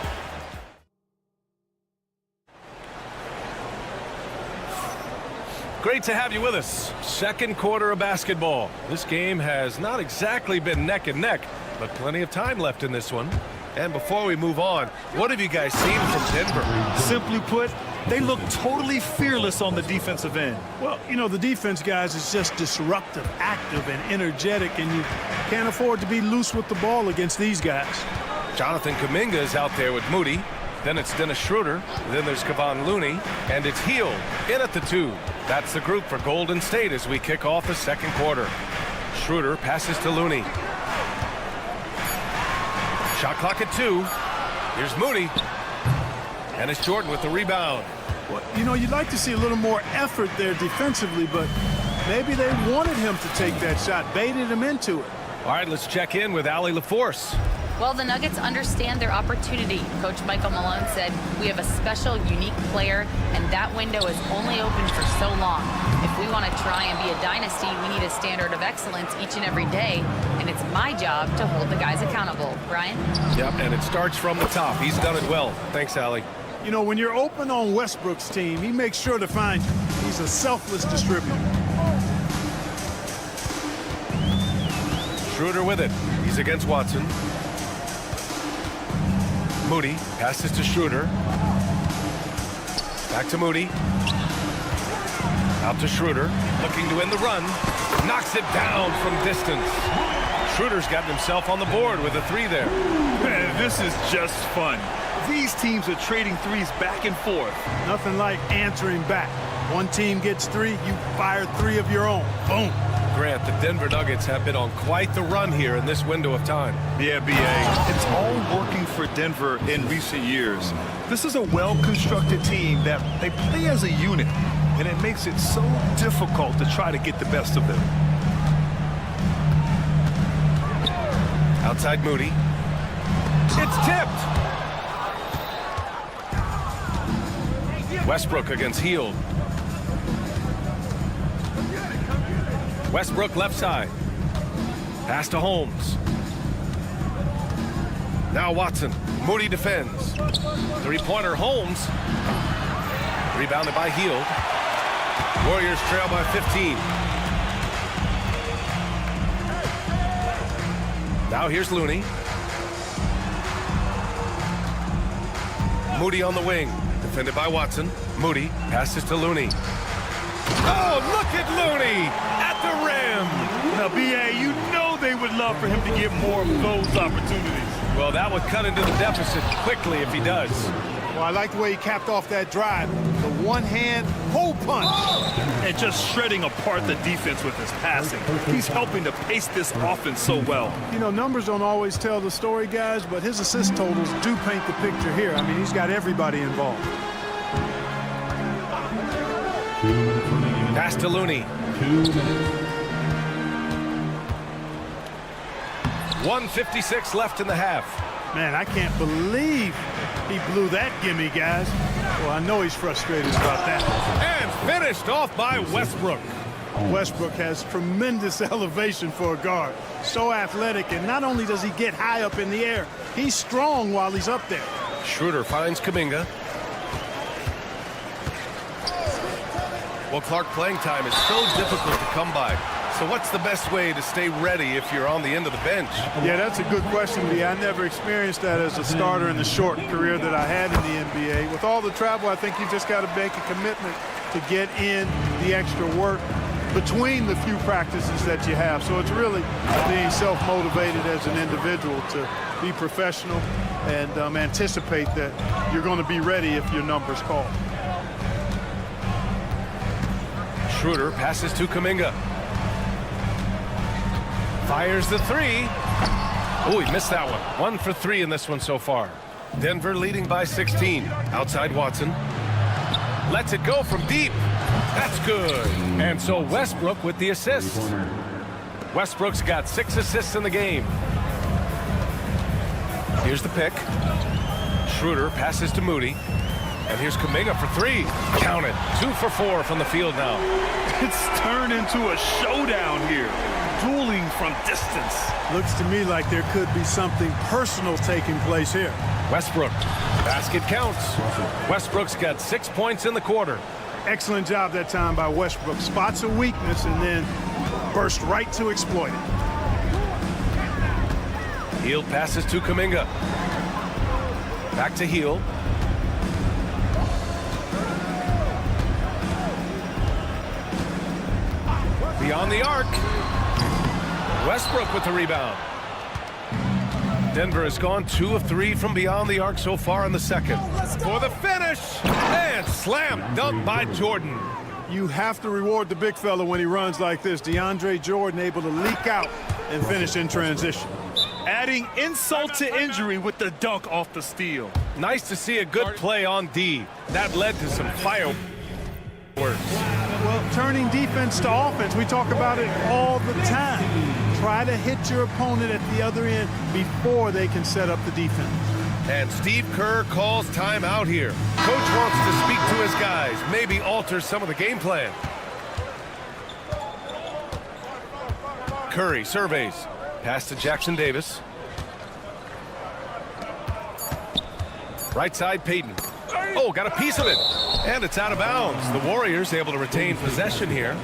Great to have you with us. Second quarter of basketball. This game has not exactly been neck and neck, but plenty of time left in this one. And before we move on, what have you guys seen from Denver? Simply put, they look totally fearless on the defensive end. Well, you know, the defense, guys, is just disruptive, active, and energetic, and you can't afford to be loose with the ball against these guys. Jonathan Kuminga is out there with Moody. Then it's Dennis Schroeder. Then there's Kevon Looney. And it's Hield in at the 2. That's the group for Golden State as we kick off the second quarter. Schroeder passes to Looney. Shot clock at 2. Here's Moody. And it's Jordan with the rebound. Well, you know, you'd like to see a little more effort there defensively, but maybe they wanted him to take that shot, baited him into it. All right, let's check in with Allie LaForce. Well, the Nuggets understand their opportunity. Coach Michael Malone said, we have a special, unique player, and that window is only open for so long. If we want to try and be a dynasty, we need a standard of excellence each and every day, and it's my job to hold the guys accountable. Brian? Yep, and it starts from the top. He's done it well. Thanks, Allie. You know, when you're open on Westbrook's team, he makes sure to find you. He's a selfless distributor. Schroeder with it. He's against Watson. Moody passes to Schroeder. Back to Moody. Out to Schroeder. Looking to end the run. Knocks it down from distance. Schroeder's got himself on the board with a 3 there. Man, this is just fun. These teams are trading threes back and forth. Nothing like answering back. One team gets 3, you fire 3 of your own. Boom. Grant, the Denver Nuggets have been on quite the run here in this window of time. Yeah, B.A. It's all working for Denver in recent years. This is a well-constructed team that they play as a unit, and it makes it so difficult to try to get the best of them. Outside Moody. It's tipped. Westbrook against Hield. Westbrook left side. Pass to Holmes. Now Watson. Moody defends. 3-pointer Holmes. Rebounded by Hield. Warriors trail by 15. Now here's Looney. Moody on the wing. Defended by Watson. Moody passes to Looney. Oh, look at Looney at the rim. Now, B.A., you know they would love for him to get more of those opportunities. Well, that would cut into the deficit quickly if he does. Well, I like the way he capped off that drive. The one-hand hole punch. And just shredding apart the defense with his passing. He's helping to pace this offense so well. You know, numbers don't always tell the story, guys, but his assist totals do paint the picture here. I mean, he's got everybody involved. Pass to Looney. 2 minutes. 1:56 left in the half. Man, I can't believe he blew that gimme, guys. Well, I know he's frustrated about that. And finished off by Westbrook. Westbrook has tremendous elevation for a guard. So athletic, and not only does he get high up in the air, he's strong while he's up there. Schroeder finds Kuminga. Well, Clark, playing time is so difficult to come by. So what's the best way to stay ready if you're on the end of the bench? Yeah, that's a good question, B. I never experienced that as a starter in the short career that I had in the NBA. With all the travel, I think you just got to make a commitment to get in the extra work between the few practices that you have. So it's really being self-motivated as an individual to be professional and anticipate that you're going to be ready if your number's called. Schroeder passes to Kuminga. Fires the three. Oh, he missed that one. 1 for 3 in this one so far. Denver leading by 16. Outside Watson. Lets it go from deep. That's good. And so Westbrook with the assist. Westbrook's got 6 assists in the game. Here's the pick. Schroeder passes to Moody. And here's Kuminga for 3. Count it. 2 for 4 from the field now. It's turned into a showdown here. Dueling from distance. Looks to me like there could be something personal taking place here. Westbrook. Basket counts. Westbrook's got 6 points in the quarter. Excellent job that time by Westbrook. Spots a weakness and then burst right to exploit it. Hield passes to Kuminga. Back to Hield. Beyond the arc. Westbrook with the rebound. Denver has gone 2 of 3 from beyond the arc so far in the second. For the finish. And slam dunk by Jordan. You have to reward the big fella when he runs like this. DeAndre Jordan able to leak out and finish in transition. Adding insult to injury with the dunk off the steal. Nice to see a good play on D. That led to some fireworks. Well, turning defense to offense, we talk about it all the time. Try to hit your opponent at the other end before they can set up the defense. And Steve Kerr calls timeout here. Coach wants to speak to his guys, maybe alter some of the game plan. Curry surveys. Pass to Jackson Davis. Right side, Payton. Oh, got a piece of it. And it's out of bounds. The Warriors able to retain possession here.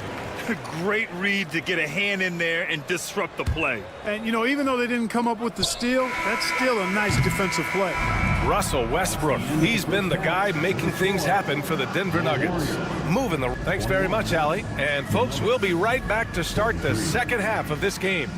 Great read to get a hand in there and disrupt the play. And, you know, even though they didn't come up with the steal, that's still a nice defensive play. Russell Westbrook. He's been the guy making things happen for the Denver Nuggets. Moving the... Thanks very much, Allie. And, folks, we'll be right back to start the second half of this game.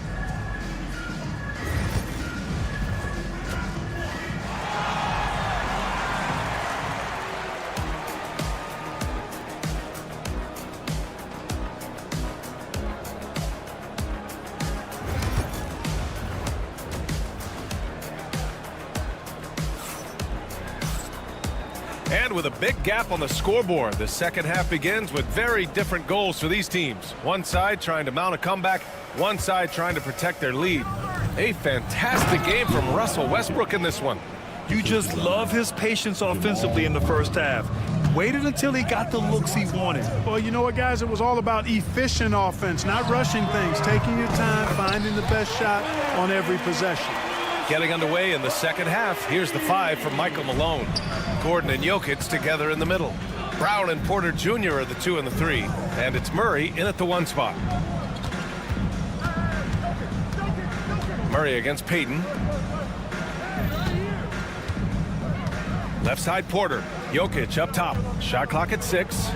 And with a big gap on the scoreboard, the second half begins with very different goals for these teams. One side trying to mount a comeback, one side trying to protect their lead. A fantastic game from Russell Westbrook in this one. You just love his patience offensively in the first half. Waited until he got the looks he wanted. Well, you know what, guys? It was all about efficient offense, not rushing things, taking your time, finding the best shot on every possession. Getting underway in the second half. Here's the 5 from Michael Malone. Gordon and Jokic together in the middle. Brown and Porter Jr. are the 2 and the 3. And it's Murray in at the 1 spot. Murray against Payton. Left side Porter. Jokic up top. Shot clock at 6.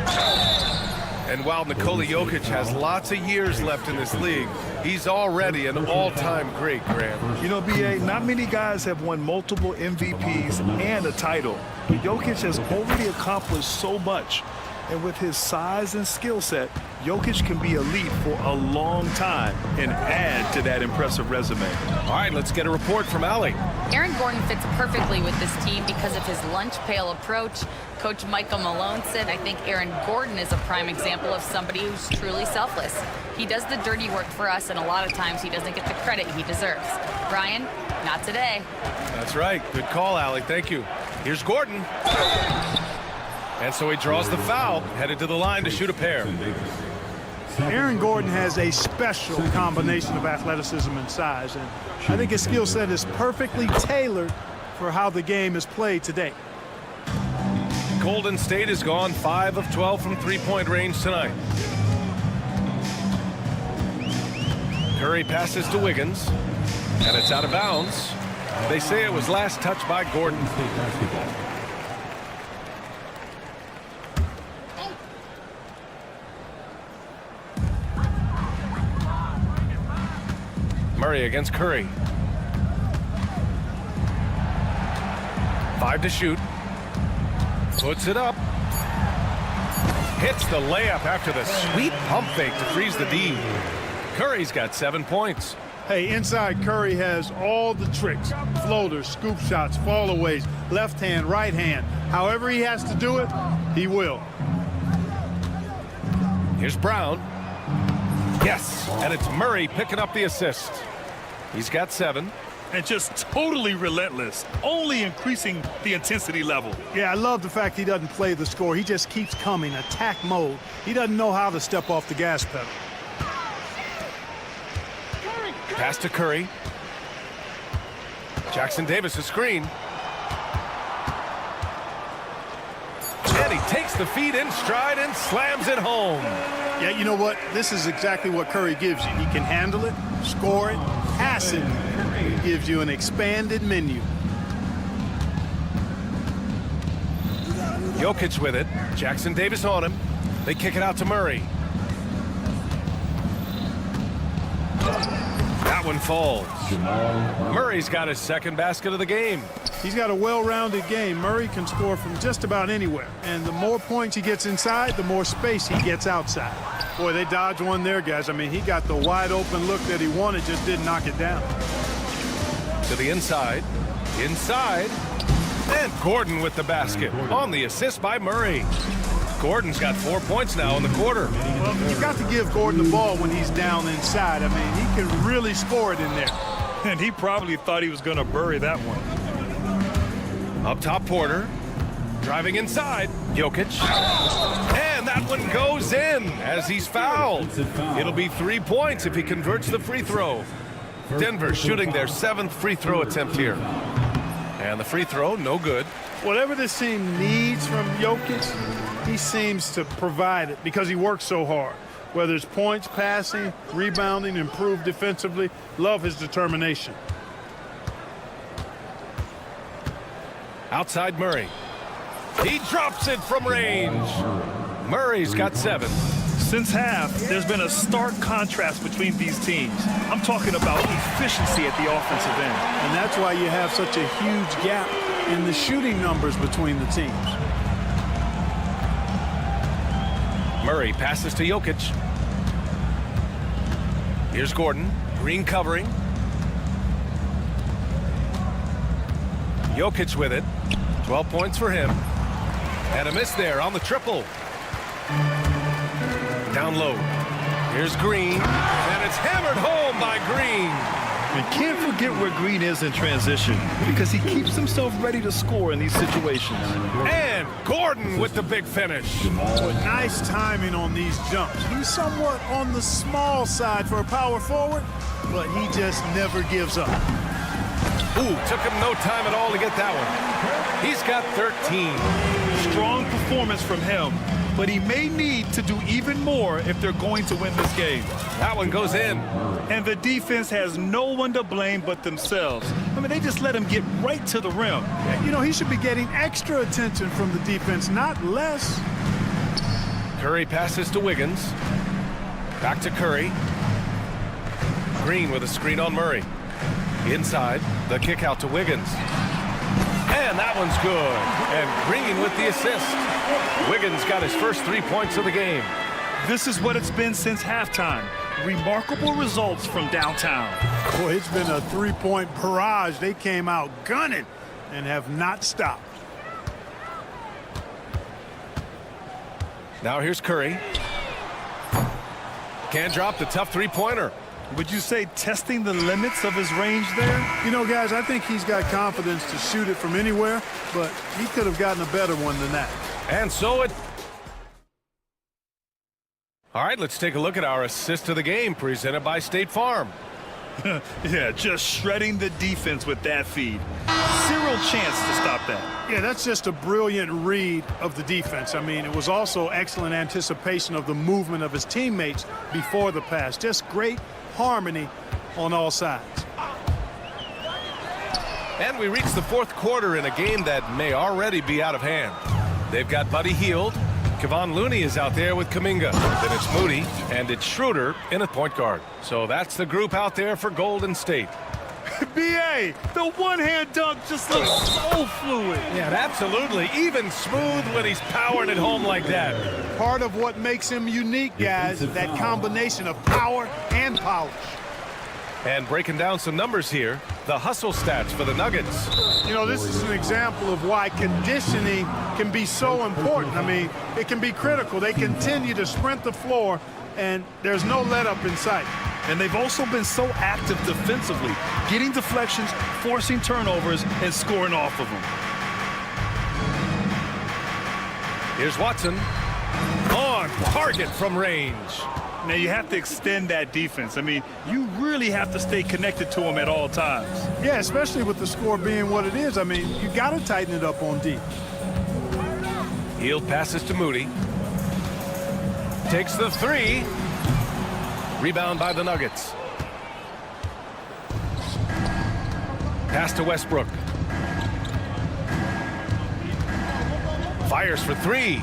And while Nikola Jokic has lots of years left in this league, he's already an all-time great, Graham. You know, B.A., not many guys have won multiple MVPs and a title. Jokic has already accomplished so much. And with his size and skill set, Jokic can be elite for a long time and add to that impressive resume. All right, let's get a report from Allie. Aaron Gordon fits perfectly with this team because of his lunch pail approach. Coach Michael Malone said, I think Aaron Gordon is a prime example of somebody who's truly selfless. He does the dirty work for us, and a lot of times he doesn't get the credit he deserves. Brian, not today. That's right. Good call, Allie. Thank you. Here's Gordon. And so he draws the foul, headed to the line to shoot a pair. Aaron Gordon has a special combination of athleticism and size, and I think his skill set is perfectly tailored for how the game is played today. Golden State has gone 5 of 12 from three-point range tonight. Curry passes to Wiggins, and it's out of bounds. They say it was last touched by Gordon. Murray against Curry. 5 to shoot. Puts it up. Hits the layup after the sweet pump fake to freeze the D. Curry's got 7 points. Hey, inside Curry has all the tricks. Floaters, scoop shots, fallaways, left hand, right hand. However he has to do it, he will. Here's Brown. Yes, and it's Murray picking up the assist. He's got 7. And just totally relentless, only increasing the intensity level. Yeah, I love the fact he doesn't play the score. He just keeps coming, attack mode. He doesn't know how to step off the gas pedal. Pass to Curry. Jackson Davis, a screen. And he takes the feed in stride and slams it home. Yeah, you know what? This is exactly what Curry gives you. He can handle it, score it, pass it. He gives you an expanded menu. Jokic with it. Jackson Davis on him. They kick it out to Murray. That one falls. Murray's got his second basket of the game. He's got a well-rounded game. Murray can score from just about anywhere. And the more points he gets inside, the more space he gets outside. Boy, they dodged one there, guys. I mean, he got the wide-open look that he wanted, just didn't knock it down. To the inside. Inside. And Gordon with the basket. On the assist by Murray. Gordon's got 4 points now in the quarter. Well, you got to give Gordon the ball when he's down inside. I mean, he can really score it in there. And he probably thought he was going to bury that one. Up top, Porter. Driving inside. Jokic. And that one goes in as he's fouled. It'll be 3 points if he converts the free throw. Denver shooting their 7th free throw attempt here. And the free throw, no good. Whatever this team needs from Jokic, he seems to provide it because he works so hard. Whether it's points, passing, rebounding, improved defensively, love his determination. Outside Murray. He drops it from range. Murray's got 7. Since half, there's been a stark contrast between these teams. I'm talking about efficiency at the offensive end. And that's why you have such a huge gap in the shooting numbers between the teams. Murray passes to Jokic. Here's Gordon. Green covering. Jokic with it. 12 points for him. And a miss there on the triple. Down low. Here's Green. And it's hammered home by Green. And can't forget where Green is in transition because he keeps himself ready to score in these situations. And Gordon with the big finish. With nice timing on these jumps. He's somewhat on the small side for a power forward, but he just never gives up. Ooh, took him no time at all to get that one. He's got 13. Strong performance from him, but he may need to do even more if they're going to win this game. That one goes in. And the defense has no one to blame but themselves. I mean, they just let him get right to the rim. You know, he should be getting extra attention from the defense, not less. Curry passes to Wiggins. Back to Curry. Green with a screen on Murray. Inside, the kick out to Wiggins. And that one's good. And Green with the assist. Wiggins got his first 3 points of the game. This is what it's been since halftime. Remarkable results from downtown. Boy, it's been a three-point barrage. They came out gunning and have not stopped. Now here's Curry. Can't drop the tough three-pointer. Would you say testing the limits of his range there? You know, guys, I think he's got confidence to shoot it from anywhere, but he could have gotten a better one than that. And so it... All right, let's take a look at our assist of the game presented by State Farm. Yeah, just shredding the defense with that feed. Zero chance to stop that. Yeah, that's just a brilliant read of the defense. I mean, it was also excellent anticipation of the movement of his teammates before the pass. Just great harmony on all sides. And we reach the fourth quarter in a game that may already be out of hand. They've got Buddy Hield. Kevon Looney is out there with Kuminga. Then it's Moody, and it's Schroeder in a point guard. So that's the group out there for Golden State. B.A., the one-hand dunk just looks so fluid. Yeah, absolutely. Even smooth when he's powering it home like that. Part of what makes him unique, guys, that combination of power and polish. And breaking down some numbers here, the hustle stats for the Nuggets. You know, this is an example of why conditioning can be so important. I mean, it can be critical. They continue to sprint the floor, and there's no let-up in sight. And they've also been so active defensively, getting deflections, forcing turnovers, and scoring off of them. Here's Watson. On target from range. Now, you have to extend that defense. I mean, you really have to stay connected to them at all times. Yeah, especially with the score being what it is. I mean, you got to tighten it up on D. Hield passes to Moody. Takes the three. Rebound by the Nuggets. Pass to Westbrook. Fires for three.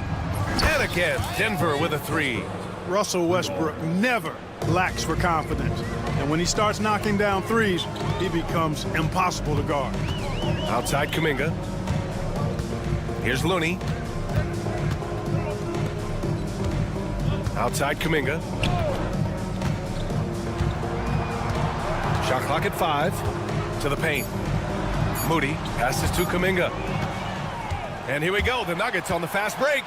And again, Denver with a three. Russell Westbrook never lacks for confidence. And when he starts knocking down threes, he becomes impossible to guard. Outside Kuminga. Here's Looney. Outside Kuminga. Shot clock at 5. To the paint. Moody passes to Kuminga. And here we go. The Nuggets on the fast break.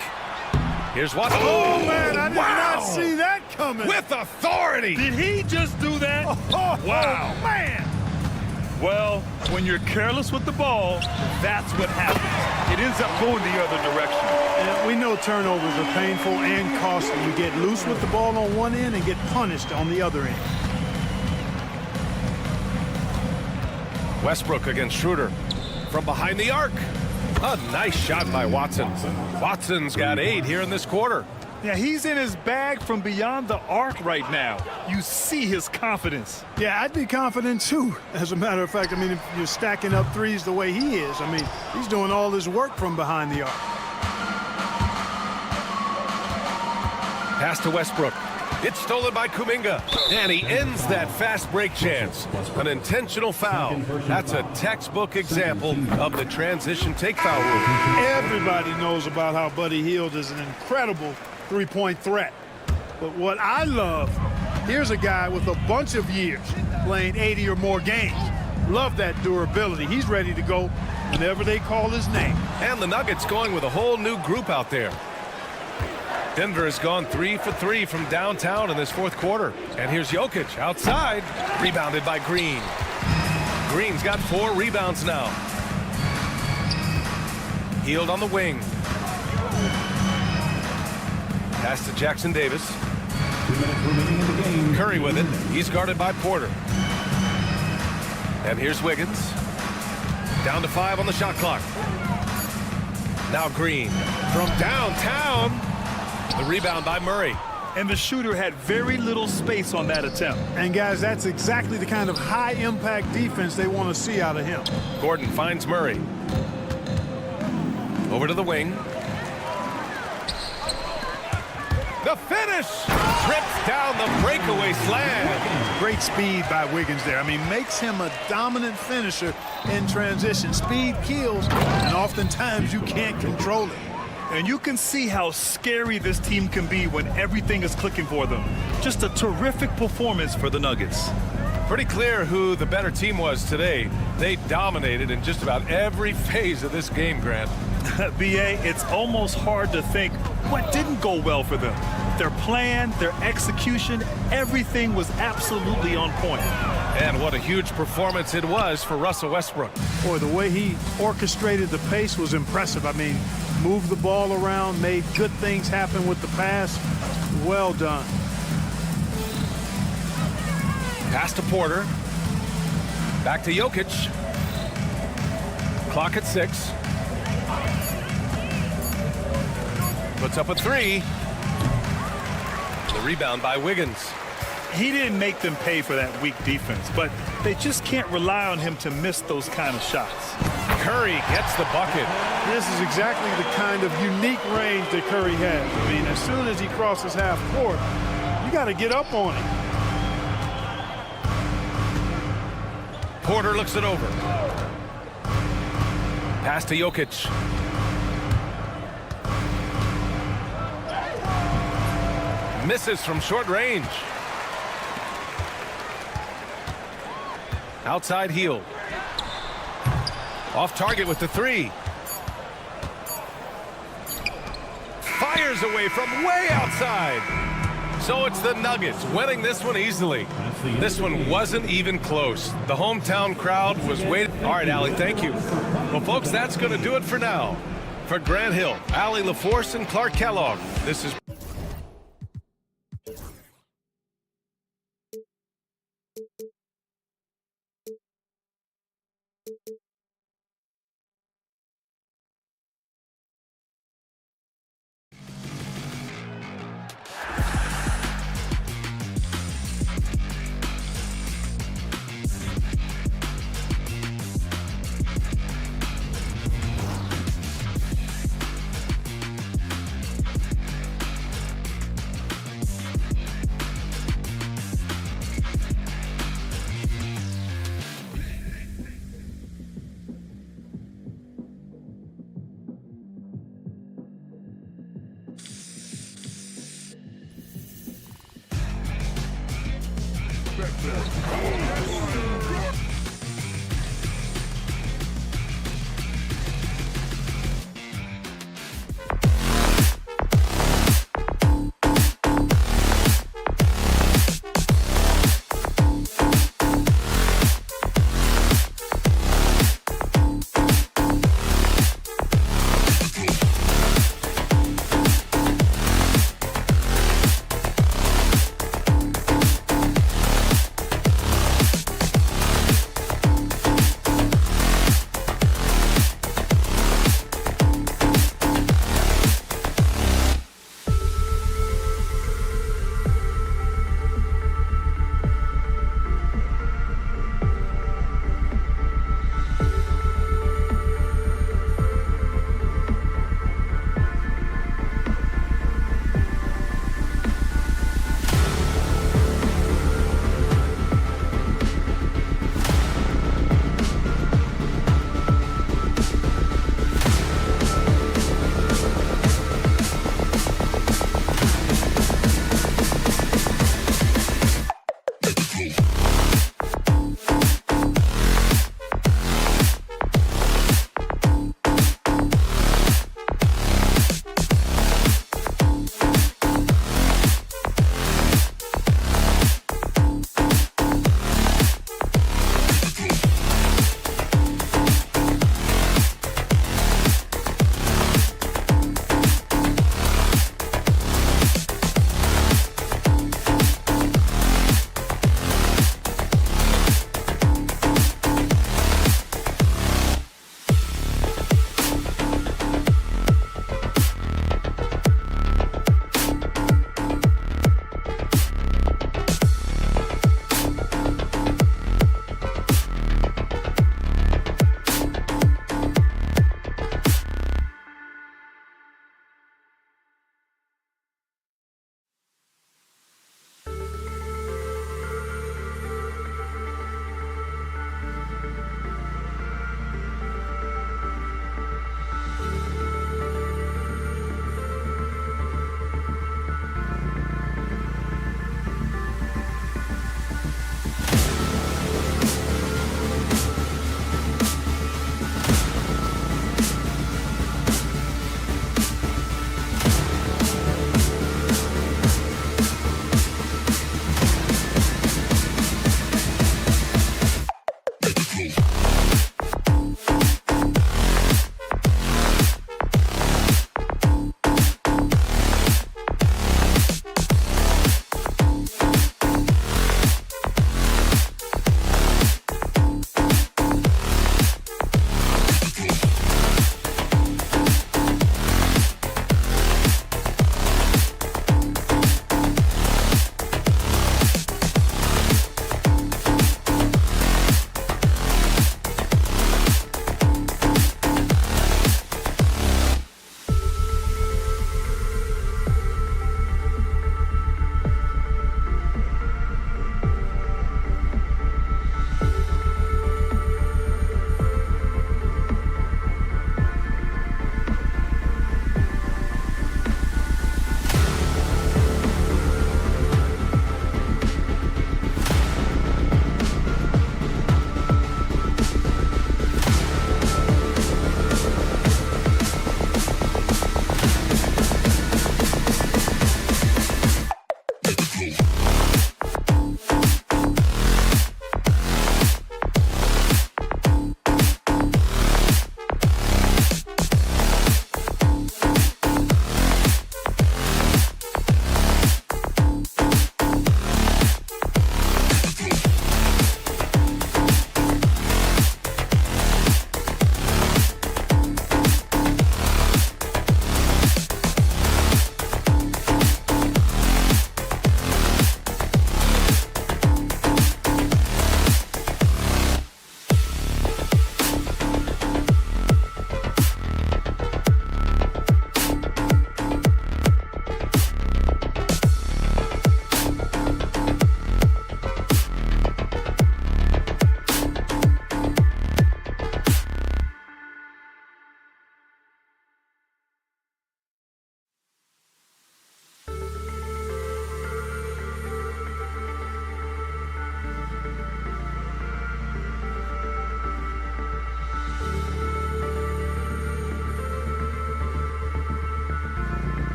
Here's Watson. Oh, man, I did not see that coming. With authority. Did he just do that? Wow. Man. Well, when you're careless with the ball, that's what happens. It ends up going the other direction. And we know turnovers are painful and costly. You get loose with the ball on one end and get punished on the other end. Westbrook against Schroeder. From behind the arc. A nice shot by Watson. Watson's got 8 here in this quarter. Yeah, he's in his bag from beyond the arc right now. You see his confidence. Yeah, I'd be confident too. As a matter of fact, I mean, if you're stacking up threes the way he is, I mean, he's doing all his work from behind the arc. Pass to Westbrook. It's stolen by Kuminga. And he ends that fast break chance. An intentional foul. That's a textbook example of the transition take foul rule. Everybody knows about how Buddy Hield is an incredible three-point threat. But what I love, here's a guy with a bunch of years playing 80 or more games. Love that durability. He's ready to go whenever they call his name. And the Nuggets going with a whole new group out there. Denver has gone 3 for 3 from downtown in this fourth quarter. And here's Jokic outside, rebounded by Green. Green's got 4 rebounds now. Hield on the wing. Pass to Jackson Davis. 2 minutes remaining in the game. Curry with it. He's guarded by Porter. And here's Wiggins. Down to 5 on the shot clock. Now Green from downtown. The rebound by Murray. And the shooter had very little space on that attempt. And guys, that's exactly the kind of high-impact defense they want to see out of him. Gordon finds Murray. Over to the wing. The finish! Trips down the breakaway slam. Great speed by Wiggins there. I mean, makes him a dominant finisher in transition. Speed kills, and oftentimes you can't control it. And you can see how scary this team can be when everything is clicking for them. Just a terrific performance for the Nuggets. Pretty clear who the better team was today. They dominated in just about every phase of this game, Grant. B.A., it's almost hard to think what didn't go well for them. Their plan, their execution, everything was absolutely on point. And what a huge performance it was for Russell Westbrook. Boy, the way he orchestrated the pace was impressive. I mean, moved the ball around, made good things happen with the pass. Well done. Pass to Porter. Back to Jokic. Clock at 6. Puts up a 3. The rebound by Wiggins. He didn't make them pay for that weak defense, but they just can't rely on him to miss those kind of shots. Curry gets the bucket. This is exactly the kind of unique range that Curry has. I mean, as soon as he crosses half court, you got to get up on him. Porter looks it over. Pass to Jokic. Misses from short range. Outside heel. Off target with the three. Fires away from way outside. So it's the Nuggets winning this one easily. This one wasn't even close. The hometown crowd was waiting. All right, Allie, thank you. Well, folks, that's going to do it for now. For Grant Hill, Allie LaForce, and Clark Kellogg, this is...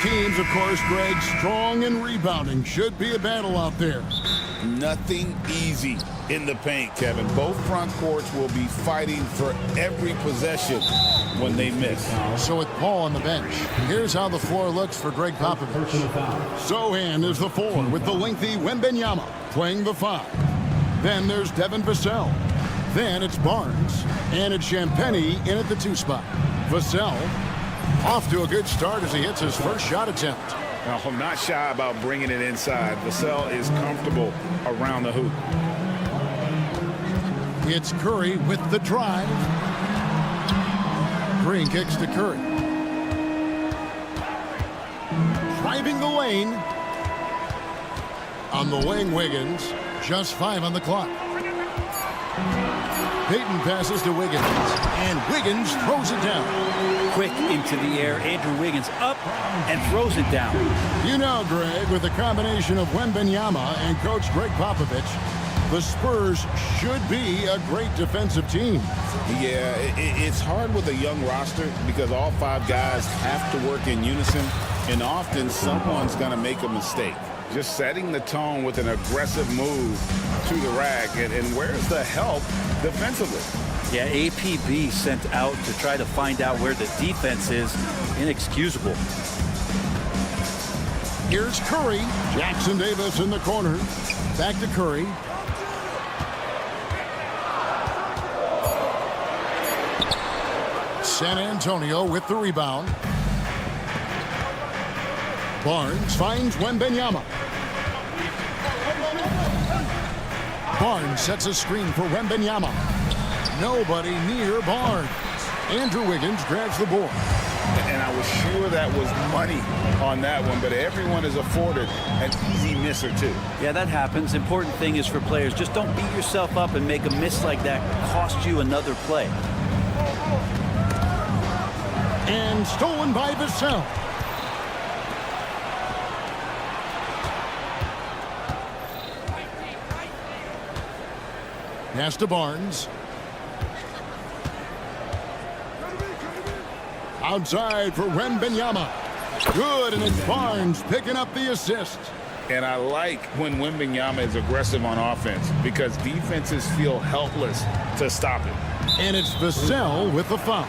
Teams, of course, Greg, strong and rebounding. Should be a battle out there. Nothing easy in the paint, Kevin. Both front courts will be fighting for every possession when they miss. So with Paul on the bench, here's how the floor looks for Greg Popovich. Sohan is the 4 with the lengthy Wembanyama playing the 5. Then there's Devin Vassell. Then it's Barnes. And it's Champagnie in at the 2 spot. Vassell off to a good start as he hits his first shot attempt. I'm not shy about bringing it inside. Vassell is comfortable around the hoop. It's Curry with the drive. Green kicks to Curry. Driving the lane. On the wing, Wiggins. Just 5 on the clock. Payton passes to Wiggins. And Wiggins throws it down. Quick into the air. Andrew Wiggins up and throws it down. You know, Greg, with the combination of Wembanyama and Coach Greg Popovich, the Spurs should be a great defensive team. Yeah, it's hard with a young roster because all 5 guys have to work in unison, and often someone's going to make a mistake. Just setting the tone with an aggressive move to the rack, and where's the help defensively? Yeah, APB sent out to try to find out where the defense is. Inexcusable. Here's Curry. Jackson Davis in the corner. Back to Curry. San Antonio with the rebound. Barnes finds Wembanyama. Barnes sets a screen for Wembanyama. Nobody near Barnes. Andrew Wiggins grabs the board. And I was sure that was money on that one, but everyone is afforded an easy miss or two. Yeah, that happens. Important thing is for players, just don't beat yourself up and make a miss like that cost you another play. And stolen by Vassell. Pass to Barnes. Outside for Wembanyama. Good, and it's Barnes picking up the assist. And I like when Wembanyama is aggressive on offense because defenses feel helpless to stop him. And it's Vassell with the foul.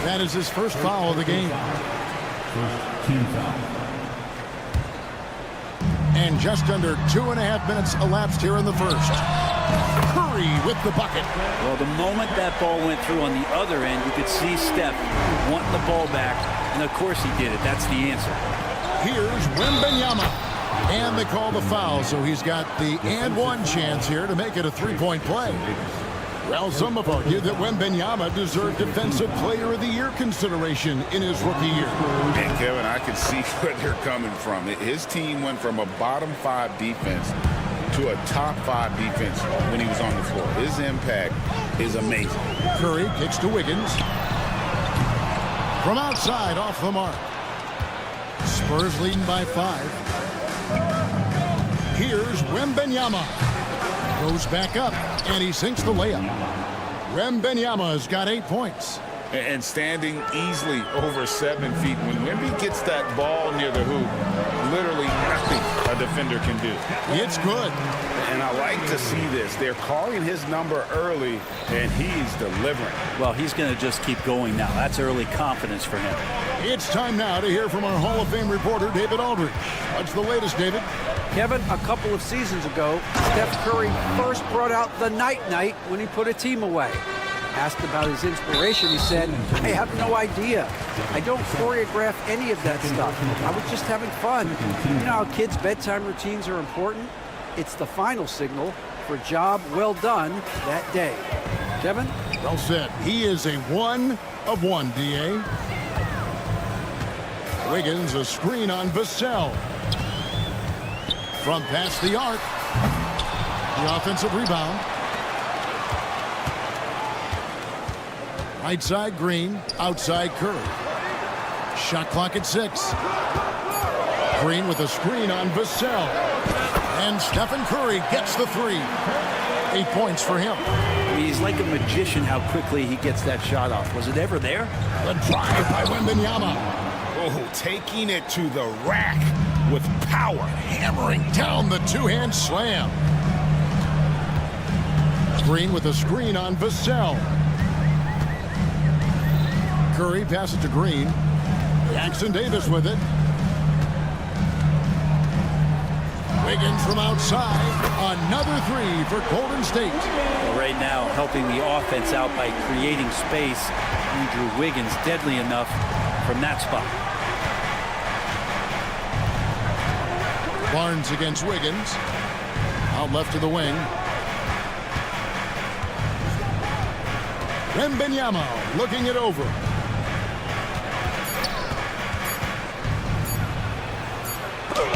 That is his first foul of the game. First team foul. And just under 2.5 minutes elapsed here in the first. Curry with the bucket. Well, the moment that ball went through on the other end, you could see Steph wanting the ball back. And of course he did it. That's the answer. Here's Wembanyama. And they call the foul, so he's got the and one chance here to make it a three-point play. Well, some have argued that Wembanyama deserved Defensive Player of the Year consideration in his rookie year. And Kevin, I can see where they're coming from. His team went from a bottom 5 defense to a top 5 defense when he was on the floor. His impact is amazing. Curry kicks to Wiggins. From outside, off the mark. Spurs leading by 5. Here's Wembanyama. Goes back up, and he sinks the layup. Wembanyama's got 8 points. And standing easily over 7 feet. When Wemby gets that ball near the hoop, literally nothing a defender can do. It's good. And I like to see this. They're calling his number early, and he's delivering. Well, he's going to just keep going now. That's early confidence for him. It's time now to hear from our Hall of Fame reporter, David Aldridge. What's the latest, David? Kevin, a couple of seasons ago, Steph Curry first brought out the night-night when he put a team away. Asked about his inspiration, he said, I have no idea. I don't choreograph any of that stuff. I was just having fun. You know how kids' bedtime routines are important? It's the final signal for a job well done that day. Kevin? Well said. He is a 1 of 1, D.A. Wiggins, a screen on Vassell. From past the arc. The offensive rebound. Right side Green, outside Curry. Shot clock at 6. Green with a screen on Vassell. And Stephen Curry gets the 3. 8 points for him. He's like a magician how quickly he gets that shot off. Was it ever there? The drive by Wembanyama. Oh, taking it to the rack with power. Hammering down the two-hand slam. Green with a screen on Vassell. Curry passes to Green. Jackson Davis with it. Wiggins from outside. Another 3 for Golden State. Well, right now, helping the offense out by creating space. Andrew Wiggins deadly enough from that spot. Barnes against Wiggins. Out left to the wing. Wembanyama looking it over.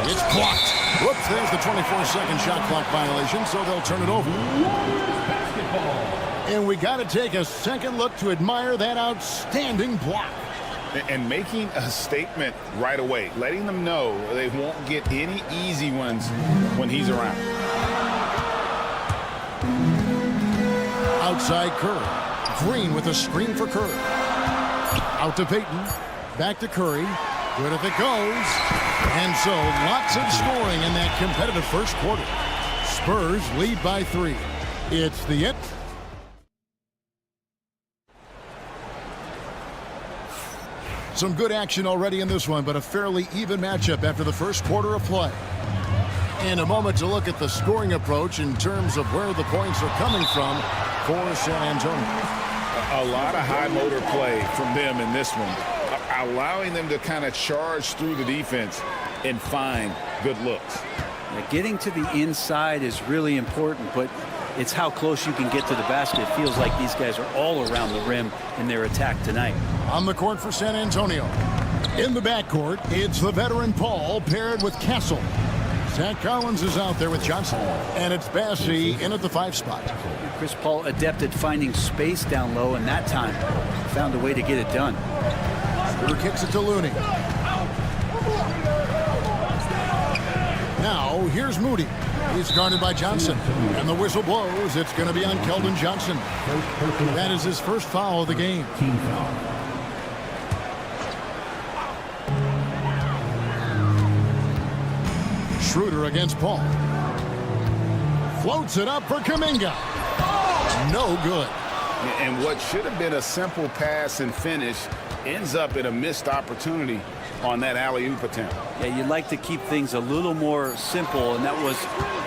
It's blocked. Whoops, there's the 24-second shot clock violation, so they'll turn it over. And we got to take a second look to admire that outstanding block. And making a statement right away, letting them know they won't get any easy ones when he's around. Outside Curry. Green with a screen for Curry. Out to Payton. Back to Curry. Good if it goes. And so lots of scoring in that competitive first quarter. Spurs lead by 3. It's the end. Some good action already in this one, but a fairly even matchup after the first quarter of play. In a moment to look at the scoring approach in terms of where the points are coming from for San Antonio. A lot of high motor play from them in this one, allowing them to kind of charge through the defense and find good looks. Now, getting to the inside is really important, but it's how close you can get to the basket. It feels like these guys are all around the rim in their attack tonight. On the court for San Antonio. In the backcourt, it's the veteran Paul paired with Castle. Zach Collins is out there with Johnson. And it's Bassey in at the 5 spot. Chris Paul adept at finding space down low, and that time found a way to get it done. Scooter kicks it to Looney. Now, here's Moody. He's guarded by Johnson. And the whistle blows. It's going to be on Keldon Johnson. That is his first foul of the game. Team foul. Schroeder against Paul. Floats it up for Kuminga. No good. And what should have been a simple pass and finish ends up in a missed opportunity on that alley-oop attempt. Yeah, you'd like to keep things a little more simple, and that was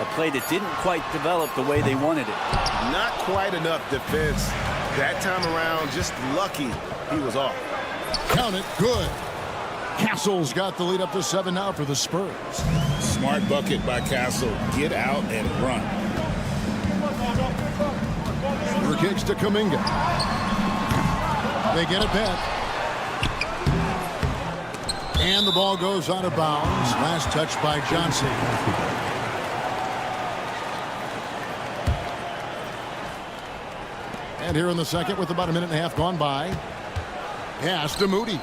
a play that didn't quite develop the way they wanted it. Not quite enough defense that time around. Just lucky he was off. Count it. Good. Castle's got the lead up to 7 now for the Spurs. Smart bucket by Castle. Get out and run. Schroeder kicks to Kuminga. They get it back. And the ball goes out of bounds. Last touch by Johnson. And here in the second with about a minute and a half gone by. Pass to Moody.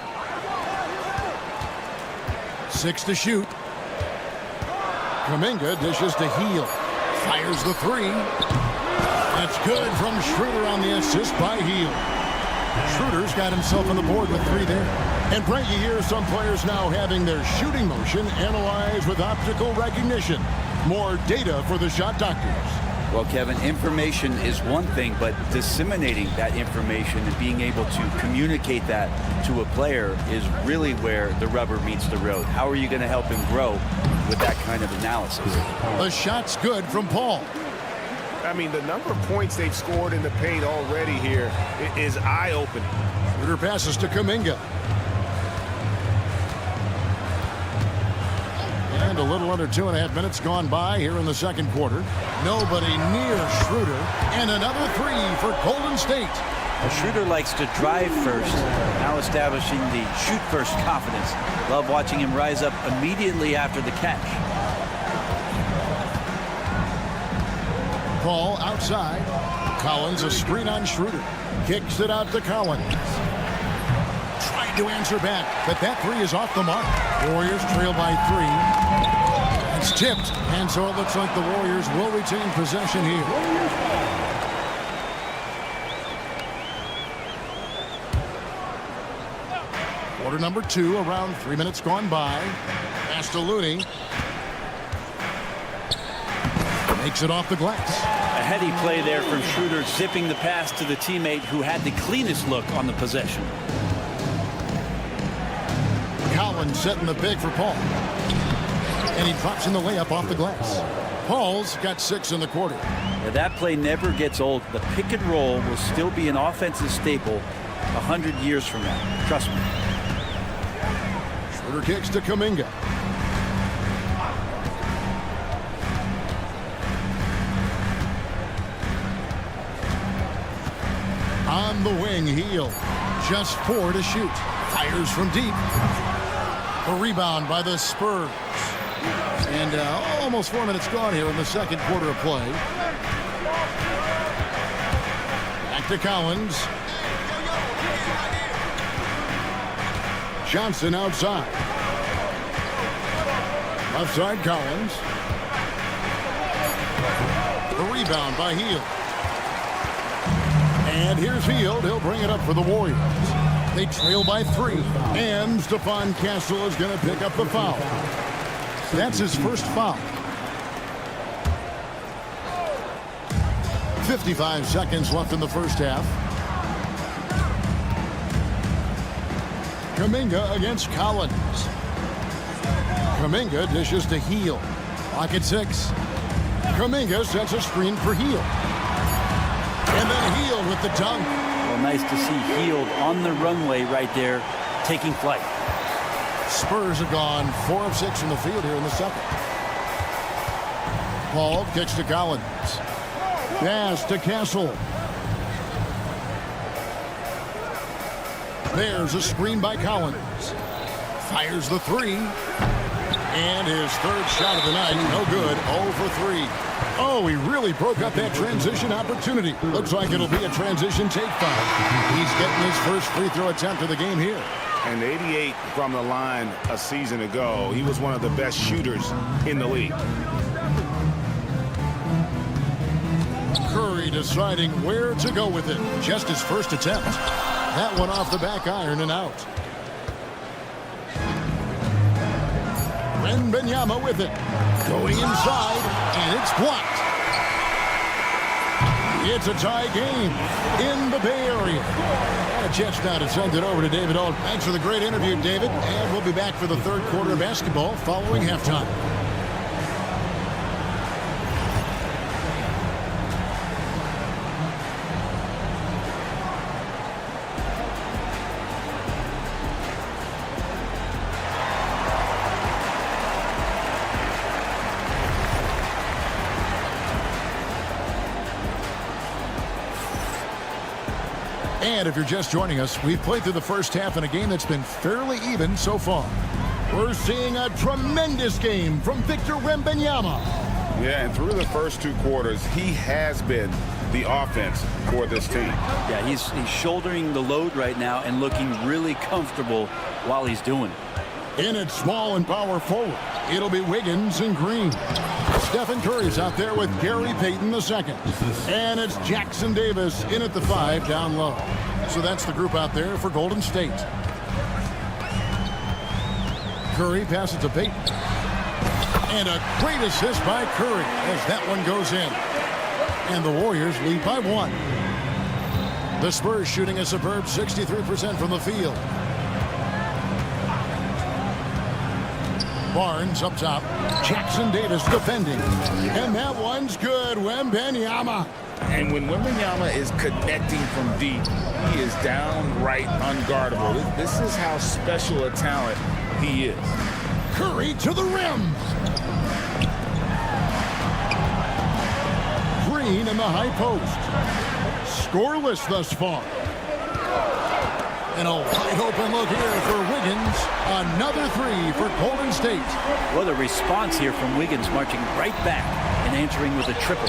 6 to shoot. Kuminga dishes to Heel. Fires the three. That's good from Schroeder on the assist by Heel. Schroeder's got himself on the board with 3 there. And Brent, you hear some players now having their shooting motion analyzed with optical recognition. More data for the shot doctors. Well, Kevin, information is one thing, but disseminating that information and being able to communicate that to a player is really where the rubber meets the road. How are you going to help him grow with that kind of analysis? The shot's good from Paul. I mean, the number of points they've scored in the paint already here is eye-opening. Schroeder passes to Kuminga. And a little under 2.5 minutes gone by here in the second quarter. Nobody near Schroeder. And another 3 for Golden State. Well, Schroeder likes to drive first, now establishing the shoot-first confidence. Love watching him rise up immediately after the catch. Paul outside. Collins a screen on Schroeder. Kicks it out to Collins. Trying to answer back, but that 3 is off the mark. Warriors trail by 3. It's tipped, and so it looks like the Warriors will retain possession here. Quarter number 2, around 3 minutes gone by. Pass to Looney. Makes it off the glass. A heady play there from Schroeder, zipping the pass to the teammate who had the cleanest look on the possession. Collins setting the pick for Paul. And he drops in the layup off the glass. Paul's got 6 in the quarter. Yeah, that play never gets old. The pick and roll will still be an offensive staple 100 years from now. Trust me. Schroeder kicks to Kuminga. On the wing, Heel. Just 4 to shoot. Fires from deep. A rebound by the Spurs. And almost 4 minutes gone here in the second quarter of play. Back to Collins. Johnson outside. Left side, Collins. The rebound by Heel. And here's Hield. He'll bring it up for the Warriors. They trail by 3. And Stephon Castle is going to pick up the foul. That's his first foul. 55 seconds left in the first half. Kuminga against Collins. Kuminga dishes to Heel. Clock at 6. Kuminga sets a screen for Heel. And then Heel with the dunk. Well, nice to see Hield on the runway right there, taking flight. Spurs are gone 4 of 6 from the field here in the second. Paul kicks to Collins. Pass to Castle. There's a screen by Collins. Fires the 3. And his third shot of the night. No good. 0 for 3. Oh, he really broke up that transition opportunity. Looks like it'll be a transition take foul. He's getting his first free throw attempt of the game here. And 88 from the line a season ago. He was one of the best shooters in the league. Curry deciding where to go with it. Just his first attempt. That one off the back iron and out. Wembanyama with it. Going inside, and it's blocked. It's a tie game in the Bay Area. And a chance now to send it over to David Auld. Thanks for the great interview, David. And we'll be back for the third quarter of basketball following halftime. And if you're just joining us, we've played through the first half in a game that's been fairly even so far. We're seeing a tremendous game from Victor Wembanyama. Yeah, and through the first 2 quarters, he has been the offense for this team. Yeah, he's shouldering the load right now and looking really comfortable while he's doing it. In at small and power forward, it'll be Wiggins and Green. Stephen Curry's out there with Gary Payton II. And it's Jackson Davis in at the 5 down low. So that's the group out there for Golden State. Curry passes to Payton. And a great assist by Curry as that one goes in. And the Warriors lead by 1. The Spurs shooting a superb 63% from the field. Barnes up top. Jackson Davis defending. And that one's good. Wembanyama. And when Wembanyama is connecting from deep, he is downright unguardable. This is how special a talent he is. Curry to the rim. Green in the high post. Scoreless thus far. And a wide open look here for Wiggins. Another 3 for Golden State. What a response here from Wiggins, marching right back and answering with a triple.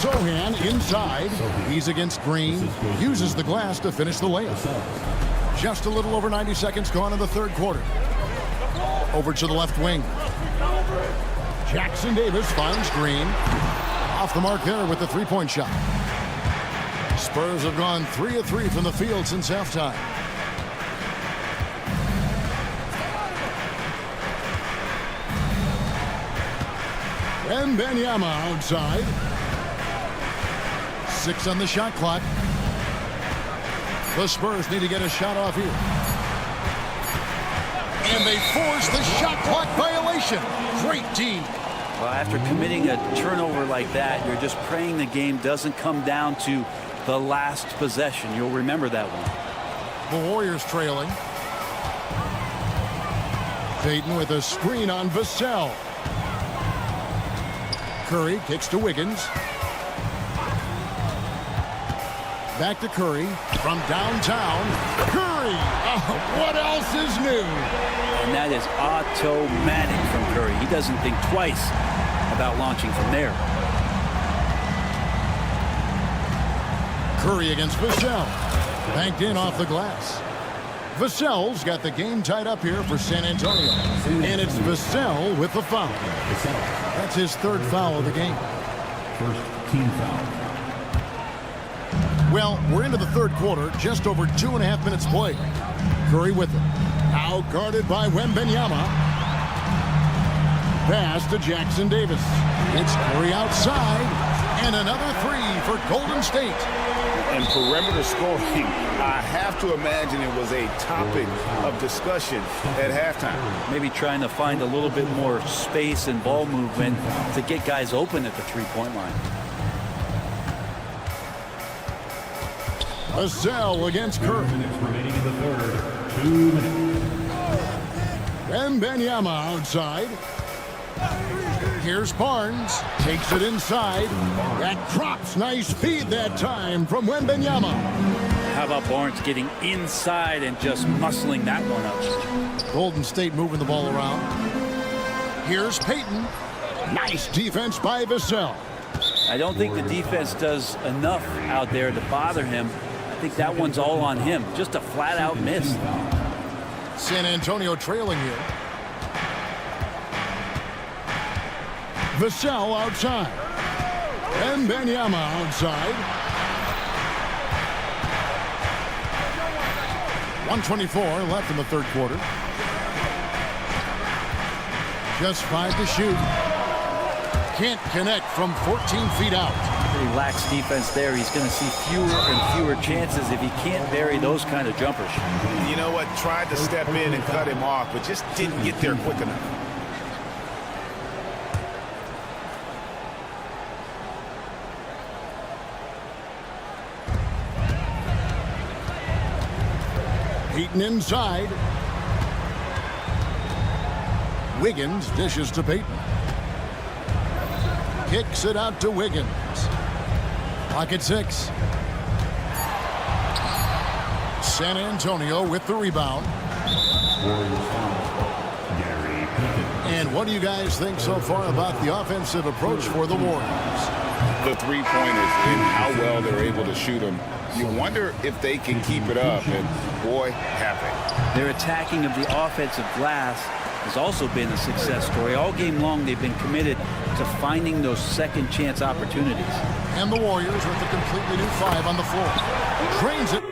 Sohan inside. He's against Green. Uses the glass to finish the layup. Just a little over 90 seconds gone in the third quarter. Over to the left wing. Jackson Davis finds Green. Off the mark there with the three-point shot. Spurs have gone 3 of 3 from the field since halftime. Wembanyama outside. 6 on the shot clock. The Spurs need to get a shot off here. And they force the shot clock violation. Great D. Well, after committing a turnover like that, you're just praying the game doesn't come down to the last possession. You'll remember that one. The Warriors trailing. Payton with a screen on Vassell. Curry kicks to Wiggins. Back to Curry from downtown. Curry! Oh, what else is new? And that is automatic from Curry. He doesn't think twice about launching from there. Curry against Vassell. Banked in off the glass. Vassell's got the game tied up here for San Antonio. And it's Vassell with the foul. That's his 3rd foul of the game. First team foul. Well, we're into the third quarter, just over 2.5 minutes played. Curry with it. Now guarded by Wembanyama. Pass to Jackson Davis. It's Curry outside. And another 3 for Golden State. And perimeter scoring, I have to imagine it was a topic of discussion at halftime. Maybe trying to find a little bit more space and ball movement to get guys open at the three-point line. Vassell against Curry. Remaining in the third. 2 minutes. Wembanyama outside. Here's Barnes. Takes it inside. That drops. Nice feed that time from Wembanyama. How about Barnes getting inside and just muscling that one up? Golden State moving the ball around. Here's Payton. Nice defense by Vassell. I don't think the defense does enough out there to bother him. I think that one's all on him. Just a flat-out miss. San Antonio trailing here. Vassell outside. Wembanyama outside. 1:24 left in the third quarter. Just 5 to shoot. Can't connect from 14 feet out. Pretty lax defense there. He's going to see fewer and fewer chances if he can't bury those kind of jumpers. You know what? Tried to step in and cut him off, but just didn't get there quick enough. Payton inside. Wiggins dishes to Payton. Kicks it out to Wiggins. Pocket 6. San Antonio with the rebound. And what do you guys think so far about the offensive approach for the Warriors? The three-pointers and how well they're able to shoot them You wonder if they can keep it up, and boy, have they. Their attacking of the offensive glass has also been a success story. All game long, they've been committed to finding those second chance opportunities. And the Warriors with a completely new 5 on the floor. Drains it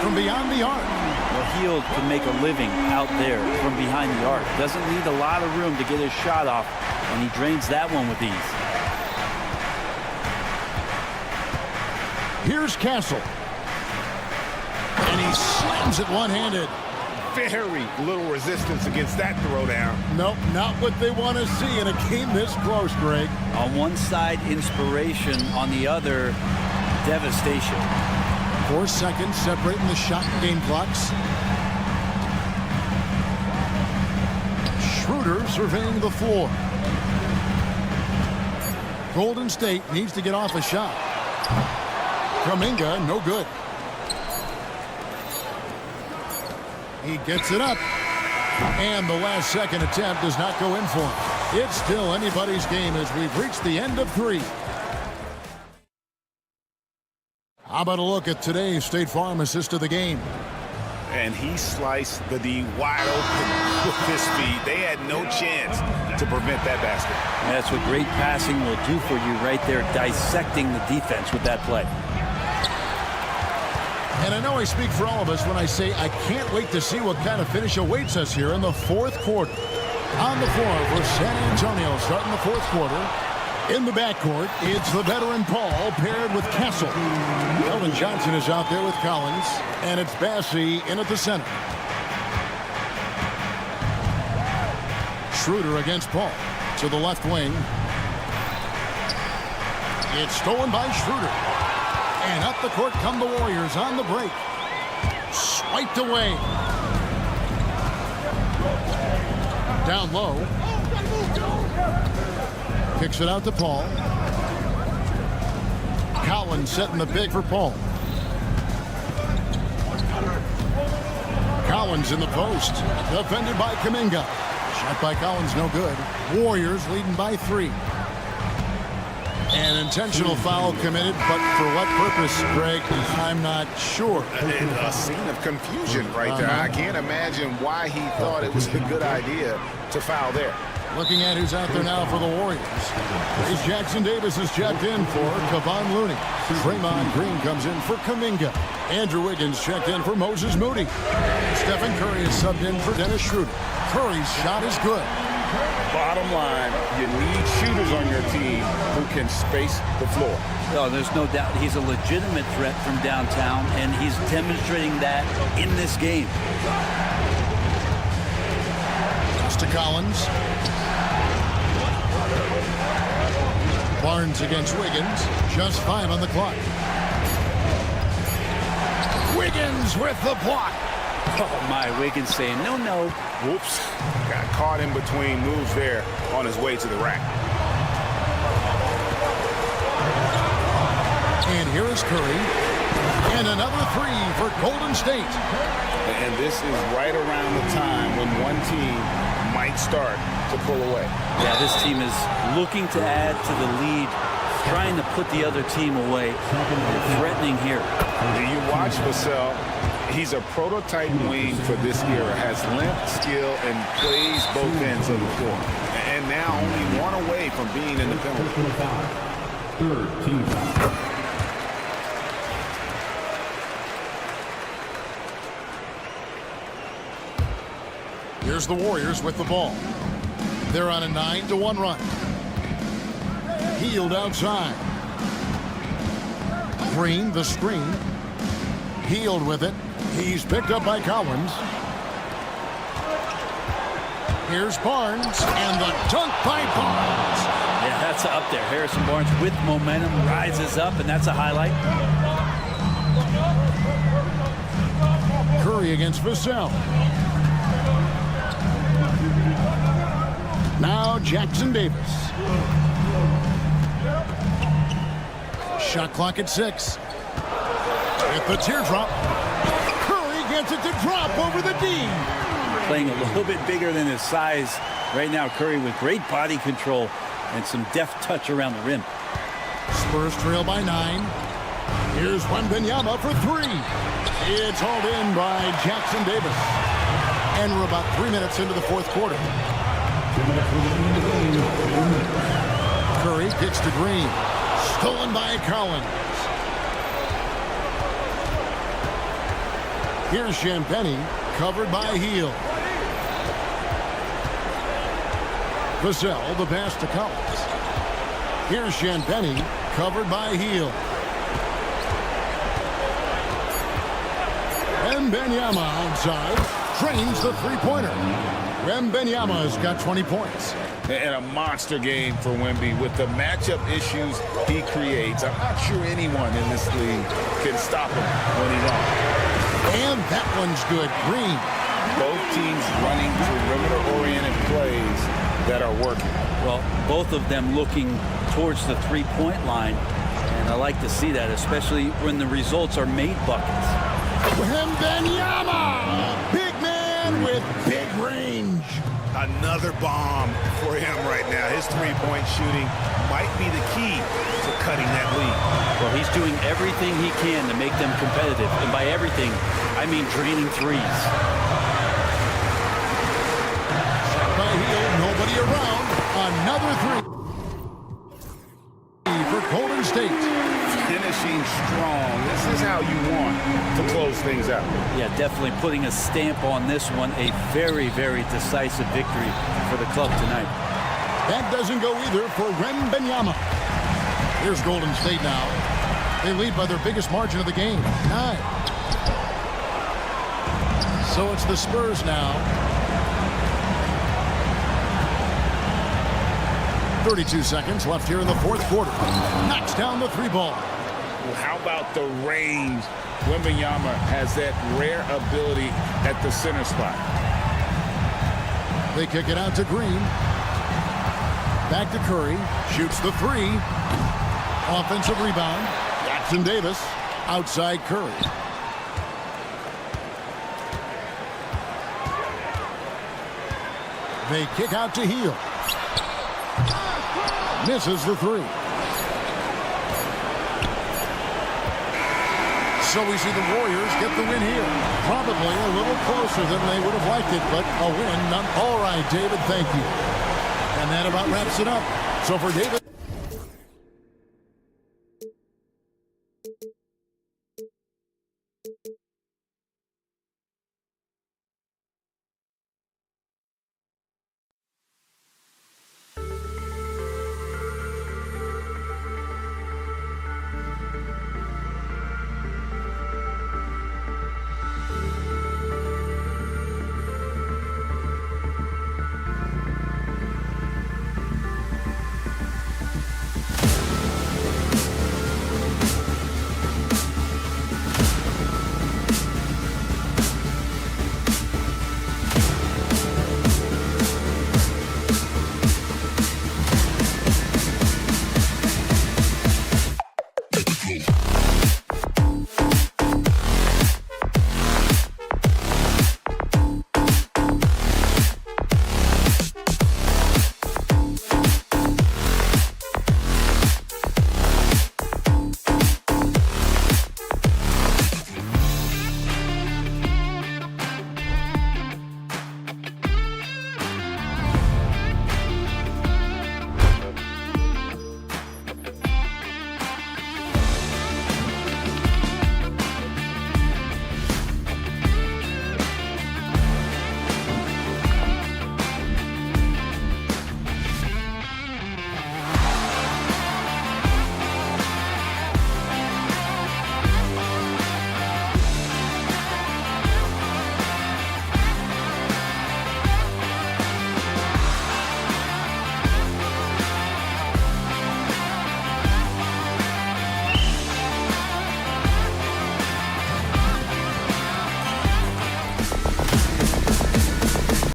from beyond the arc. Well, Hield can make a living out there from behind the arc. Doesn't need a lot of room to get his shot off, and he drains that one with ease. Here's Castle. And he slams it one-handed. Very little resistance against that throwdown. Nope, not what they want to see in a game this close, Greg. On one side, inspiration. On the other, devastation. 4 seconds separating the shot and game clocks. Schroeder surveying the floor. Golden State needs to get off a shot. Kuminga, no good. He gets it up. And the last second attempt does not go in for him. It's still anybody's game as we've reached the end of 3. How about a look at today's State Farm assist of the game? And he sliced the D wide open with his feet. They had no chance to prevent that basket. That's what great passing will do for you right there, dissecting the defense with that play. And I know I speak for all of us when I say I can't wait to see what kind of finish awaits us here in the 4th quarter. On the floor for San Antonio starting the 4th quarter. In the backcourt, it's the veteran Paul paired with Castle. Elvin Johnson is out there with Collins, and it's Bassey in at the center. Schroeder against Paul to the left wing. It's stolen by Schroeder. And up the court come the Warriors on the break. Swiped away. Down low. Kicks it out to Paul. Collins setting the pick for Paul. Collins in the post. Defended by Kuminga. Shot by Collins, no good. Warriors leading by 3. An intentional foul committed, but for what purpose, Greg? I'm not sure. A scene of confusion right there. I can't imagine why he thought it was a good idea to foul there. Looking at who's out there now for the Warriors. Ace Jackson Davis is checked in for Kevon Looney. Draymond Green comes in for Kuminga. Andrew Wiggins checked in for Moses Moody. Stephen Curry is subbed in for Dennis Schroeder. Curry's shot is good. Bottom line, you need shooters on your team who can space the floor. Oh, there's no doubt he's a legitimate threat from downtown, and he's demonstrating that in this game. Pass to Collins. Barnes against Wiggins. Just 5 on the clock. Wiggins with the block. Oh, my. Wiggins saying, no, no. Whoops. Got caught in between moves there on his way to the rack. And here is Curry. And another 3 for Golden State. And this is right around the time when one team might start to pull away. Yeah, this team is looking to add to the lead, trying to put the other team away. They're threatening here. You watch Vassell. He's a prototype wing for this era. Has length, skill, and plays both ends of the floor. And now only 1 away from being in the penalty. Third team foul. Here's the Warriors with the ball. They're on a 9-1 run. Hield outside. Green, the screen. Hield with it. He's picked up by Collins. Here's Barnes, and the dunk by Barnes. Yeah, that's up there. Harrison Barnes with momentum rises up, and that's a highlight. Curry against Vassell. Now Jackson Davis. Shot clock at 6. With the teardrop. Curry gets it to drop over the D. Playing a little bit bigger than his size right now. Curry with great body control and some deft touch around the rim. Spurs trail by 9. Here's Wembanyama for three. It's hauled in by Jackson Davis. And we're about 3 minutes into the fourth quarter. Curry kicks to Green. Stolen by Collins. Here's Champagnie, covered by Hield. Vassell, the pass to Collins. Here's Champagnie, covered by Hield. Wembanyama outside, drains the three-pointer. Wembanyama's got 20 points. And a monster game for Wemby with the matchup issues he creates. I'm not sure anyone in this league can stop him when he's on. And that one's good. Green. Both teams running perimeter-oriented plays that are working. Well, both of them looking towards the three-point line, and I like to see that, especially when the results are made buckets. Wembanyama! Big man with big range. Another bomb for him right now. His three-point shooting might be the key to cutting that lead. Well, he's doing everything he can to make them competitive. And by everything, I mean draining threes. By Hield, nobody around. Another three for Golden State. Finishing strong. This is how you want to close things out. Yeah, definitely putting a stamp on this one. A very, very decisive victory for the club tonight. That doesn't go either for Wembanyama. Here's Golden State now. They lead by their biggest margin of the game, 9. So it's the Spurs now. 32 seconds left here in the fourth quarter. Knocks down the three ball. Well, how about the range? Wembanyama has that rare ability at the center spot. They kick it out to Green. Back to Curry. Shoots the three. Offensive rebound. Jackson Davis outside Curry. They kick out to Hield. Misses the three. So we see the Warriors get the win here. Probably a little closer than they would have liked it, but a win. All right, David, thank you. And that about wraps it up. So for David.